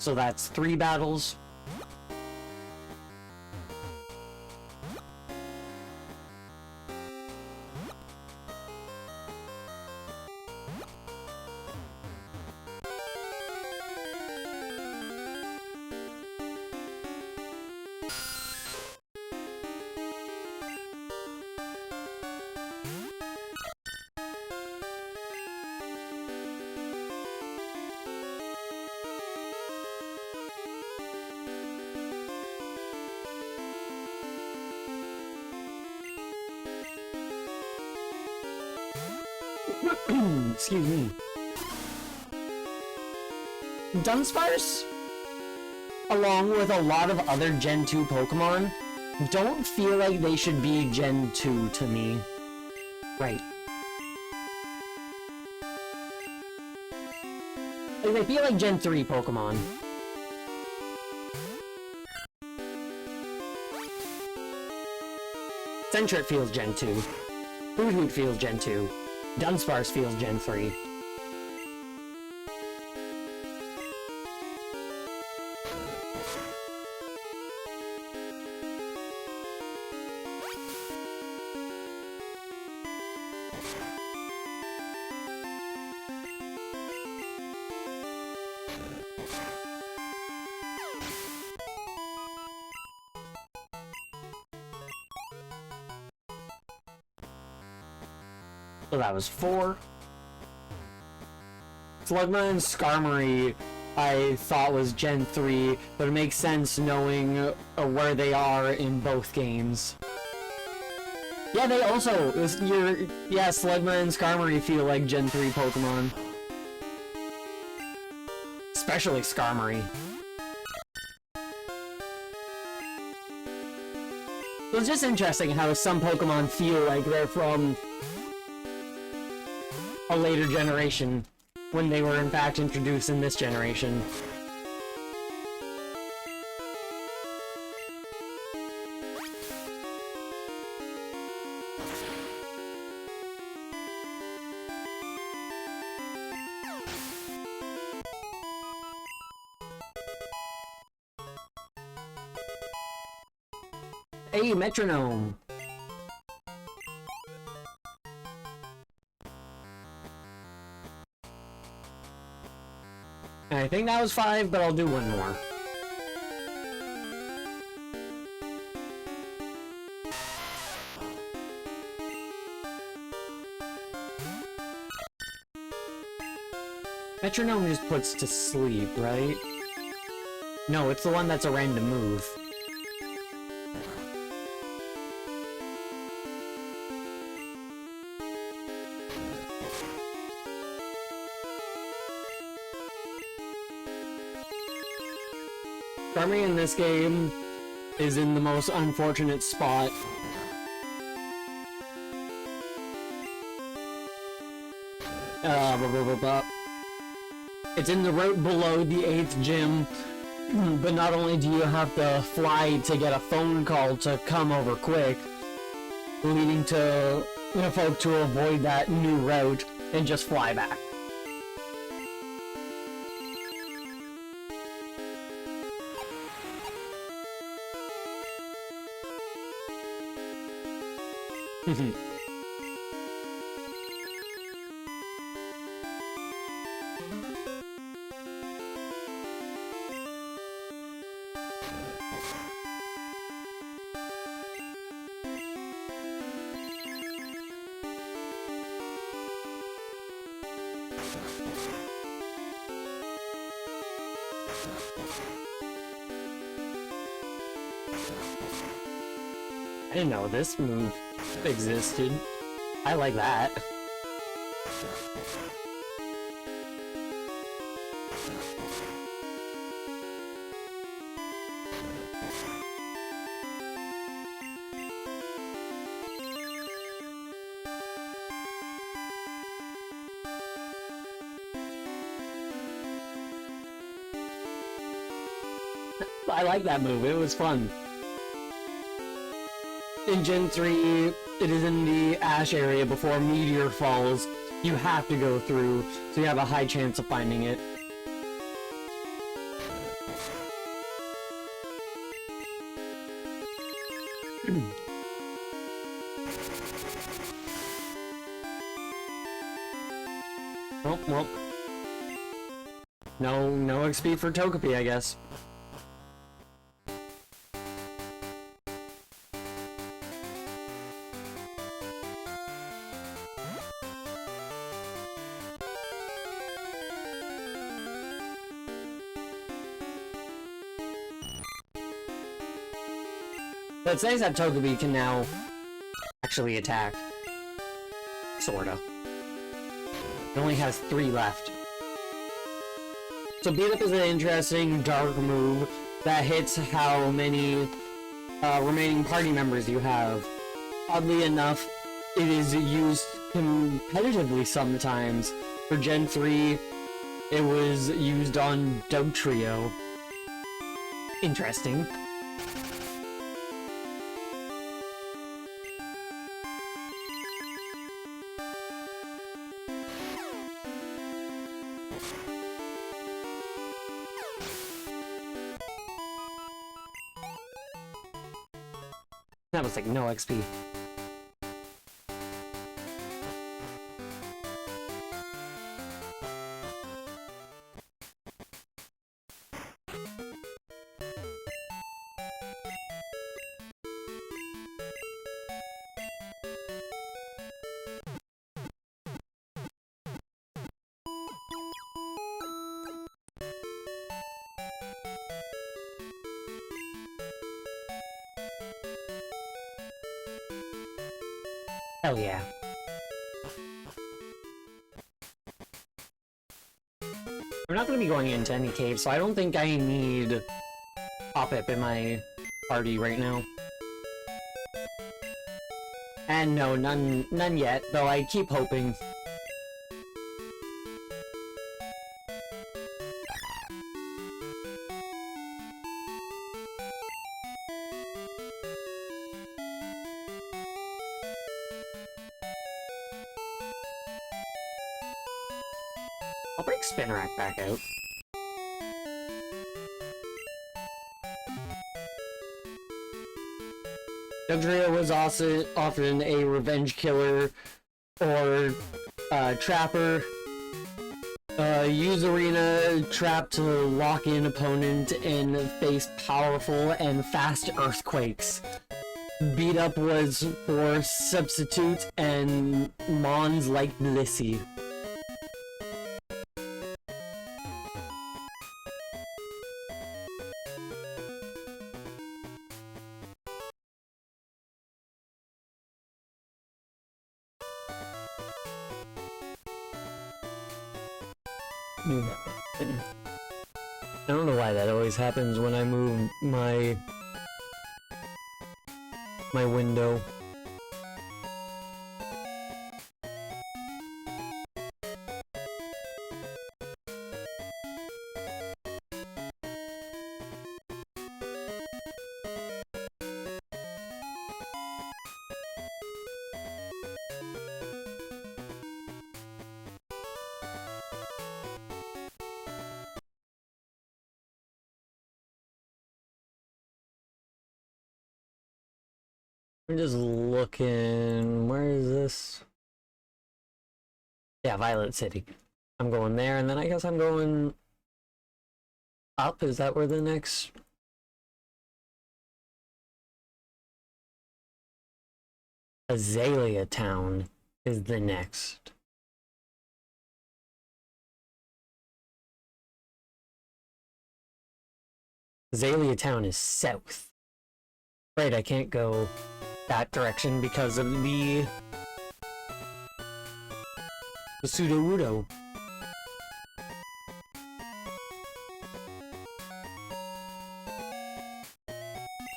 So that's 3 battles. Excuse me. Dunsparce, along with a lot of other Gen 2 Pokemon, don't feel like they should be Gen 2 to me. Right. Like, they feel like Gen 3 Pokemon. Sentret feels Gen 2. Hoothoot feels Gen 2. Dunsparce feels Gen 3. So that was 4. Slugma and Skarmory I thought was Gen 3, but it makes sense knowing where they are in both games. Yeah, they also, Slugma and Skarmory feel like Gen 3 Pokemon. Especially Skarmory. So it's just interesting how some Pokemon feel like they're from a later generation, when they were in fact introduced in this generation. Hey, metronome! I think that was 5, but I'll do one more. Metronome just puts to sleep, right? No, it's the one that's a random move. Charmy in this game is in the most unfortunate spot. It's in the route below the 8th gym, but not only do you have to fly to get a phone call to come over quick, leading to folk to avoid that new route and just fly back. I didn't know this move existed. I like that. I like that move, it was fun. In Gen 3, it is in the ash area before Meteor falls. You have to go through, so you have a high chance of finding it. Oh, well. No XP for Togepi, I guess. But it's nice that Togepi can now actually attack. Sorta. It only has 3 left. So Beat Up is an interesting dark move that hits how many remaining party members you have. Oddly enough, it is used competitively sometimes. For Gen 3, it was used on Dugtrio. Interesting. That was like no XP. Hell yeah. We're not going to be going into any caves, so I don't think I need Hoppip in my party right now. And no, none yet, though I keep hoping. I'll break Spinarak back out. Dugtrio was also often a revenge killer or trapper. Use Arena trap to lock in opponent and face powerful and fast earthquakes. Beat Up was for substitute and Mons like Blissey. I don't know why that always happens when I move my window. I'm just looking. Where is this? Yeah, Violet City. I'm going there, and then I guess I'm going up. Is that where the next? Azalea Town is the next. Azalea Town is south. Right, I can't go that direction because of the Pseudo-Wudo.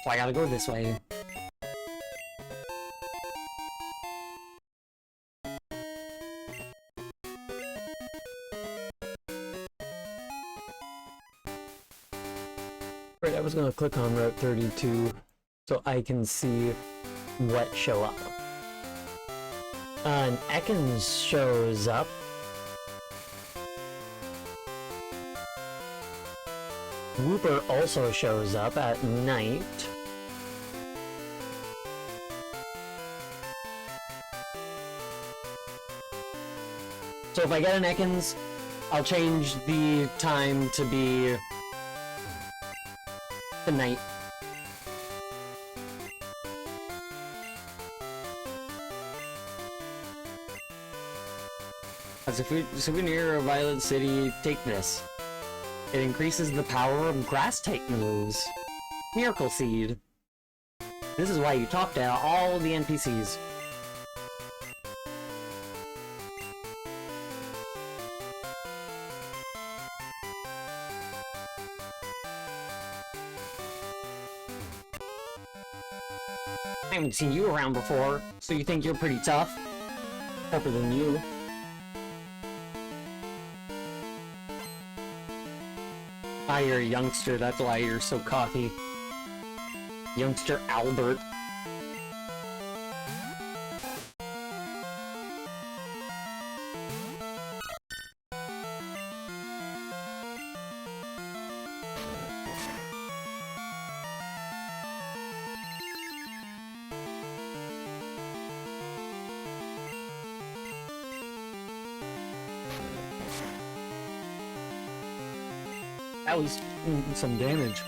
So I gotta go this way. Right, I was gonna click on Route 32 so I can see what show up. An Ekans shows up. Wooper also shows up at night. So if I get an Ekans, I'll change the time to be the night. As a souvenir of Violet City, take this. It increases the power of grass-type moves. Miracle Seed. This is why you talk to all the NPCs. I haven't seen you around before, so you think you're pretty tough. Tougher than you. Ah, you're a youngster, that's why you're so cocky. Youngster Albert. That was some damage.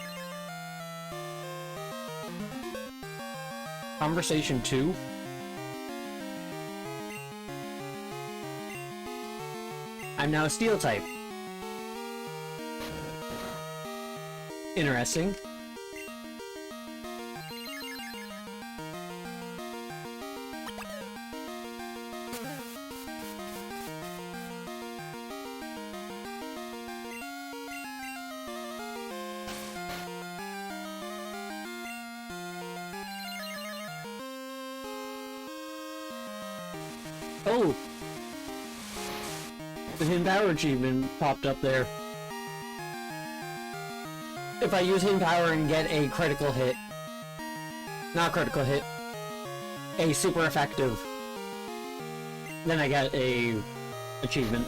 Conversation 2. I'm now a steel type. Interesting. Oh! The Hidden Power achievement popped up there. If I use Hidden Power and get a critical hit, not critical hit, a super effective, then I get a achievement.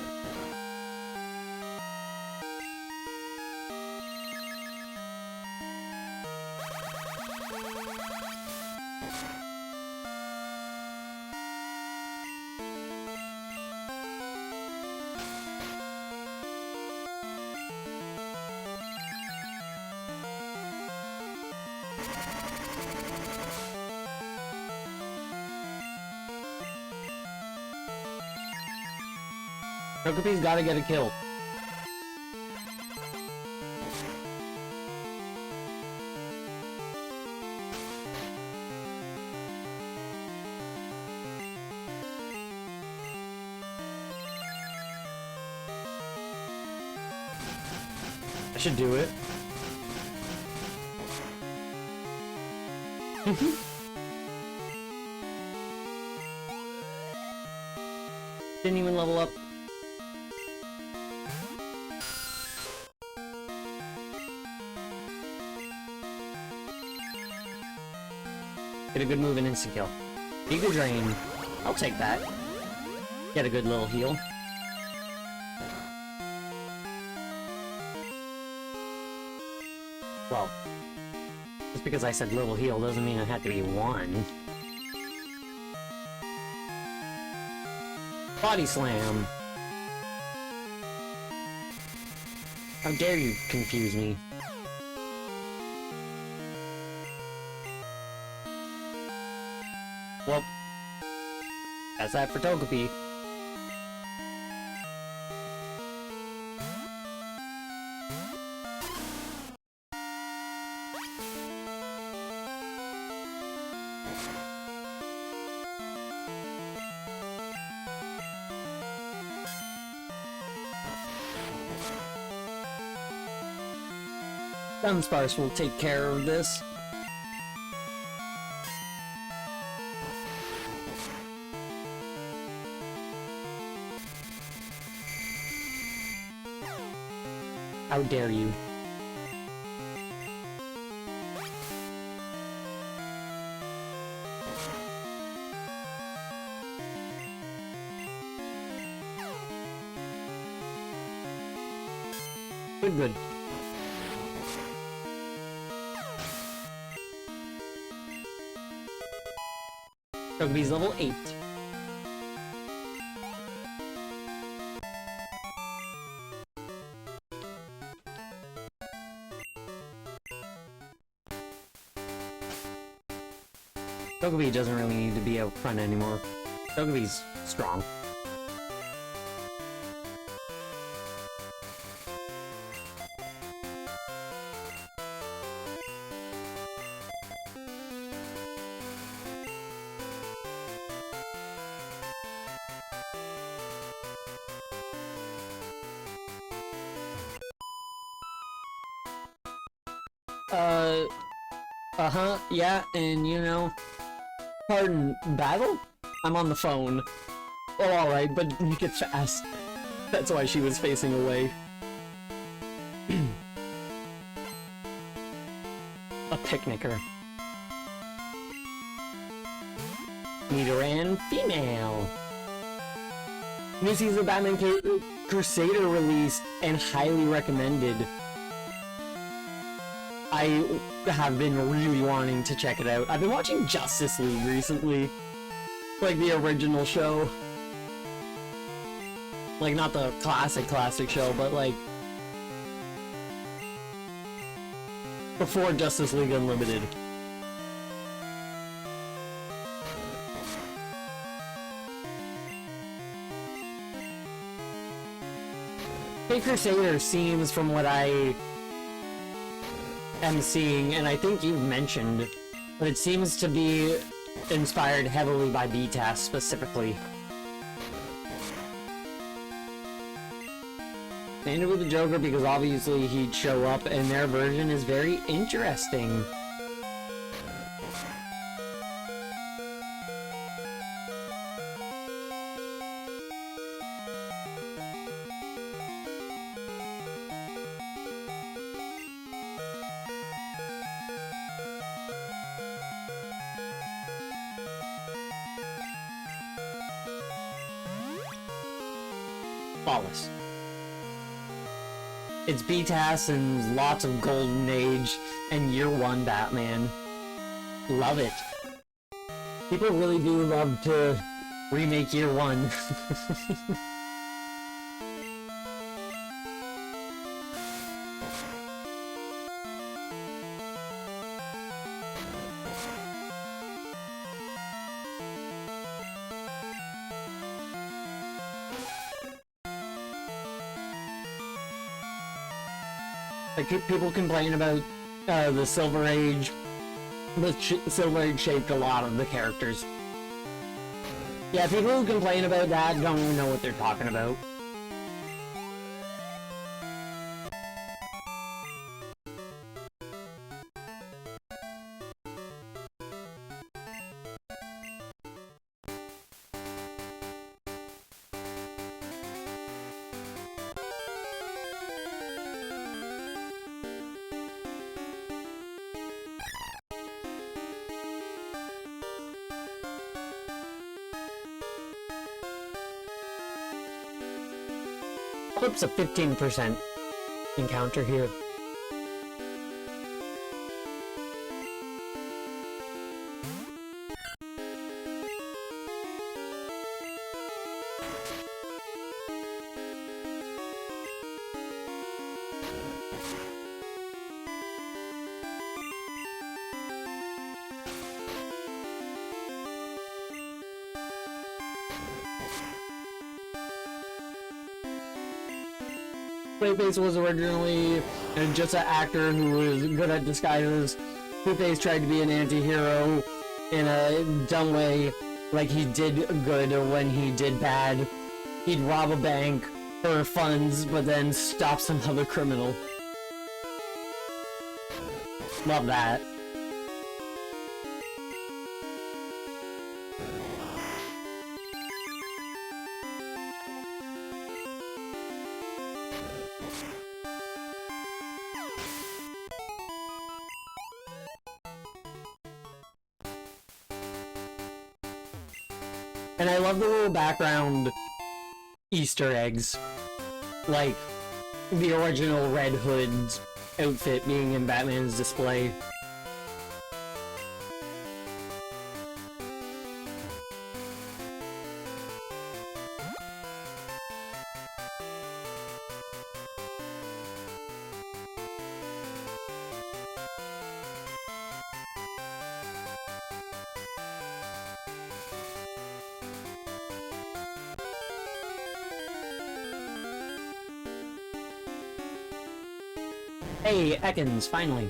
Togepi's gotta get a kill. I should do it. Didn't even level up. Get a good move and instant kill. Giga Drain. I'll take that. Get a good little heal. Well, just because I said little heal doesn't mean it had to be one. Body Slam. How dare you confuse me? Well, that's that for Togepi. Dunsparce will take care of this. How dare you? Good. Togepi's level 8. Togepi doesn't really need to be out front anymore. Togepi's strong. Yeah, and you know... Pardon, battle? I'm on the phone. Oh, alright, but make it fast. That's why she was facing away. A picnicker. Nidoran female. New season of Batman Crusader released and highly recommended. I have been really wanting to check it out. I've been watching Justice League recently. Like the original show. Like not the classic show, but like before Justice League Unlimited. Crusader seems, from what I am seeing, and I think you've mentioned, but it seems to be inspired heavily by BTAS specifically. They ended with the Joker because obviously he'd show up, and their version is very interesting. Flawless. It's BTAS and lots of Golden Age and Year One Batman. Love it. People really do love to remake Year One. Like, people complain about the Silver Age. The Silver Age shaped a lot of the characters. Yeah, people who complain about that don't even know what they're talking about. Clip's a 15% encounter here. Clayface was originally just an actor who was good at disguises. Clayface tried to be an anti-hero in a dumb way, like he did good when he did bad. He'd rob a bank for funds, but then stop some other criminal. Love that. And I love the little background Easter eggs, like the original Red Hood's outfit being in Batman's display. Hey, Ekans, finally.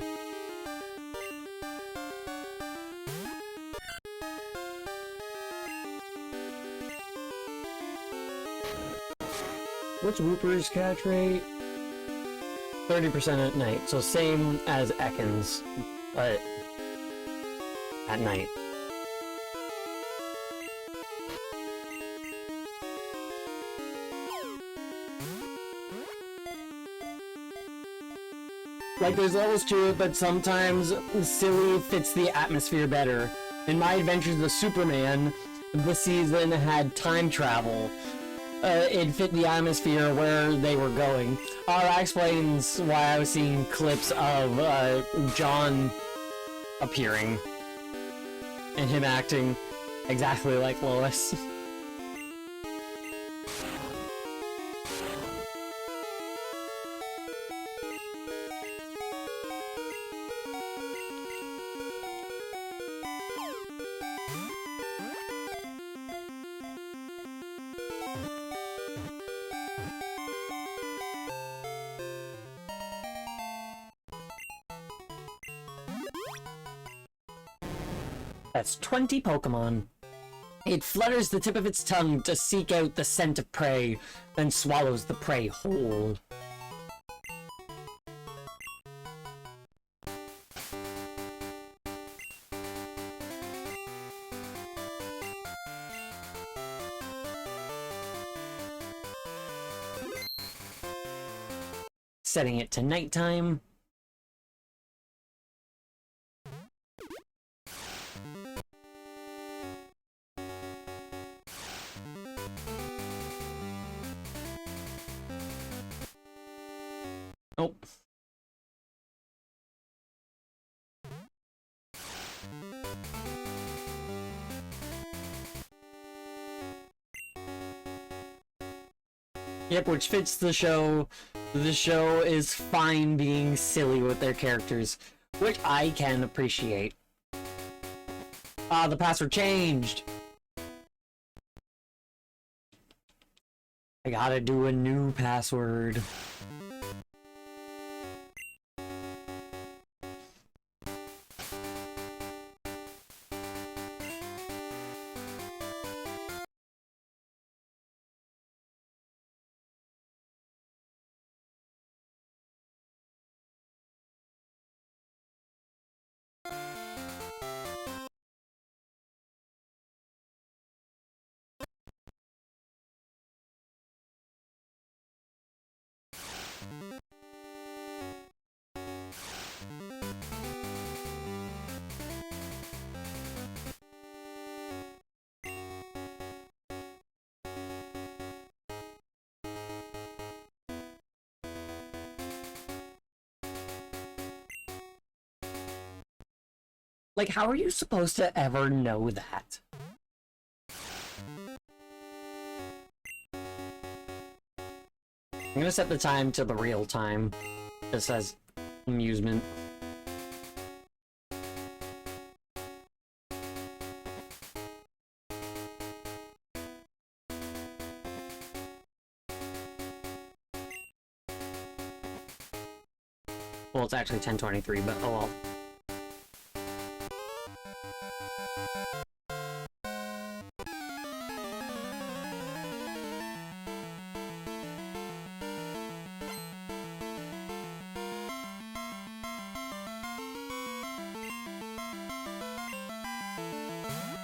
What's Whooper's catch rate? 30% at night, so same as Ekans, but at night. Like, there's levels to it, but sometimes silly fits the atmosphere better. In My Adventures of Superman, this season had time travel. It fit the atmosphere where they were going. That explains why I was seeing clips of John appearing and him acting exactly like Lois. That's 20 Pokemon. It flutters the tip of its tongue to seek out the scent of prey, then swallows the prey whole. Setting it to nighttime. Oh. Yep, which fits the show. The show is fine being silly with their characters, which I can appreciate. Ah, the password changed! I gotta do a new password. Like, how are you supposed to ever know that? I'm gonna set the time to the real time. It says amusement. Well, it's actually 10:23, but oh well.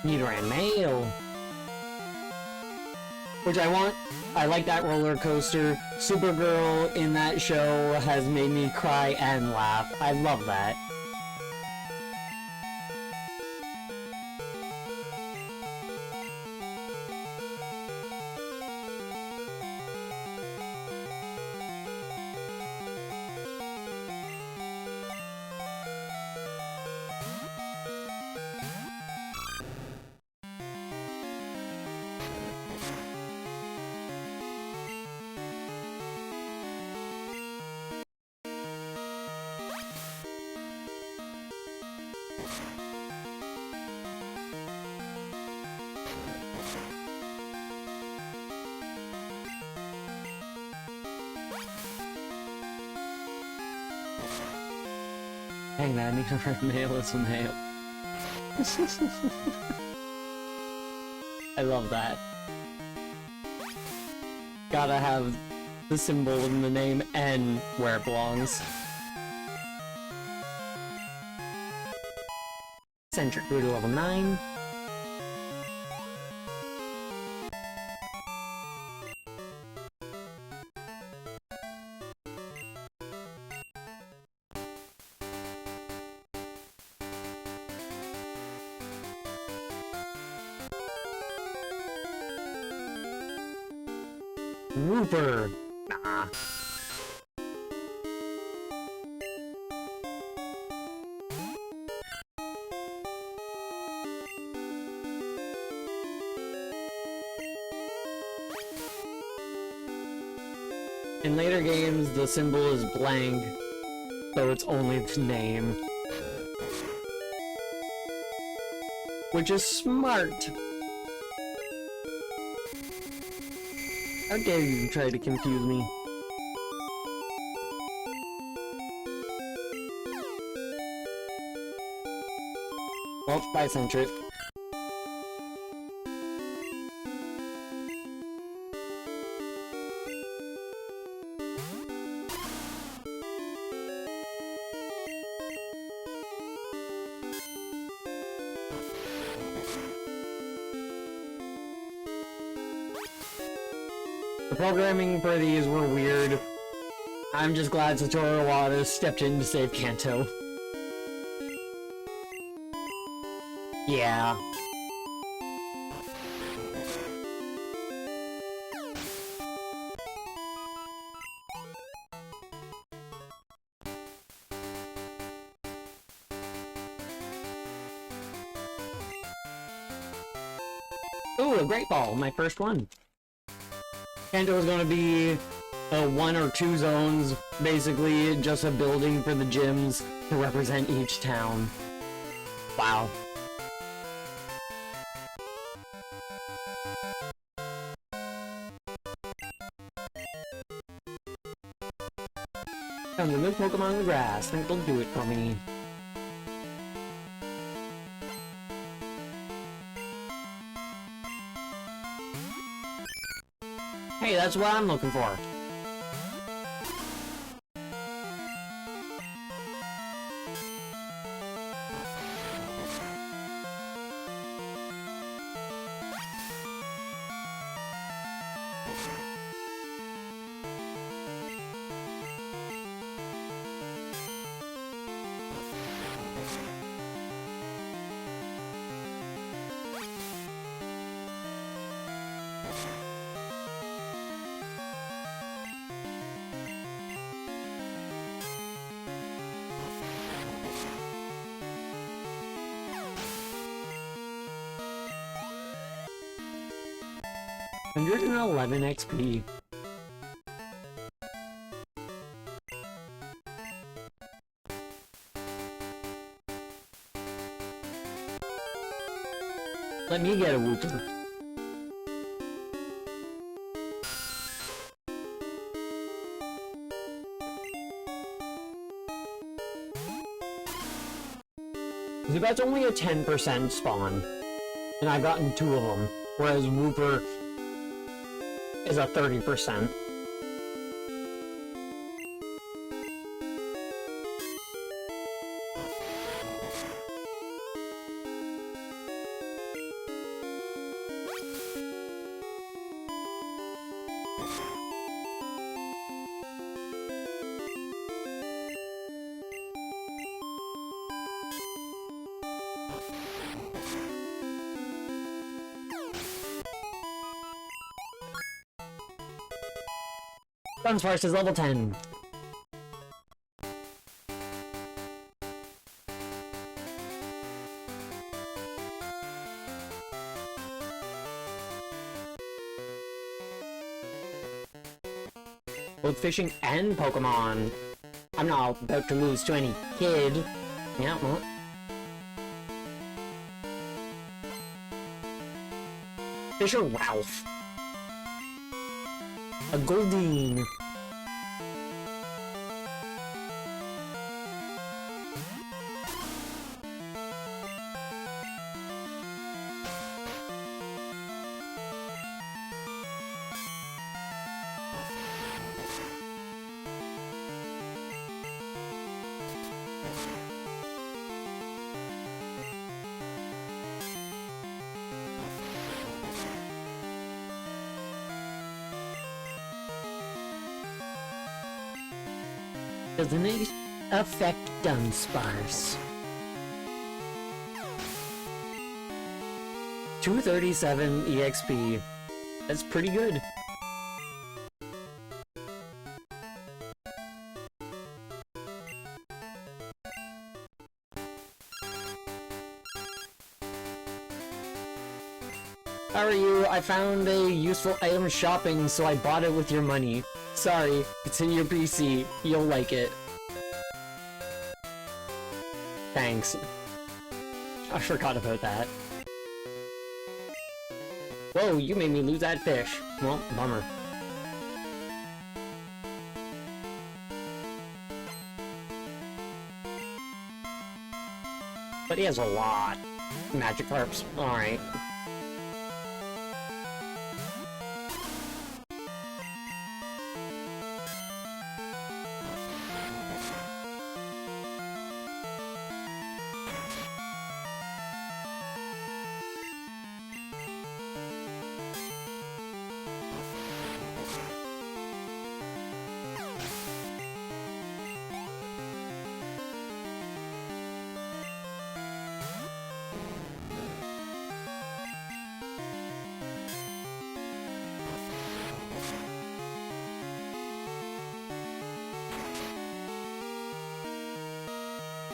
Nidoran Mail. Which I like that roller coaster. Supergirl in that show has made me cry and laugh. I love that. Dang, that Nidoran Mail is a mail. I love that. Gotta have the symbol in the name and where it belongs. Centric grew to level 9. Rooper! Nah. In later games, the symbol is blank, so it's only the name. Which is smart! How dare you try to confuse me? Well, bye, Centric. The programming for these were weird. I'm just glad Satoru Iwata stepped in to save Kanto. Yeah. Ooh, a Great Ball, my first one. Kanto is going to be 1 or 2 zones, basically just a building for the gyms to represent each town. Wow. Time to move Pokemon in the grass. Think they'll do it for me. Hey, that's what I'm looking for. 111 XP. Let me get a Wooper. Zubat's only a 10% spawn, and I've gotten 2 of them, whereas Wooper is a 30%. Dunsparce is level 10. Both fishing and Pokemon. I'm not about to lose to any kid. Yeah, well. Fisher Ralph. A Goldeen. Doesn't it affect Dunsparce? 237 EXP. That's pretty good. How are you? I found a useful item shopping, so I bought it with your money. Sorry, it's in your PC. You'll like it. Thanks. I forgot about that. Whoa, you made me lose that fish. Well, bummer. But he has a lot. Magikarps. Alright.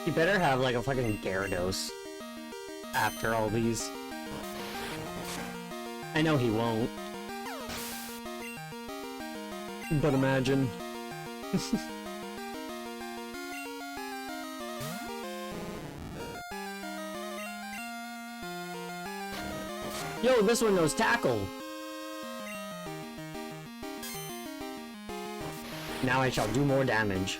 You better have like a fucking Gyarados after all these. I know he won't. But imagine. Yo, this one knows Tackle! Now I shall do more damage.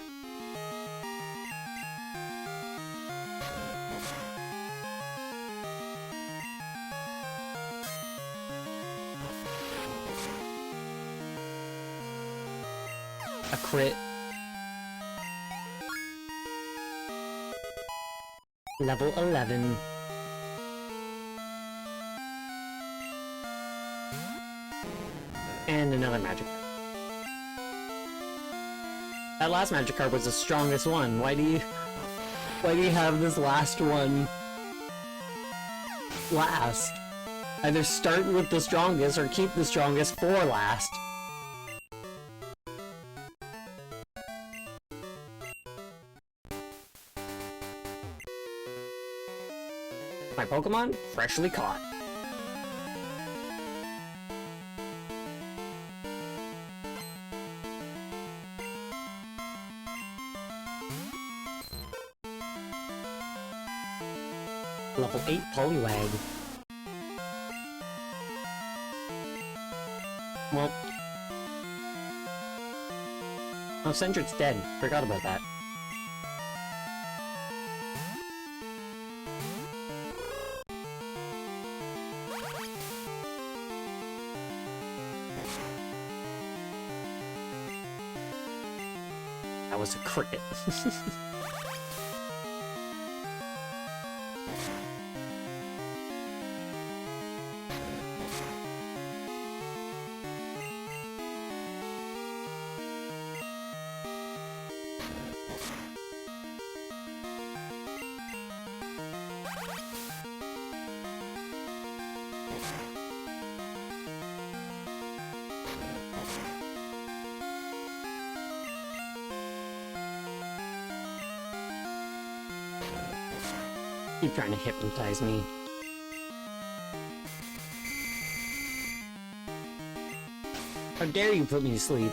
A crit. Level 11. And another Magikarp. That last Magikarp was the strongest one. Why do you have this last one last? Either start with the strongest or keep the strongest for last. My Pokemon freshly caught. Level 8 Poliwag. Well... Oh, Sentret's dead. Forgot about that. That was a cricket. Keep trying to hypnotize me. How dare you put me to sleep?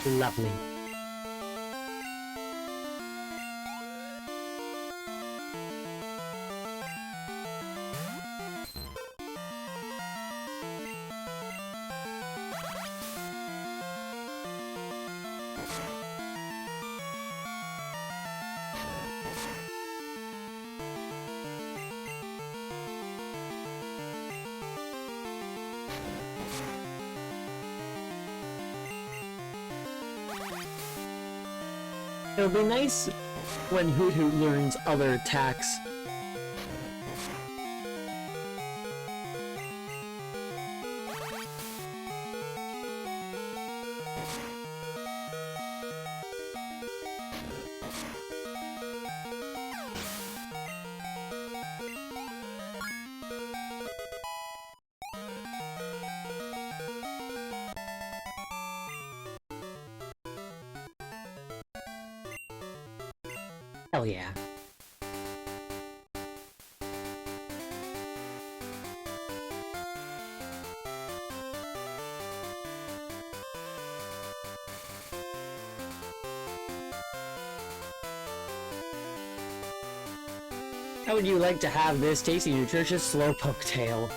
Lovely. It'll be nice when Hoot Hoot learns other attacks. Hell yeah. How would you like to have this tasty, nutritious Slowpoke tail?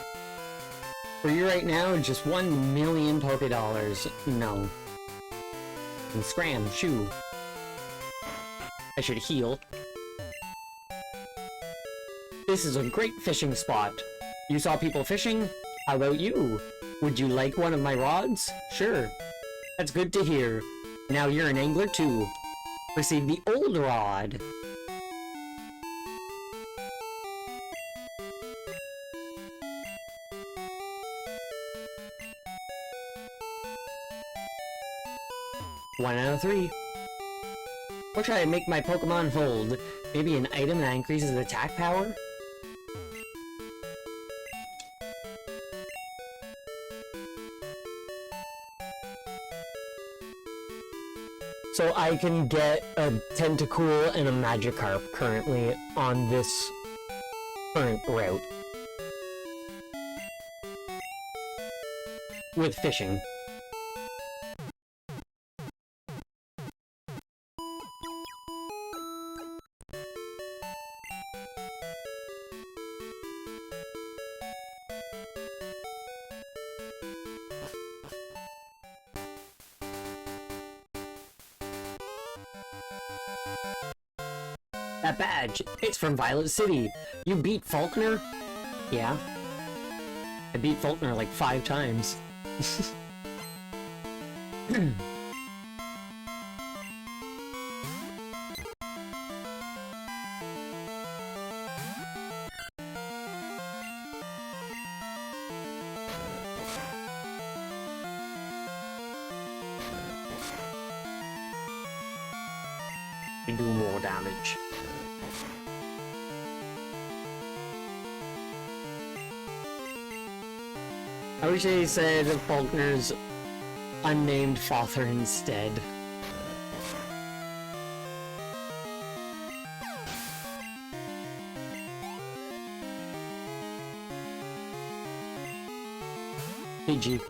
For you right now, just 1,000,000 Poké Dollars. No. And Scram, shoo. I should heal. This is a great fishing spot. You saw people fishing? How about you? Would you like one of my rods? Sure. That's good to hear. Now you're an angler too. Receive the old rod. One out of 3. What should I make my Pokemon hold? Maybe an item that increases attack power? So I can get a Tentacool and a Magikarp currently on this current route. With fishing. That badge, it's from Violet City. You beat Faulkner? Yeah. I beat Faulkner like 5 times. We do more damage. I wish they said Faulkner's unnamed father instead. PG.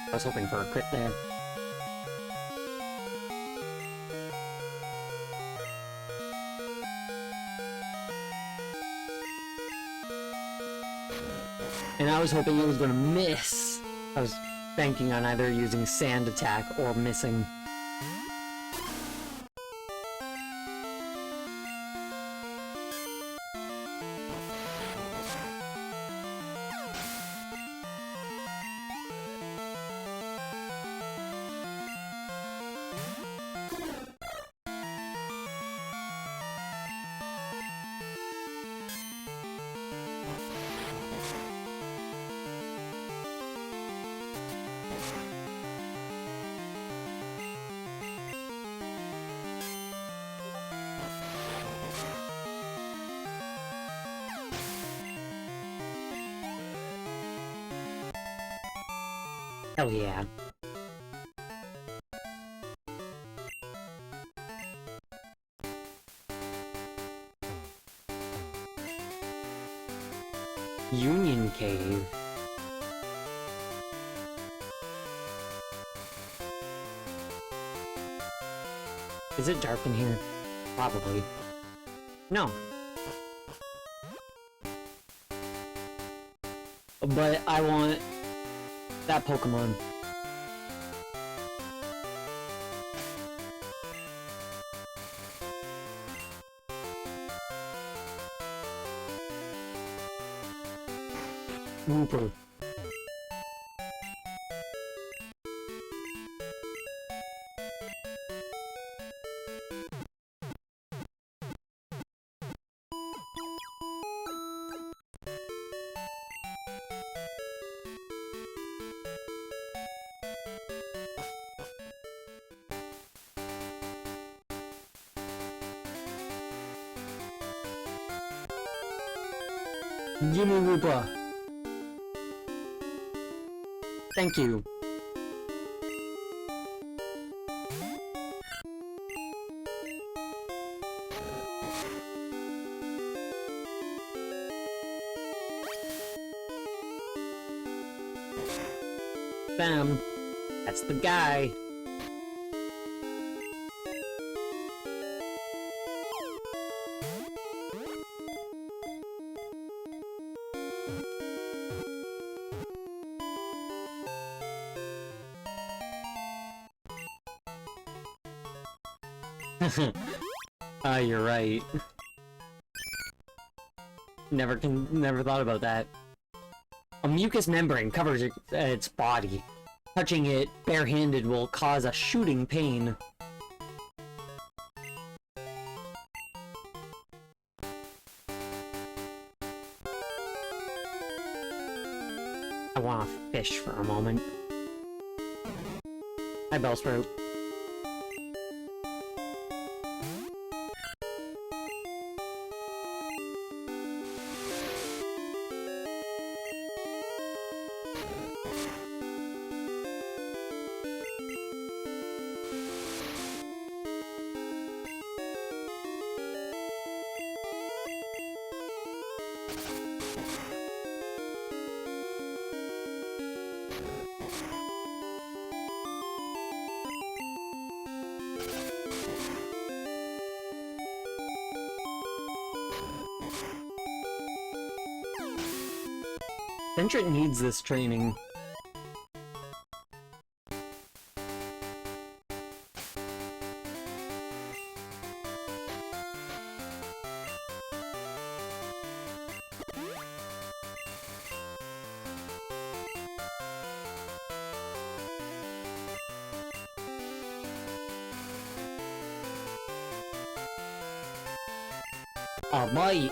I was hoping for a crit there. And I was hoping it was gonna miss. I was banking on either using sand attack or missing. Hell yeah. Union Cave. Is it dark in here? Probably. No. But I want that Pokemon. Wooper. Gimme Wooper. Thank you. Bam. That's the guy. You're right. Never thought about that. A mucous membrane covers its body. Touching it barehanded will cause a shooting pain. I want to fish for a moment. Hi, Bellsprout. Sentret needs this training. A bite.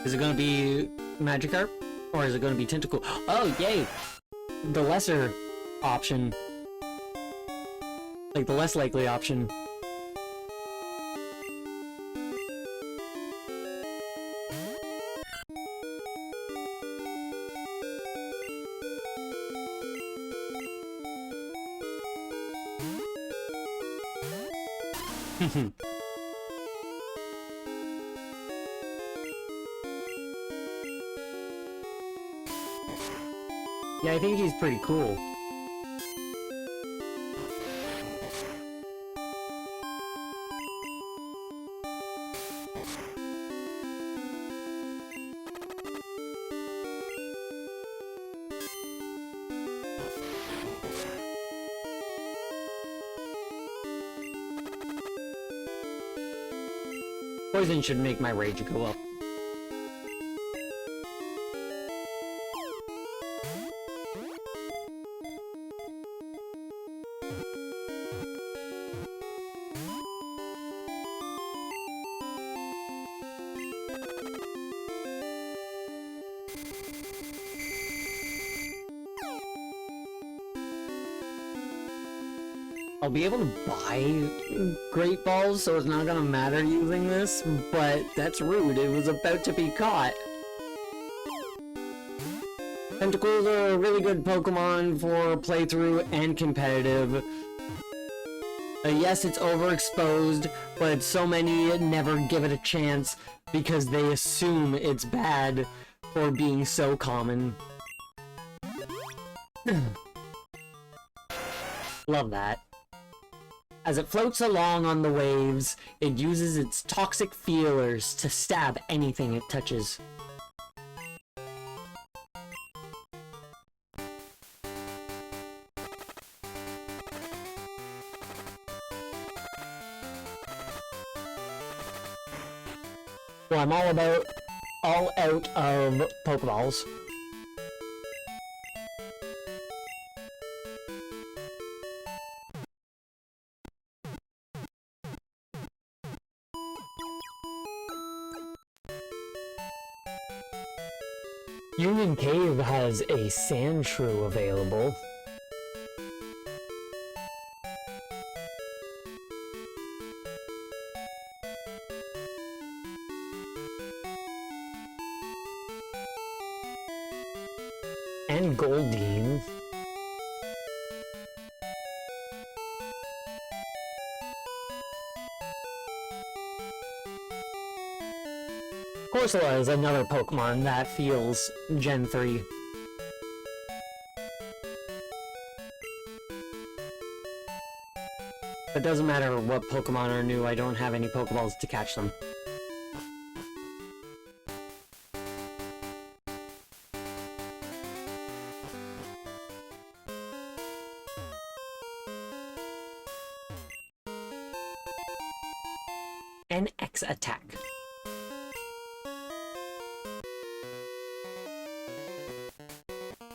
Is it gonna be Magikarp? Or is it gonna be Tentacool? Oh, yay! The lesser option. Like the less likely option. Yeah, I think he's pretty cool. Poison should make my rage go up. I'll be able to buy Great Balls, so it's not gonna matter using this, but that's rude. It was about to be caught. Tentacles are a really good Pokemon for playthrough and competitive. Yes, it's overexposed, but so many never give it a chance because they assume it's bad for being so common. Love that. As it floats along on the waves, it uses its toxic feelers to stab anything it touches. Well, I'm all out of Pokeballs. Union Cave has a Sandshrew available. And Goldeen. Corsola is another Pokemon that feels Gen 3. It doesn't matter what Pokemon are new, I don't have any Pokeballs to catch them. An X attack.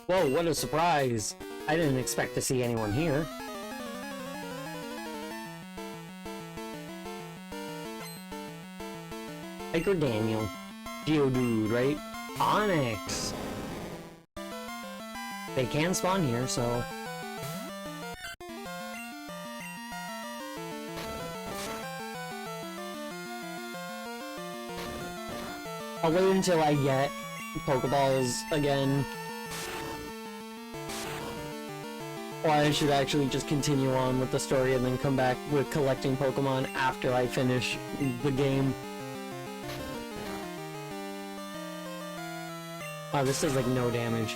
Whoa, what a surprise! I didn't expect to see anyone here. Hiker Daniel. Geodude, right? Onix! They can spawn here, so... I'll wait until I get Pokeballs again. Or I should actually just continue on with the story and then come back with collecting Pokemon after I finish the game. Wow, this does like no damage.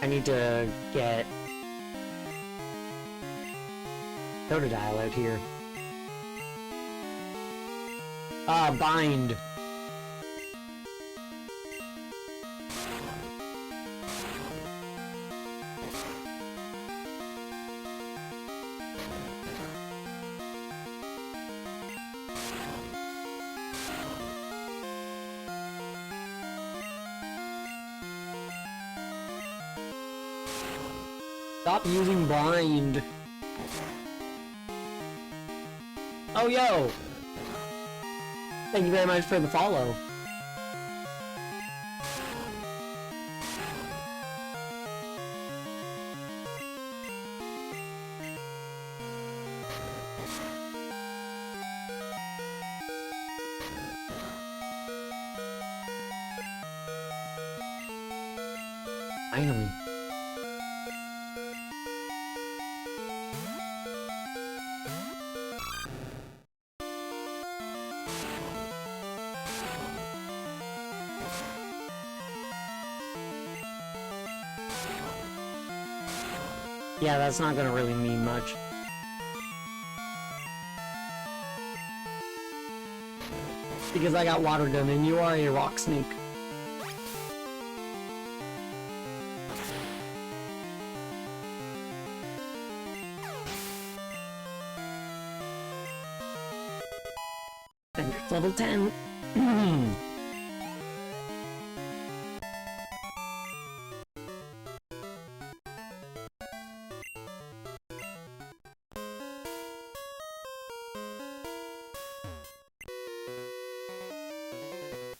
I need to get Totodile out here. Ah, bind. Stop using bind. Oh, yo! Thank you very much for the follow. Finally. Yeah, that's not gonna really mean much. Because I got water gun and you are a rock snake. Fenrir's level 10.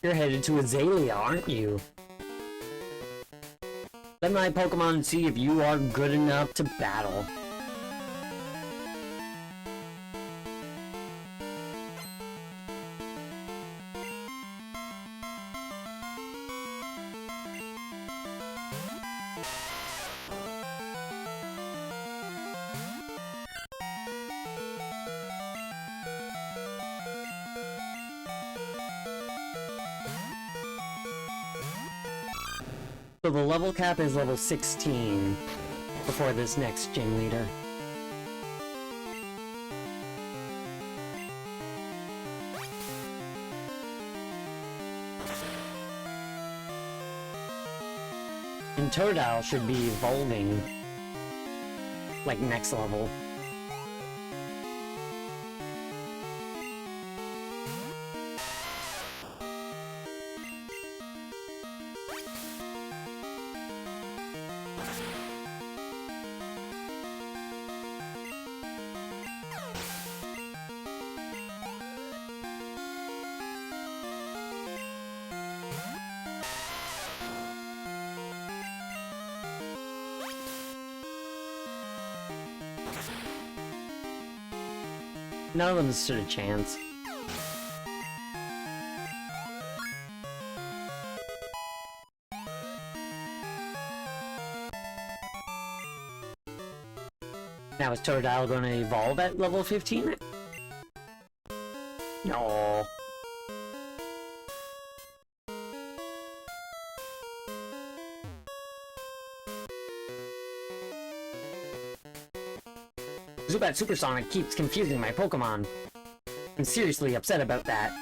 You're headed to Azalea, aren't you? Let my Pokemon see if you are good enough to battle. So the level cap is level 16 before this next gym leader. And Totodile should be evolving like next level. None of them stood a chance. Now is Totodile going to evolve at level 15? No. Zubat Supersonic keeps confusing my Pokemon. I'm seriously upset about that.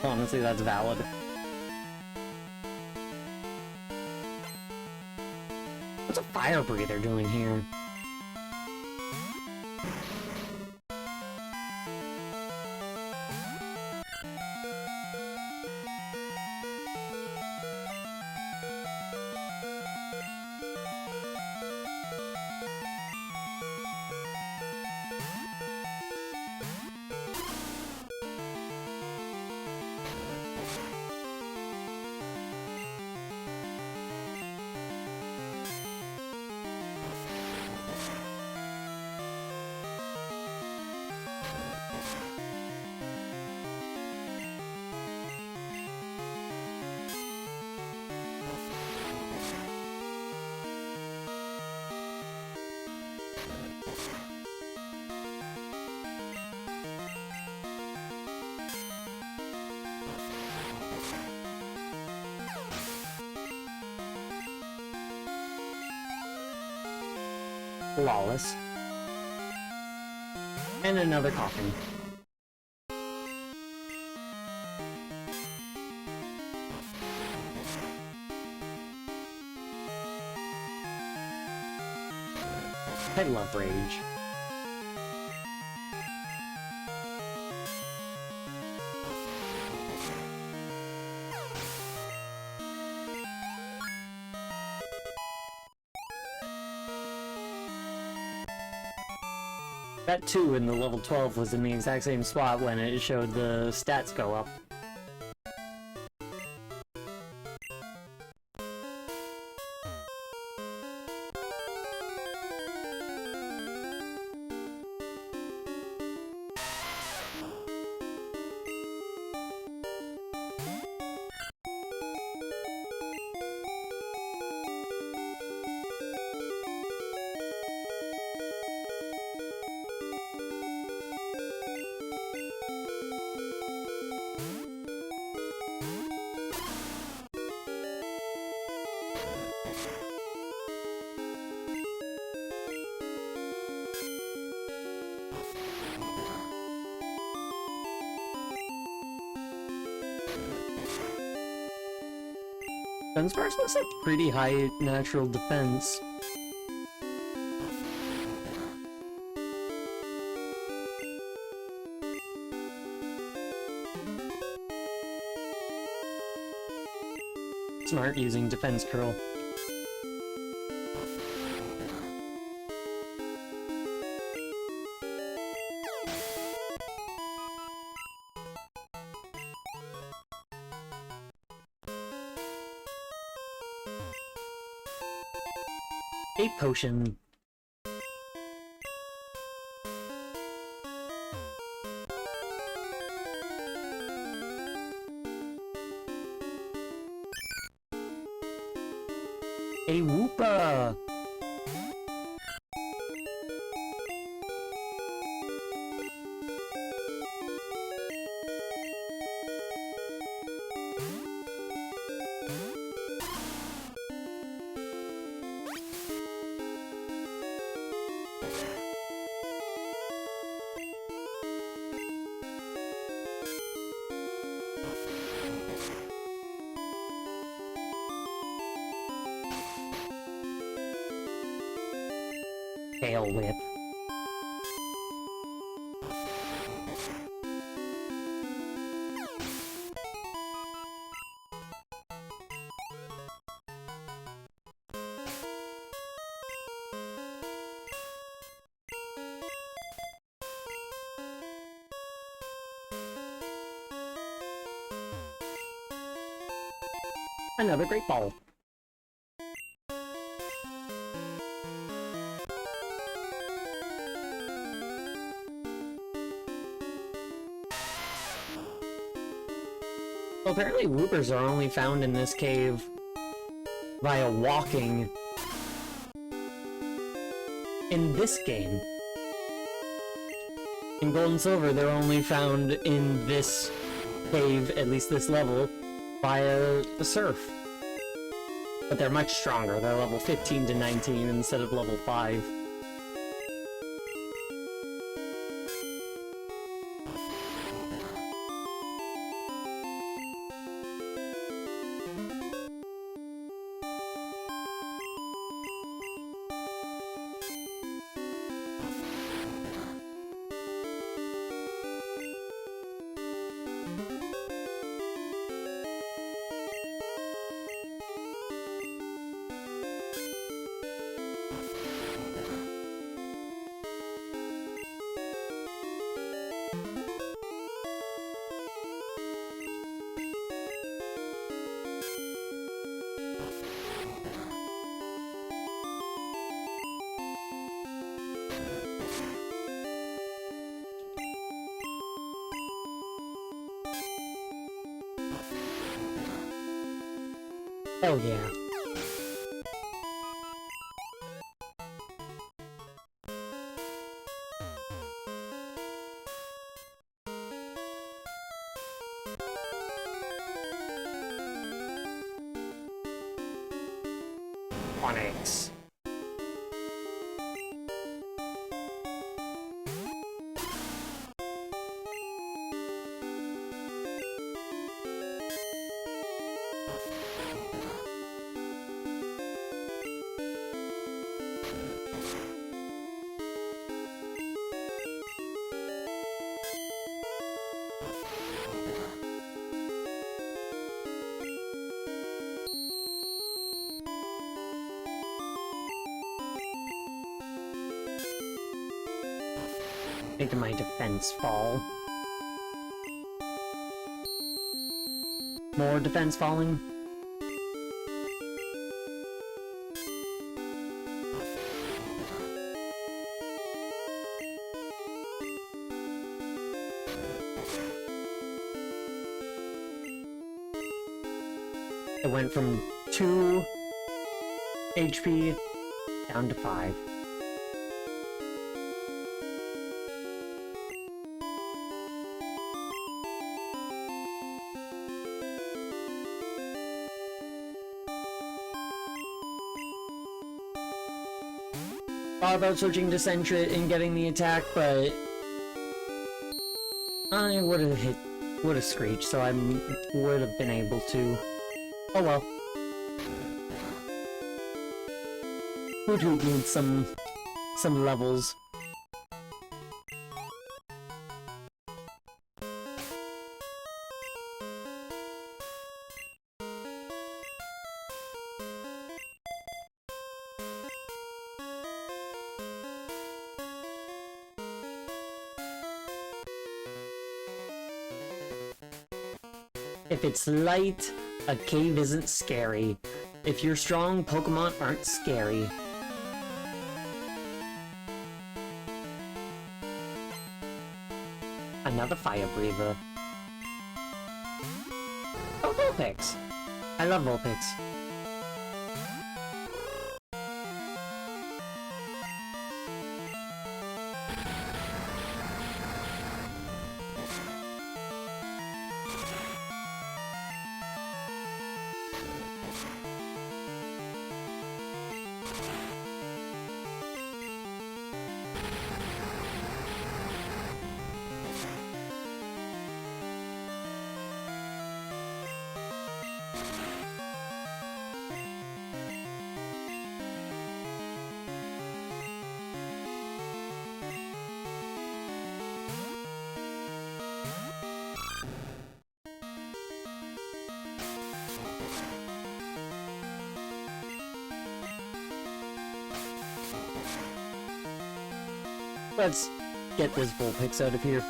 Honestly, that's valid. What's a Fire Breather doing here? Flawless. And another coffin. I love Rage. That 2 in the level 12 was in the exact same spot when it showed the stats go up. Dunsparce must have pretty high natural defense. Smart using defense curl. A potion. A Woopa! Tail whip. Another great ball. Well, apparently Woopers are only found in this cave via walking in this game. In Gold and Silver, they're only found in this cave, at least this level, via the surf. But they're much stronger. They're level 15 to 19 instead of level 5. Oh yeah. Onyx. Making my defense fall. More defense falling. It went from 2 HP down to 5. Thought about switching to Sentret and getting the attack, but I would have screeched, so I would have been able to. Oh well. Hoot Hoot needs some levels. If it's light, a cave isn't scary. If you're strong, Pokemon aren't scary. Another fire breather. Oh, Vulpix! I love Vulpix. Let's get this Vulpix out of here.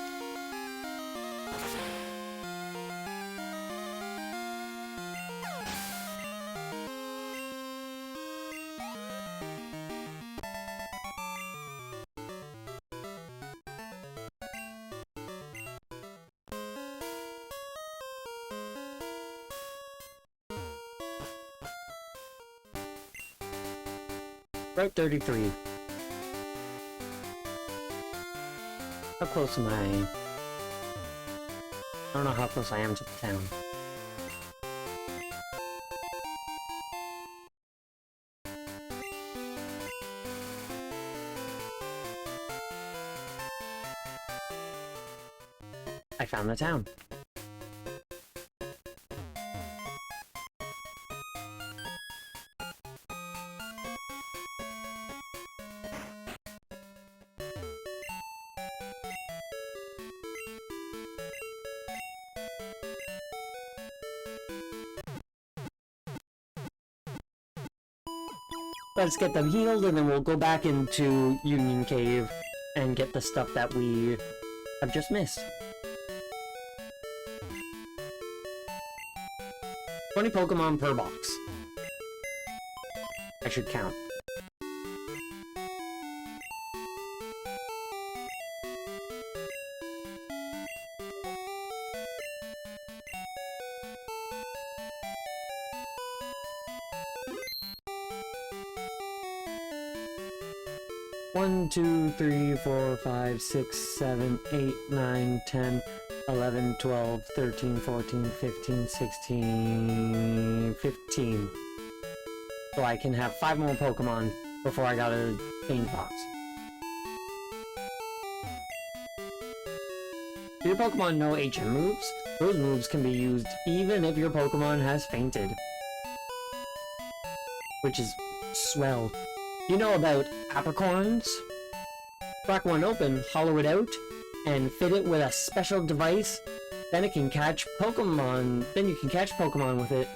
Route 33. How close am I? I don't know how close I am to the town. I found the town. Let's get them healed, and then we'll go back into Union Cave and get the stuff that we have just missed. 20 Pokemon per box. I should count. One, 2, 3, 4, 5, 6, 7, 8, 9, 10, 11, 12, 13, 14, 15, 16, 15. So I can have 5 more Pokemon before I gotta change box. Do your Pokemon know HM moves? Those moves can be used even if your Pokemon has fainted. Which is swell. You know about apricorns? Crack one open, hollow it out, and fit it with a special device. Then it can catch Pokemon. Then you can catch Pokemon with it.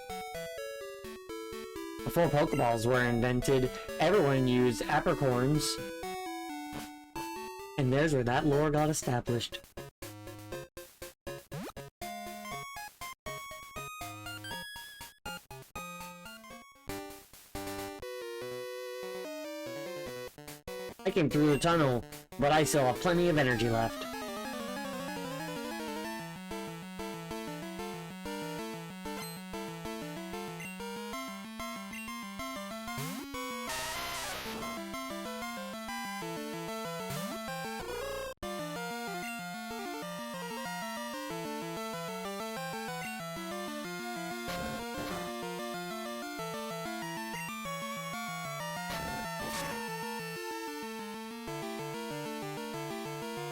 Before Pokeballs were invented, everyone used apricorns. And there's where that lore got established. I came through the tunnel, but I still have plenty of energy left.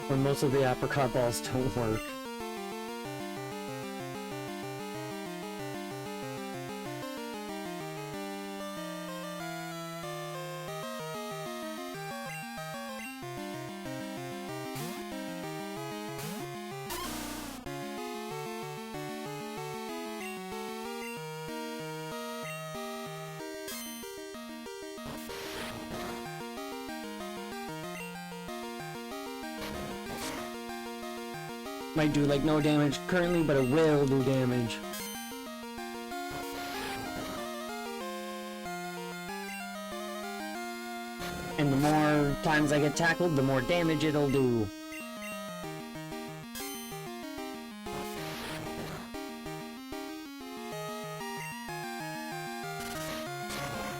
When most of the apricot balls don't work. Might do like no damage currently, but it will do damage. And the more times I get tackled, the more damage it'll do.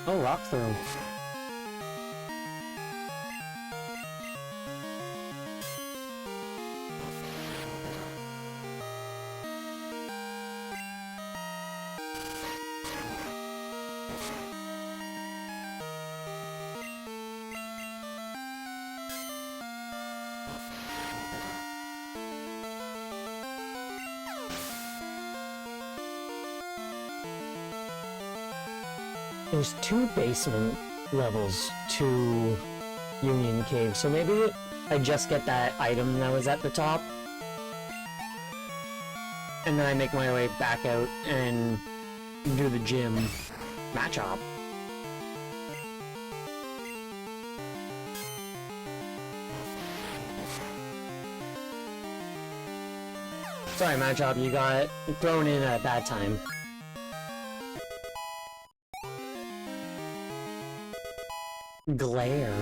Oh, rock throw. There's 2 basement levels to Union Cave, so maybe I just get that item that was at the top. And then I make my way back out and do the gym. Machop. Sorry, Machop, you got thrown in at a bad time. Glare.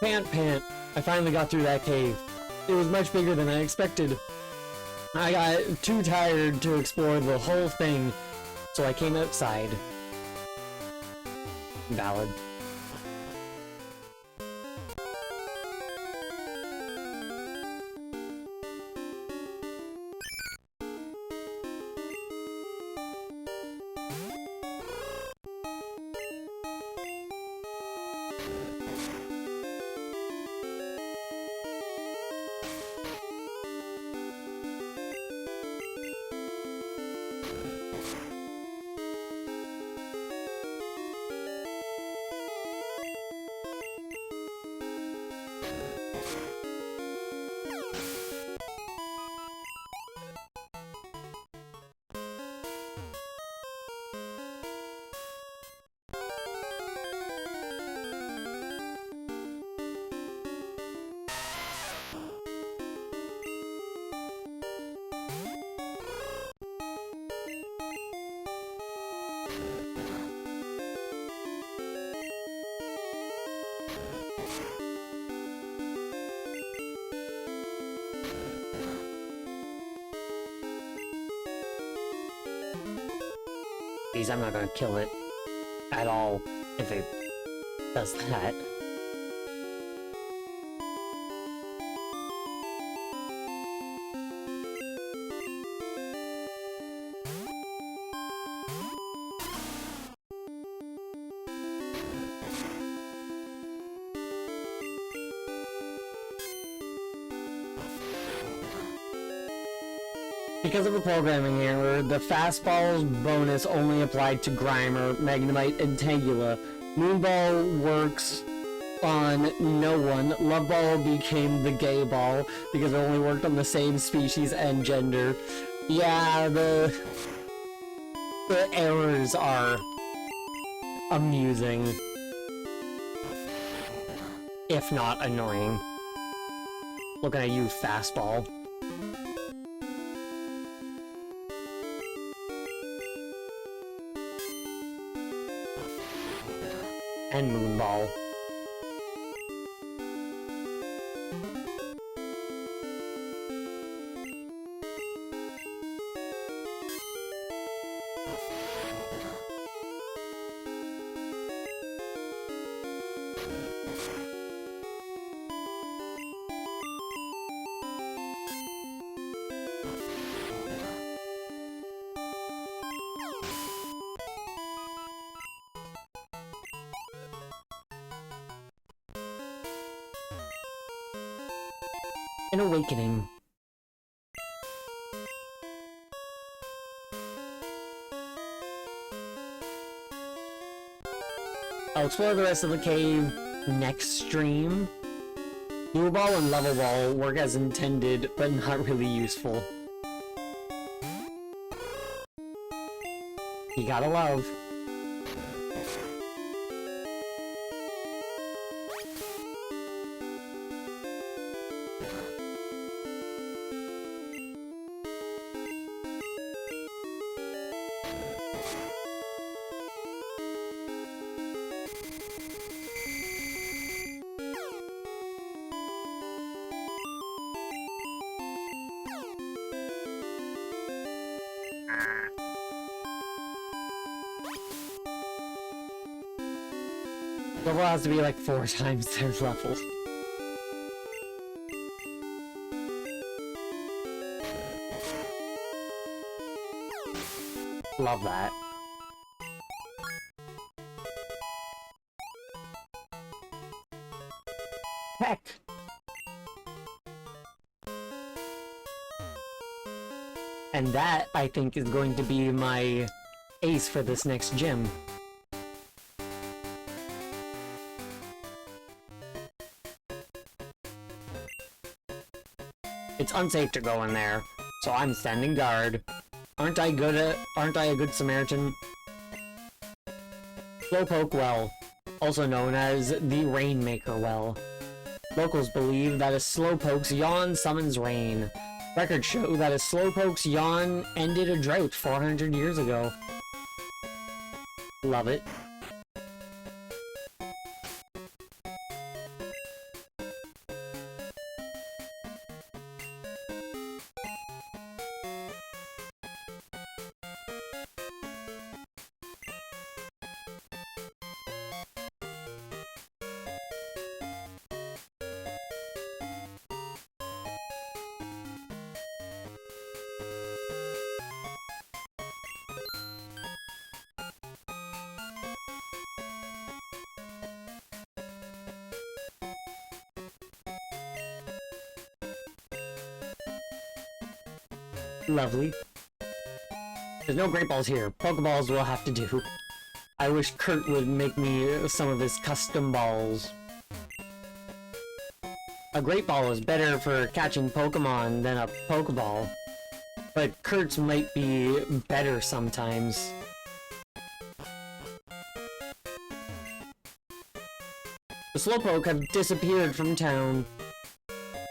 Pant. I finally got through that cave. It was much bigger than I expected. I got too tired to explore the whole thing, so I came outside. Valid. I'm not gonna kill it at all if it does that. Because of a programming error, the fastball's bonus only applied to Grimer, Magnemite, and Tangela. Moonball works on no one. Love Ball became the gay ball because it only worked on the same species and gender. Yeah, the errors are amusing, if not annoying. Looking at you, fastball. And Moonball. An awakening. I'll explore the rest of the cave next stream. Dual Ball and Level Ball work as intended, but not really useful. You gotta love. Level has to be like 4 times their level. Love that. Heck! And that, I think, is going to be my ace for this next gym. It's unsafe to go in there, so I'm standing guard. Aren't I a good Samaritan? Slowpoke Well, also known as the Rainmaker Well. Locals believe that a Slowpoke's yawn summons rain. Records show that a Slowpoke's yawn ended a drought 400 years ago. Love it. Lovely. There's no Great Balls here. Pokeballs will have to do. I wish Kurt would make me some of his custom balls. A Great Ball is better for catching Pokemon than a Pokeball, but Kurt's might be better sometimes. The Slowpoke have disappeared from town.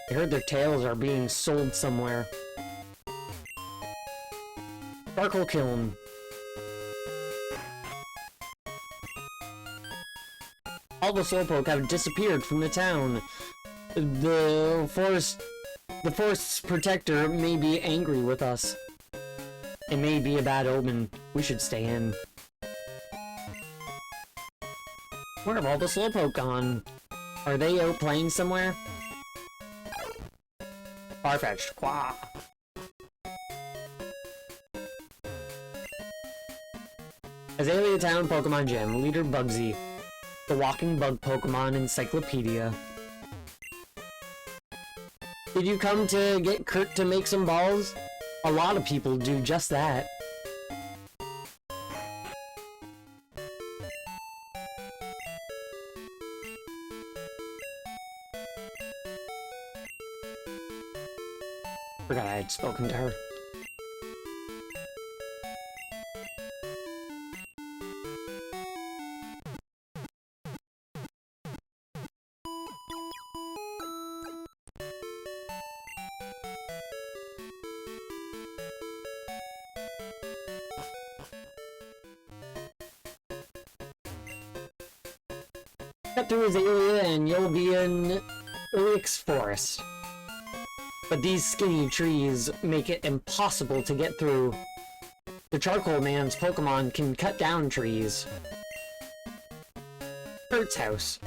I heard their tails are being sold somewhere. Sparkle Kiln. All the Slowpoke have disappeared from the town. The forest's protector may be angry with us. It may be a bad omen. We should stay in. Where have all the Slowpoke gone? Are they out playing somewhere? Farfetch'd. Quah. Azalea Town Pokemon Gym, Leader Bugsy. The Walking Bug Pokemon Encyclopedia. Did you come to get Kurt to make some balls? A lot of people do just that. Forgot I had spoken to her. Cut through Azalea and you'll be in Ilex Forest. But these skinny trees make it impossible to get through. The Charcoal Man's Pokemon can cut down trees. Kurt's house.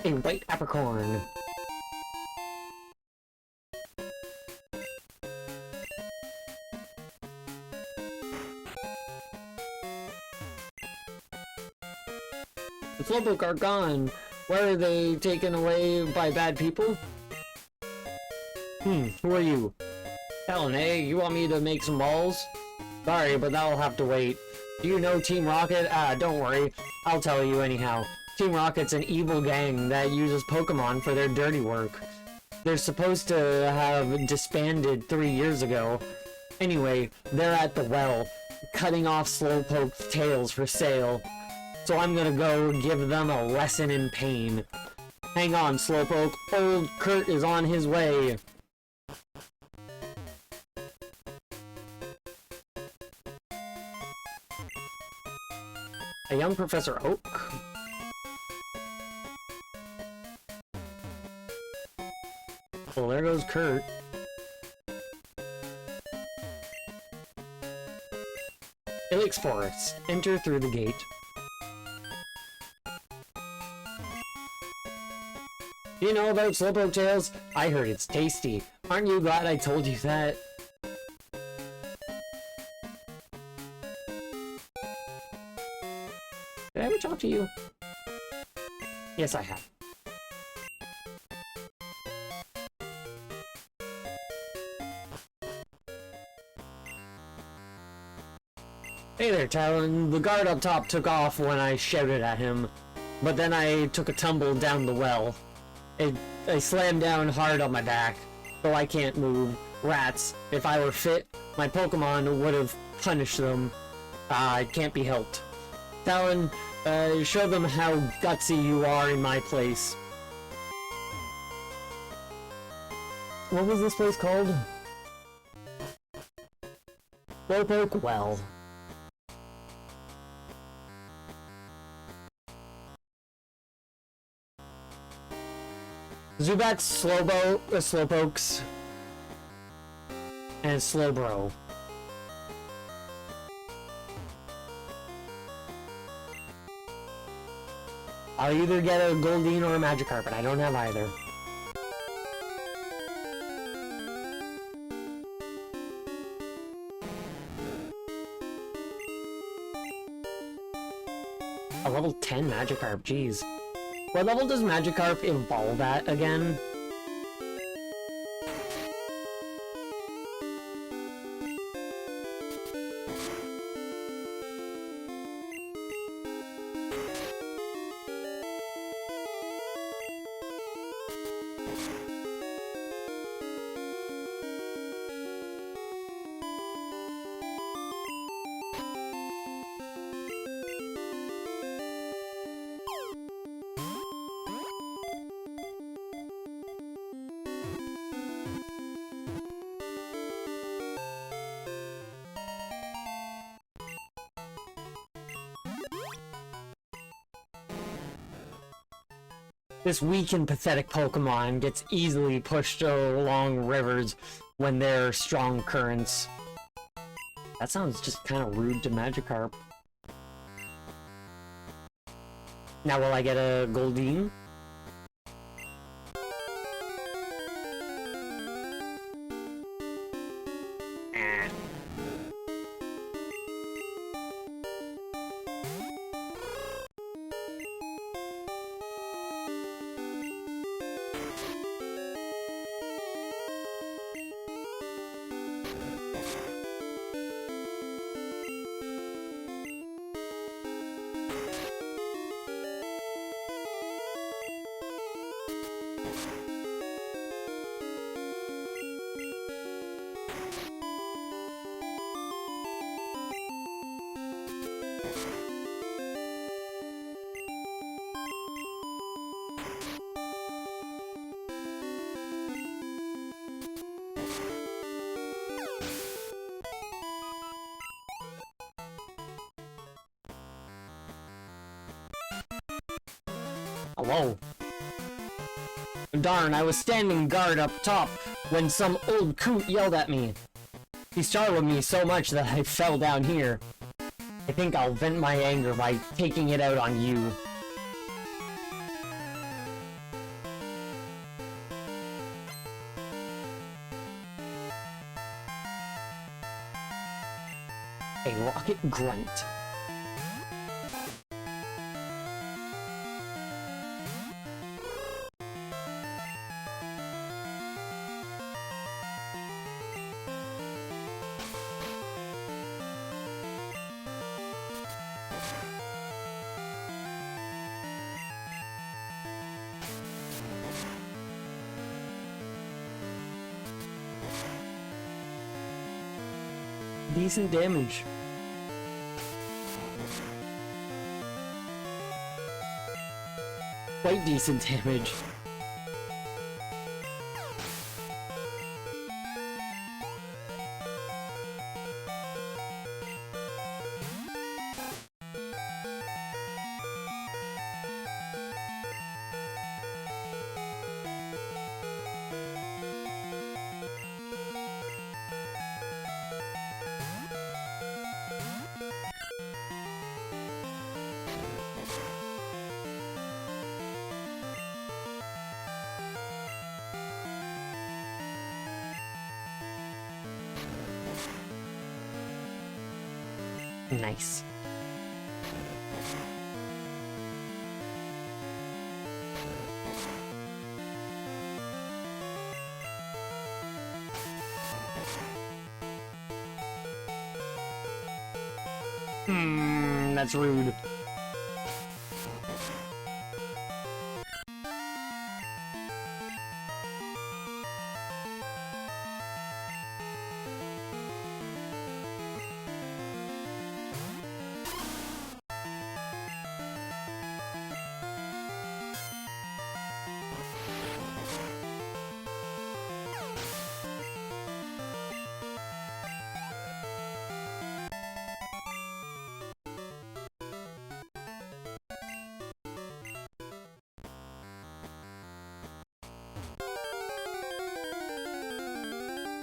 A white apricorn. The Slowpoke are gone. Where are they taken away by bad people? Who are you? Helen, eh? You want me to make some balls? Sorry, but that'll have to wait. Do you know Team Rocket? Don't worry. I'll tell you anyhow. Team Rocket's an evil gang that uses Pokemon for their dirty work. They're supposed to have disbanded 3 years ago. Anyway, they're at the well, cutting off Slowpoke's tails for sale. So I'm gonna go give them a lesson in pain. Hang on, Slowpoke. Old Kurt is on his way. A young Professor Oak? Well, there goes Kurt. Ilex Forest. Enter through the gate. Do you know about Slowpoke tails? I heard it's tasty. Aren't you glad I told you that? Did I ever talk to you? Yes, I have. Hey there, Talon. The guard up top took off when I shouted at him, but then I took a tumble down the well. I slammed down hard on my back, so I can't move. Rats. If I were fit, my Pokemon would have punished them. It can't be helped. Talon, show them how gutsy you are in my place. What was this place called? Slowpoke Well. Zubat, Slowpokes, and Slowbro. I'll either get a Goldeen or a Magikarp, but I don't have either. A level 10 Magikarp, jeez. What level does Magikarp evolve at again? This weak and pathetic Pokemon gets easily pushed along rivers when there are strong currents. That sounds just kind of rude to Magikarp. Now will I get a Goldeen? Hello. Darn, I was standing guard up top when some old coot yelled at me. He startled me so much that I fell down here. I think I'll vent my anger by taking it out on you. A rocket grunt. decent damage. Quite decent damage. Nice. That's rude.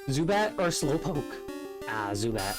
Zubat or Slowpoke? Ah, Zubat.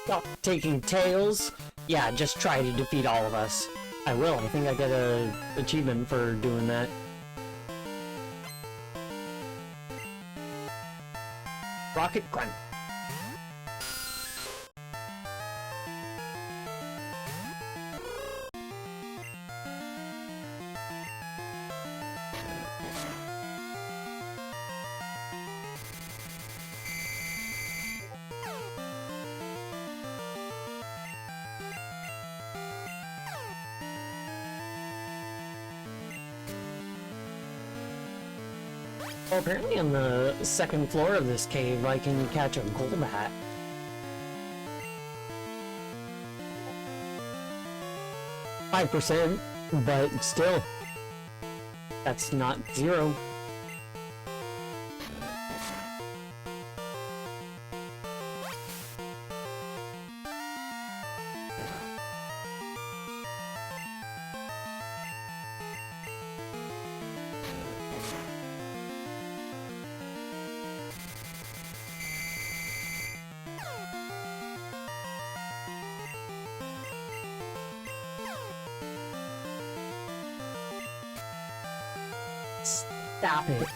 Stop taking tails. Yeah, just try to defeat all of us. I will. I think I get a achievement for doing that. Rocket Grunt. Well, apparently on the second floor of this cave, I can catch a Golbat. %, but still, that's not 0. Stop it.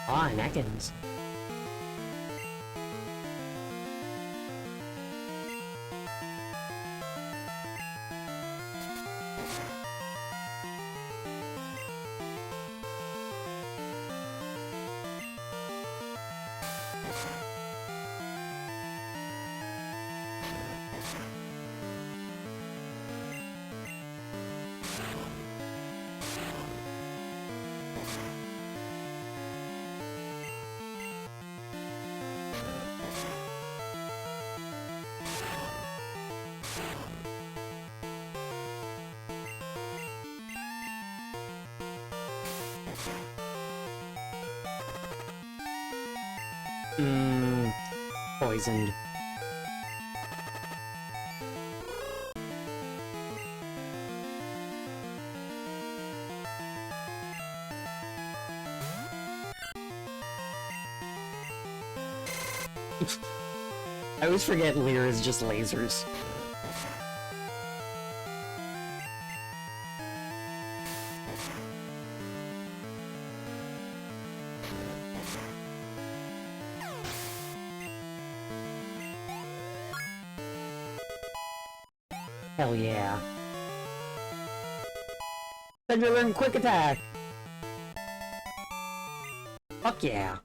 Ah, an Ekans. Poisoned. I always forget Leer is just lasers. Hell yeah. Then you learn quick attack! Fuck yeah.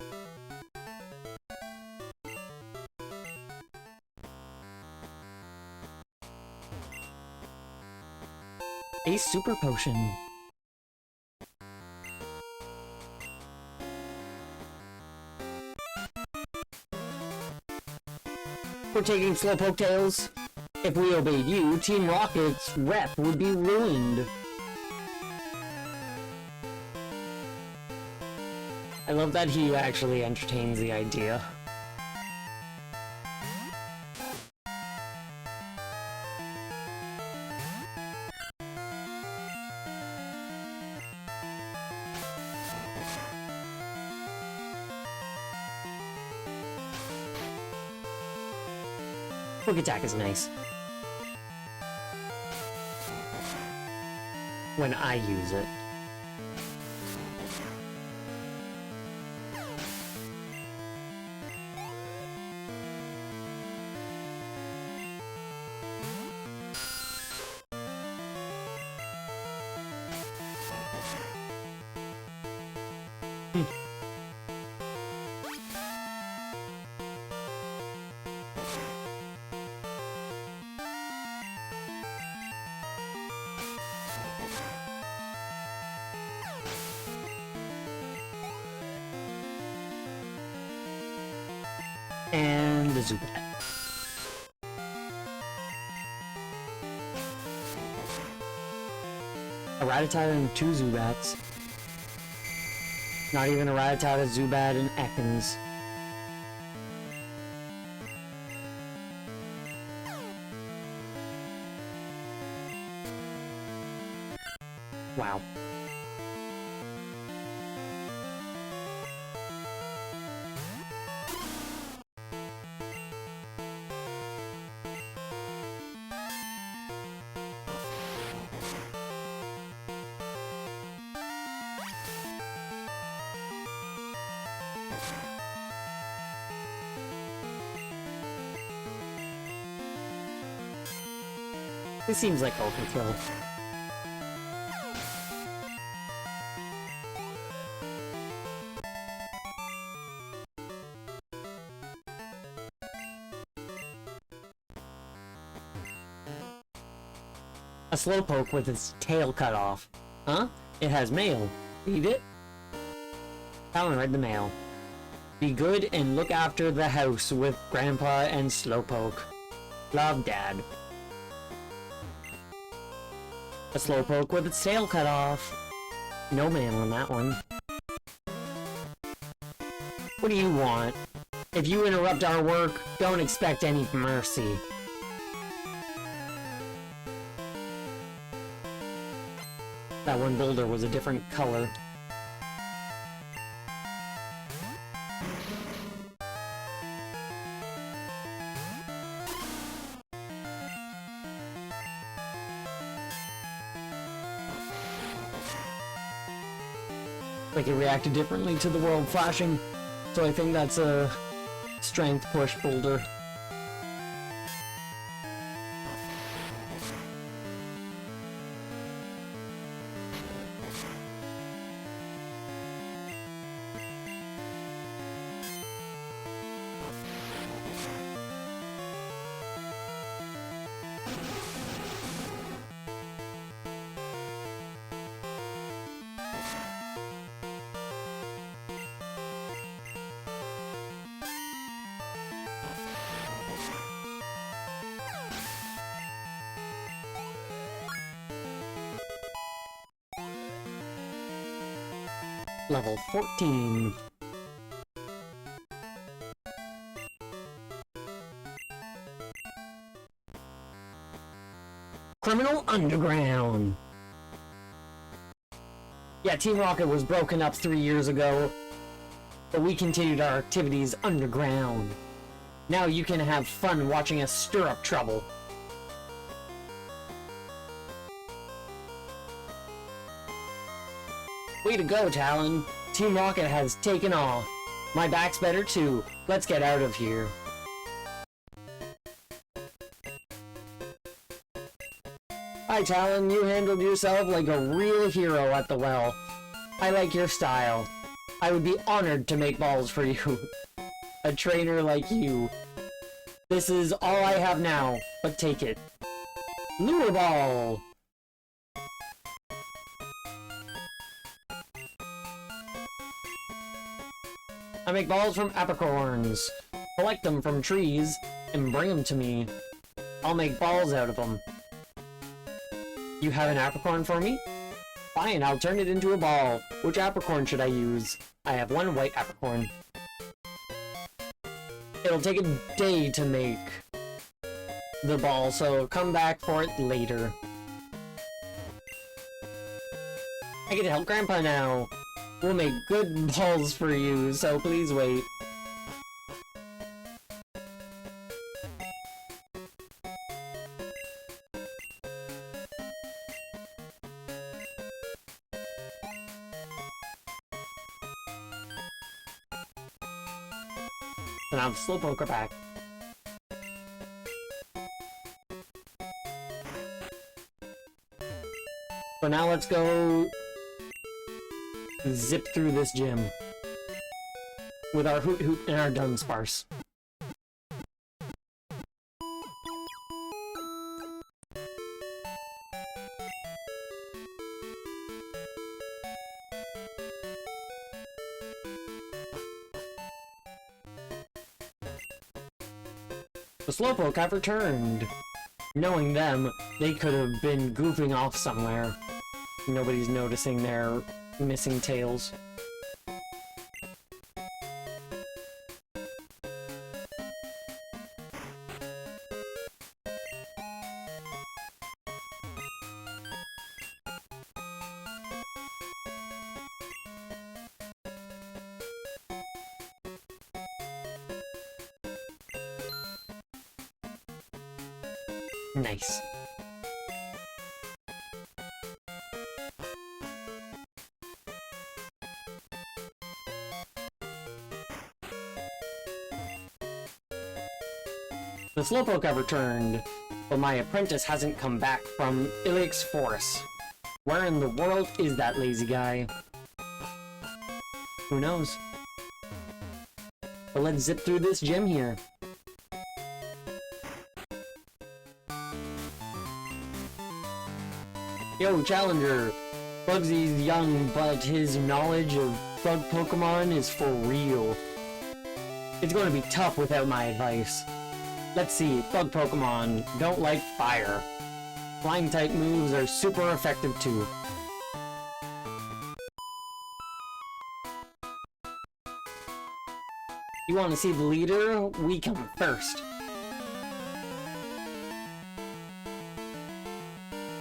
A super potion. We're taking Slowpoke Tails. If we obeyed you, Team Rocket's rep would be ruined. I love that he actually entertains the idea. Quick attack is nice. When I use it. And the Zubat. A Rattata and 2 Zubats. Not even a Rattata, Zubat, and Ekans. Wow. This seems like overkill. A Slowpoke with its tail cut off. Huh? It has mail. Read it? Alan read the mail. Be good and look after the house with Grandpa and Slowpoke. Love, Dad. A Slowpoke with its tail cut off. No mail on that one. What do you want? If you interrupt our work, don't expect any mercy. That one boulder was a different color. Like it reacted differently to the world flashing, so I think that's a strength push boulder. level 14. Criminal Underground. Yeah, Team Rocket was broken up 3 years ago, but we continued our activities underground. Now you can have fun watching us stir up trouble. Way to go, Talon. Team Rocket has taken off. My back's better too. Let's get out of here. Hi, Talon. You handled yourself like a real hero at the well. I like your style. I would be honored to make balls for you. A trainer like you. This is all I have now, but take it. Lure Ball! I make balls from apricorns. Collect them from trees and bring them to me. I'll make balls out of them. You have an apricorn for me? Fine, I'll turn it into a ball. Which apricorn should I use? I have one white apricorn. It'll take a day to make the ball, so come back for it later. I get to help Grandpa now. We'll make good balls for you, so please wait. And I'm Slowpoke back. So now let's go zip through this gym with our Hoot Hoot and our Dunsparce. The Slowpoke have returned. Knowing them, they could have been goofing off somewhere. Nobody's noticing their missing tails. Nice. The Slowpoke have returned, but my apprentice hasn't come back from Ilex Forest. Where in the world is that lazy guy? Who knows? But let's zip through this gym here. Yo, Challenger! Bugsy's young, but his knowledge of bug Pokemon is for real. It's going to be tough without my advice. Let's see, bug Pokemon don't like fire. Flying type moves are super effective too. You want to see the leader? We come first.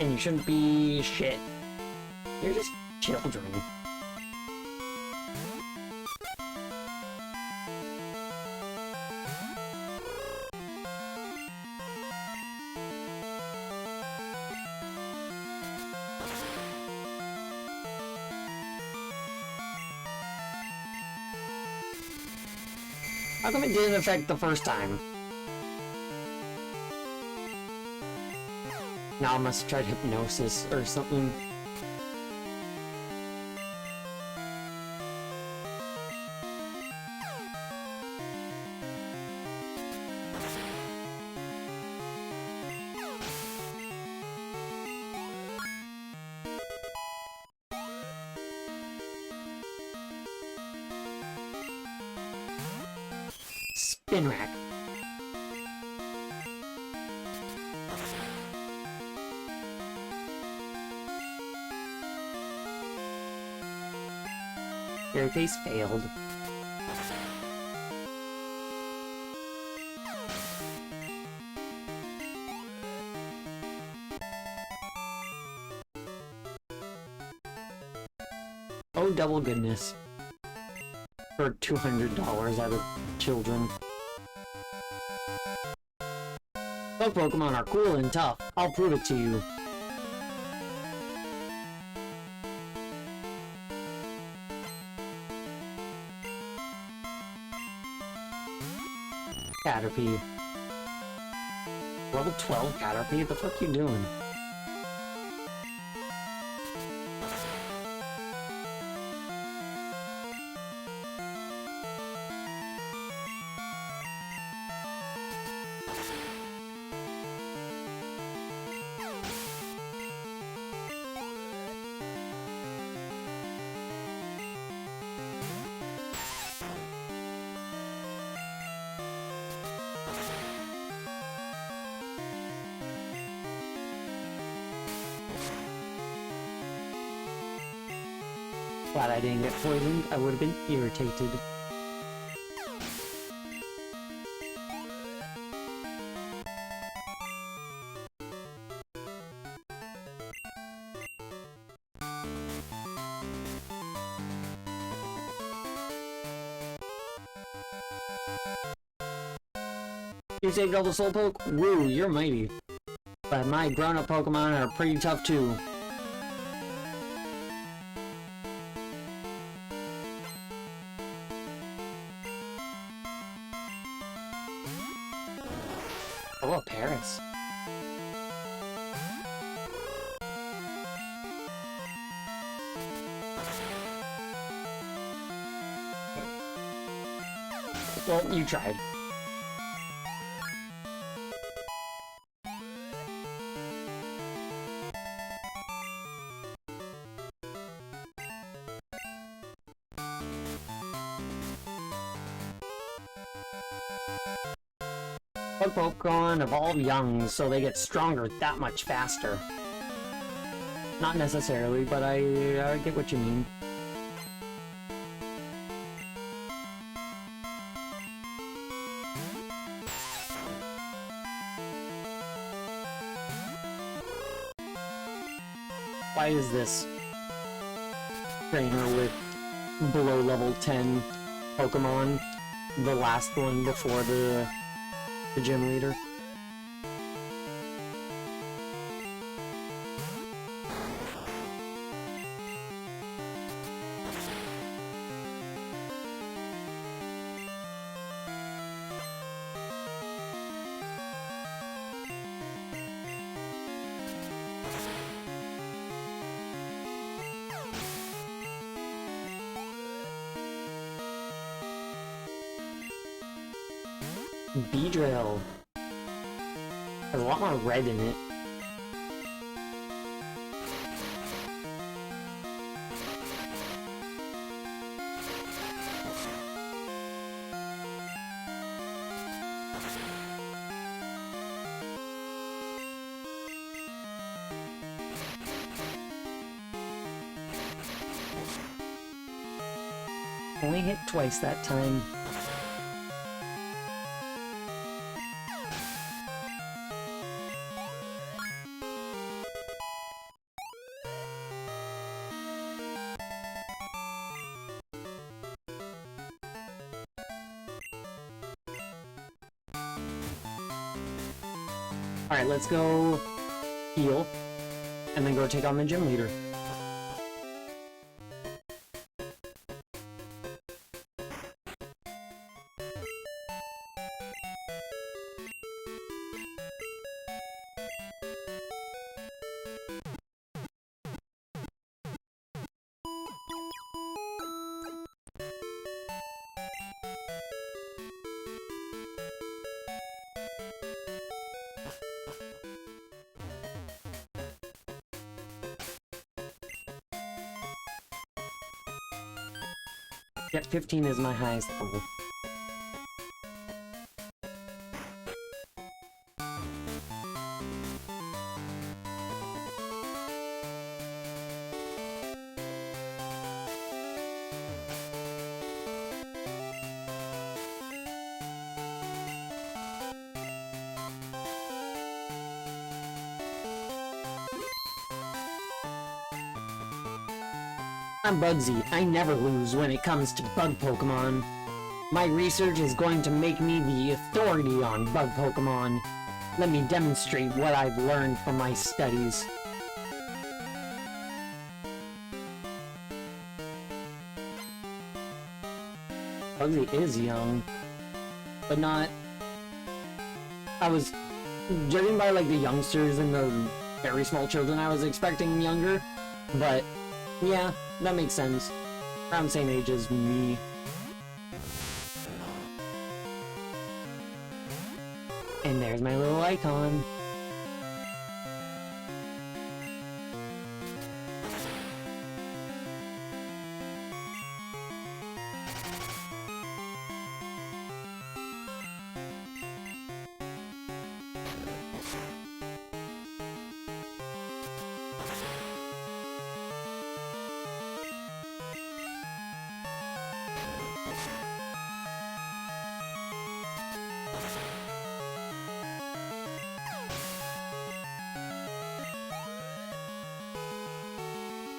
And you shouldn't be shit. You're just children. How come it didn't affect the first time? Now I must have tried hypnosis or something. Spin rack. Fairy Face failed. Oh, double goodness. For $200 out of children. Bug Pokemon are cool and tough. I'll prove it to you. Caterpie. Level 12 Caterpie? What the fuck you doing? Glad I didn't get poisoned. I would have been irritated. You saved all the Slowpoke? Woo, you're mighty. But my grown-up Pokemon are pretty tough too. Oh, Paris. Well, you tried. Bug Pokemon evolve young, so they get stronger that much faster. Not necessarily, but I get what you mean. Why is this trainer with below level 10 Pokemon the last one before the gym leader? Beedrill has a lot more red in it. Only hit twice that time. Alright, let's go heal, and then go take on the gym leader. Yep, 15 is my highest level. I'm Bugsy. I never lose when it comes to bug Pokemon. My research is going to make me the authority on bug Pokemon. Let me demonstrate what I've learned from my studies. Bugsy is young, but not... I was judging by like the youngsters and the very small children, I was expecting younger, but yeah, that makes sense. Around the same age as me. And there's my little icon.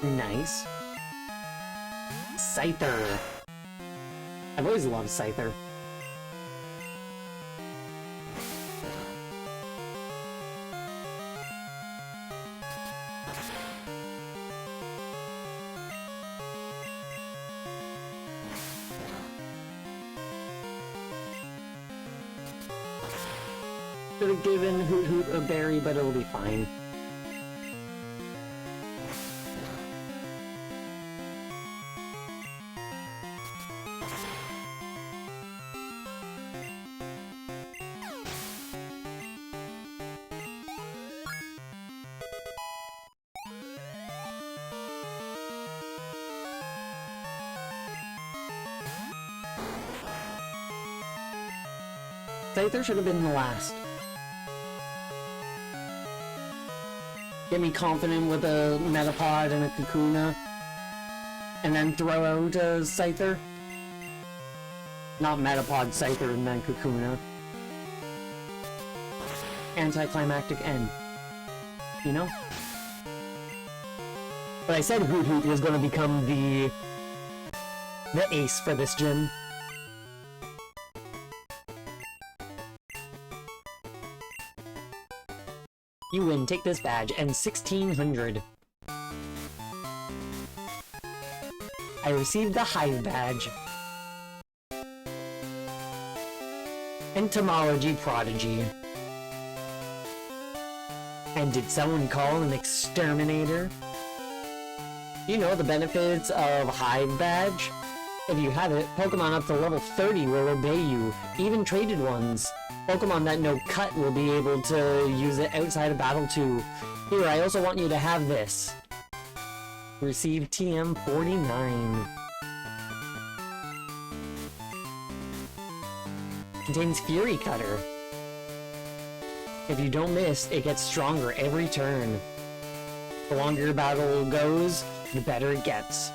Nice. Scyther. I've always loved Scyther. Could have given Hoot Hoot a berry, but it'll be fine. Scyther should have been the last. Get me confident with a Metapod and a Kakuna, and then throw out a Scyther. Not Metapod, Scyther, and then Kakuna. Anticlimactic end. You know? But I said Hoot Hoot was going to become the ace for this gym. You win, take this badge, and 1600. I received the Hive badge. Entomology Prodigy. And did someone call an exterminator? You know the benefits of Hive badge? If you have it, Pokemon up to level 30 will obey you, even traded ones. Pokemon that know Cut will be able to use it outside of battle too. Here, I also want you to have this. Receive TM49. Contains Fury Cutter. If you don't miss, it gets stronger every turn. The longer your battle goes, the better it gets.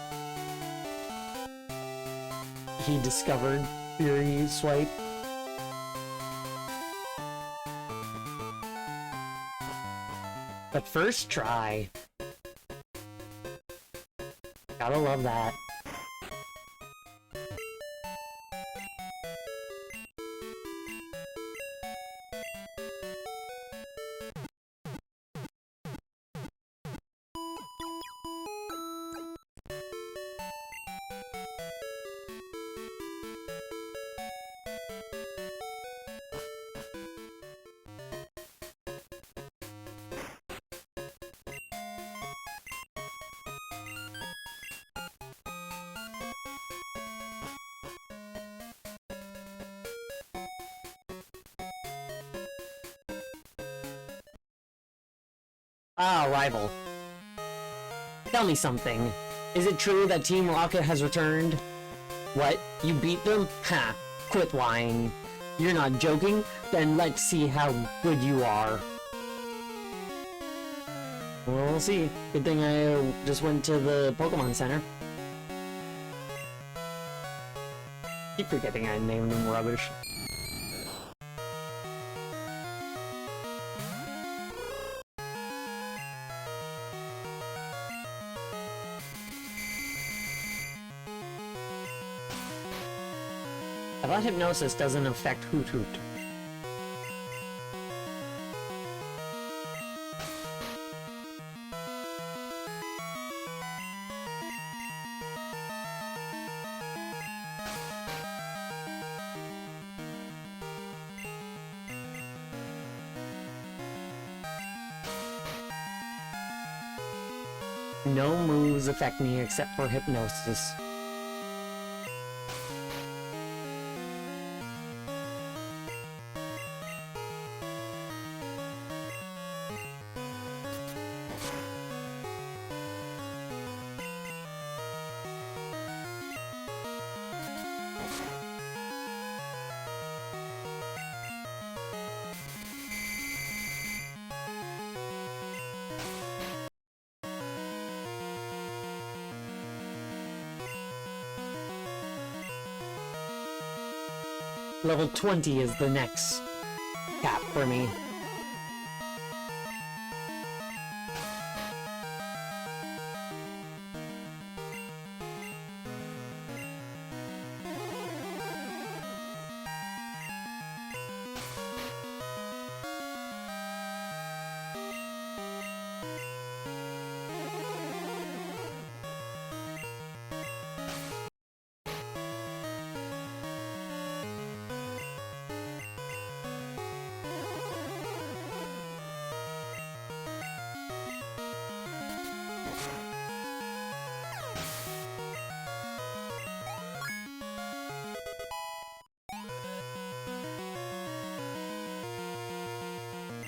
He discovered Fury Swipe. But first try. Gotta love that. Ah, rival. Tell me something. Is it true that Team Rocket has returned? What? You beat them? Ha! Quit lying. You're not joking? Then let's see how good you are. We'll see. Good thing I just went to the Pokemon Center. Keep forgetting I named them rubbish. I thought hypnosis doesn't affect Hoot Hoot. No moves affect me except for hypnosis. Level 20 is the next cap for me.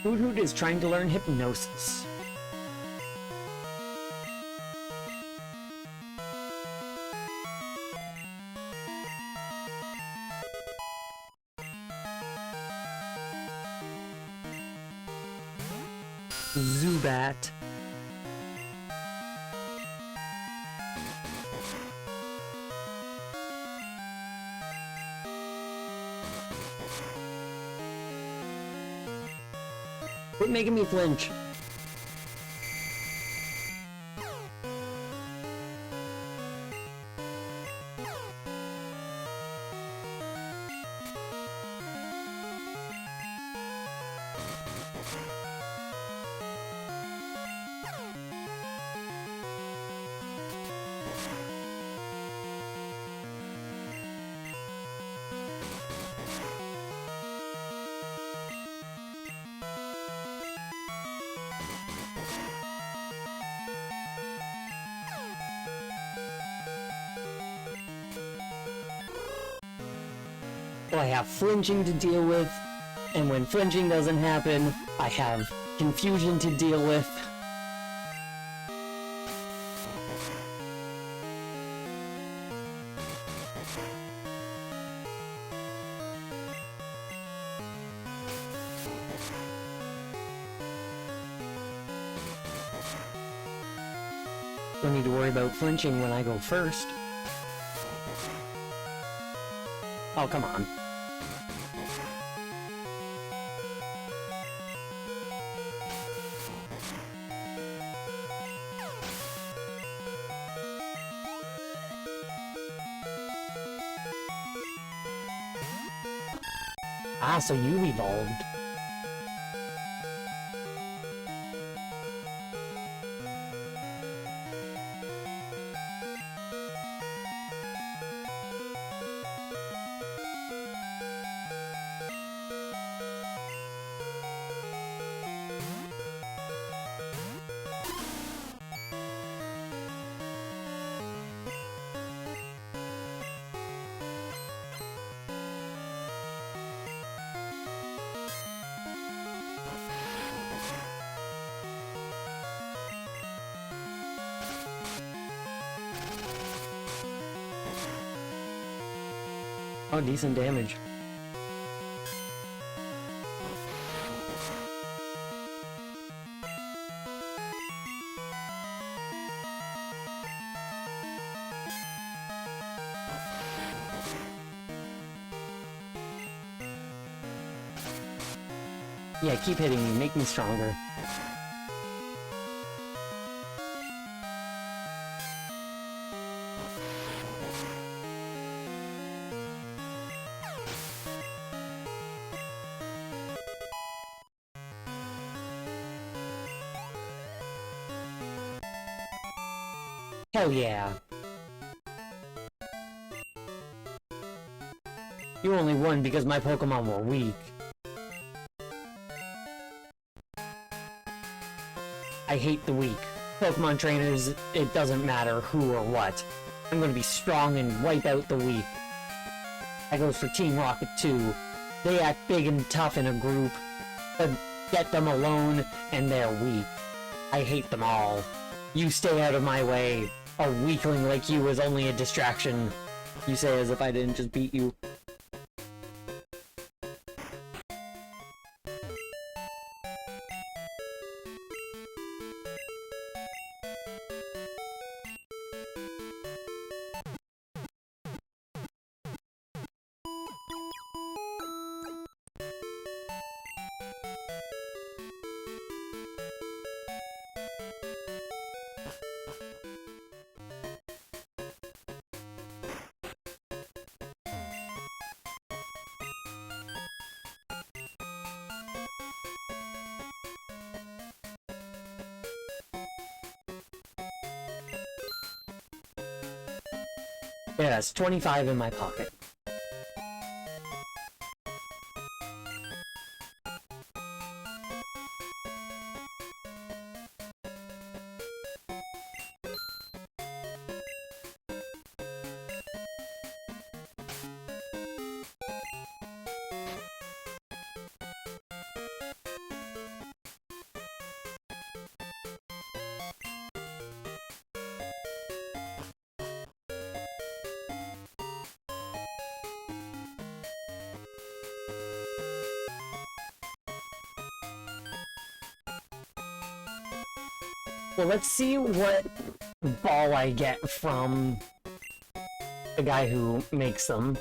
Hoot Hoot is trying to learn hypnosis. Zubat. Quit making me flinch. I have flinching to deal with, and when flinching doesn't happen, I have confusion to deal with. Don't need to worry about flinching when I go first. Oh, come on. Ah, so you evolved. Oh, decent damage. Yeah, keep hitting me, make me stronger. Oh yeah. You only won because my Pokemon were weak. I hate the weak. Pokemon trainers, it doesn't matter who or what. I'm gonna be strong and wipe out the weak. That goes for Team Rocket too. They act big and tough in a group, but get them alone and they're weak. I hate them all. You stay out of my way. A weakling like you is only a distraction. You say as if I didn't just beat you. Yeah, that's 25 in my pocket. Well, let's see what ball I get from the guy who makes them.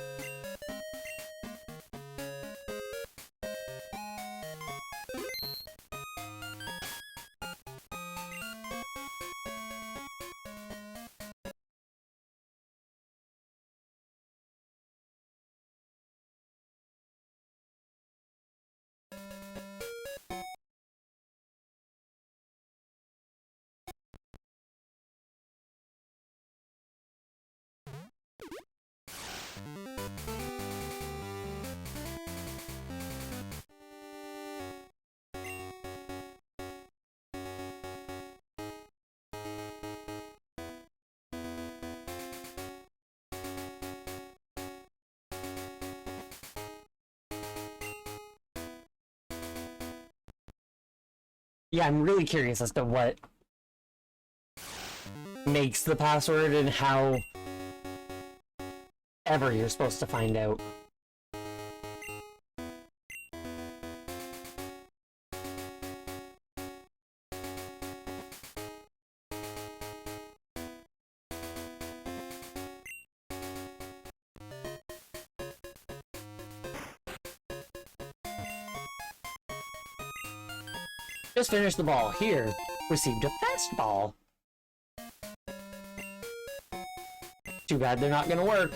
Yeah, I'm really curious as to what makes the password and how ever you're supposed to find out. Just finished the ball. Here, received a fastball. Too bad they're not gonna work.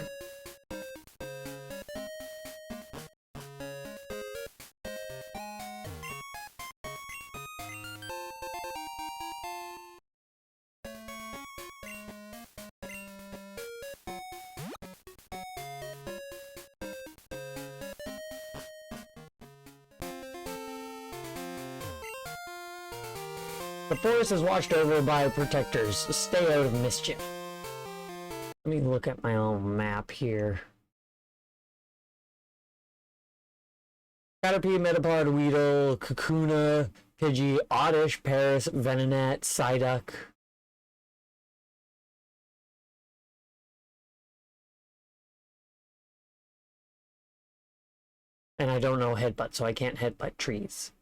The forest is watched over by protectors. Stay out of mischief. Let me look at my own map here. Caterpie, Metapod, Weedle, Kakuna, Pidgey, Oddish, Paris, Venonat, Psyduck. And I don't know Headbutt, so I can't headbutt trees.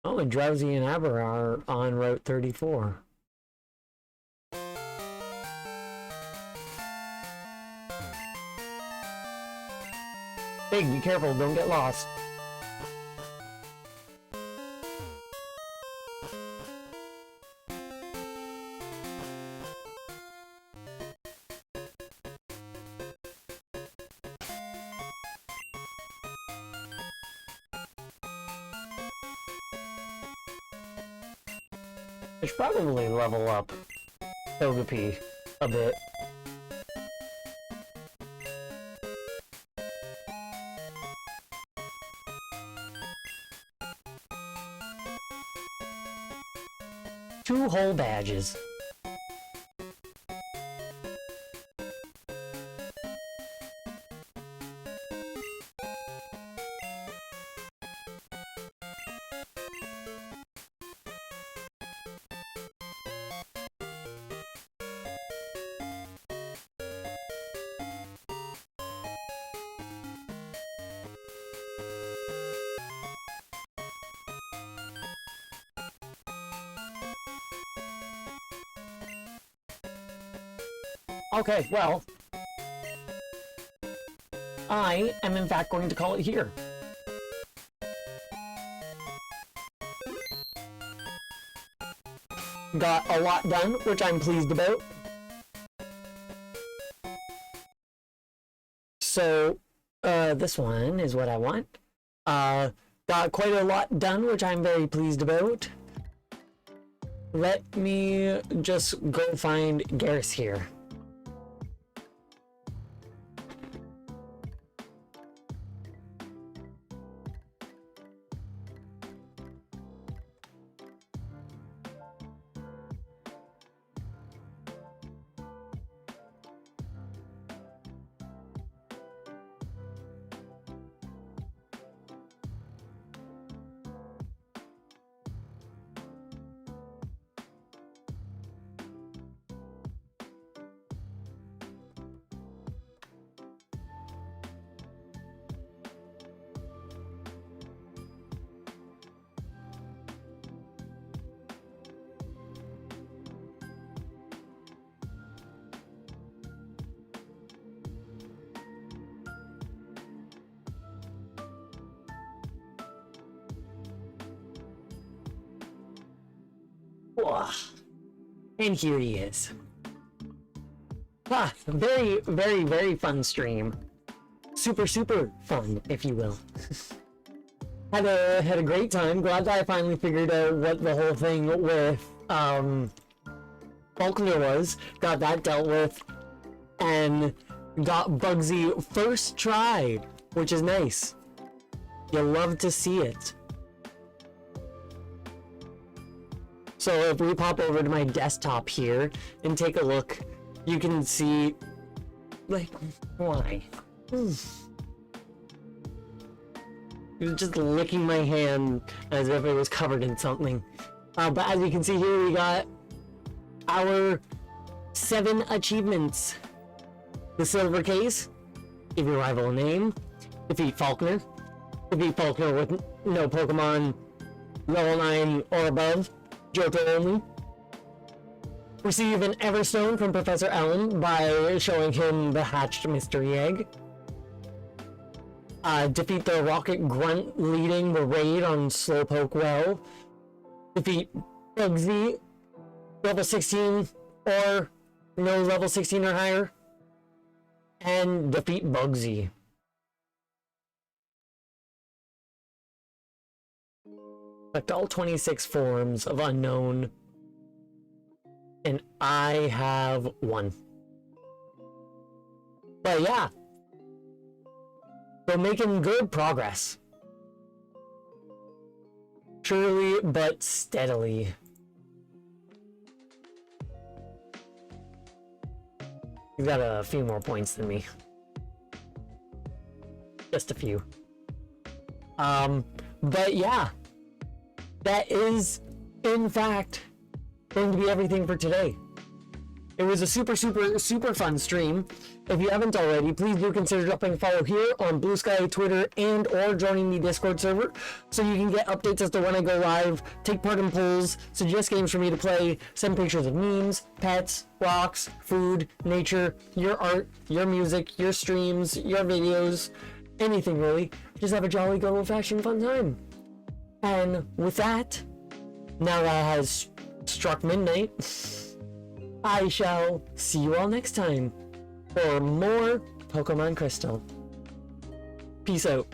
Oh, and Drowsy and Aber are on Route 34. Big, be careful, don't get lost. I should probably level up Togepi a bit. Two whole badges. Okay, well, I am in fact going to call it here. Got a lot done, which I'm pleased about. So, this one is what I want. Got quite a lot done, which I'm very pleased about. Let me just go find Garrus here. And here he is. Very, very, very fun stream. Super, super fun, if you will. had a great time. Glad that I finally figured out what the whole thing with Falkner was. Got that dealt with, and got Bugsy first try, which is nice. You love to see it. So if we pop over to my desktop here and take a look, you can see, like, why? He was just licking my hand as if it was covered in something. But as you can see here, we got our 7 achievements. The silver case, give your rival a name, defeat Falkner with no Pokemon level 9 or above, Johto only. Receive an Everstone from Professor Allen by showing him the hatched mystery egg. Defeat the Rocket Grunt leading the raid on Slowpoke Well. Defeat Bugsy, level 16 or no level 16 or higher. And defeat Bugsy. Collect all 26 forms of unknown. And I have 1. But yeah. So making good progress. Surely but steadily. You've got a few more points than me. Just a few. But yeah. That is, in fact, going to be everything for today. It was a super, super, super fun stream. If you haven't already, please do consider dropping a follow here on Blue Sky, Twitter, and or joining the Discord server so you can get updates as to when I go live, take part in polls, suggest games for me to play, send pictures of memes, pets, rocks, food, nature, your art, your music, your streams, your videos, anything really. Just have a jolly good old-fashioned fun time. And with that, now that has struck midnight, I shall see you all next time for more Pokemon Crystal. Peace out.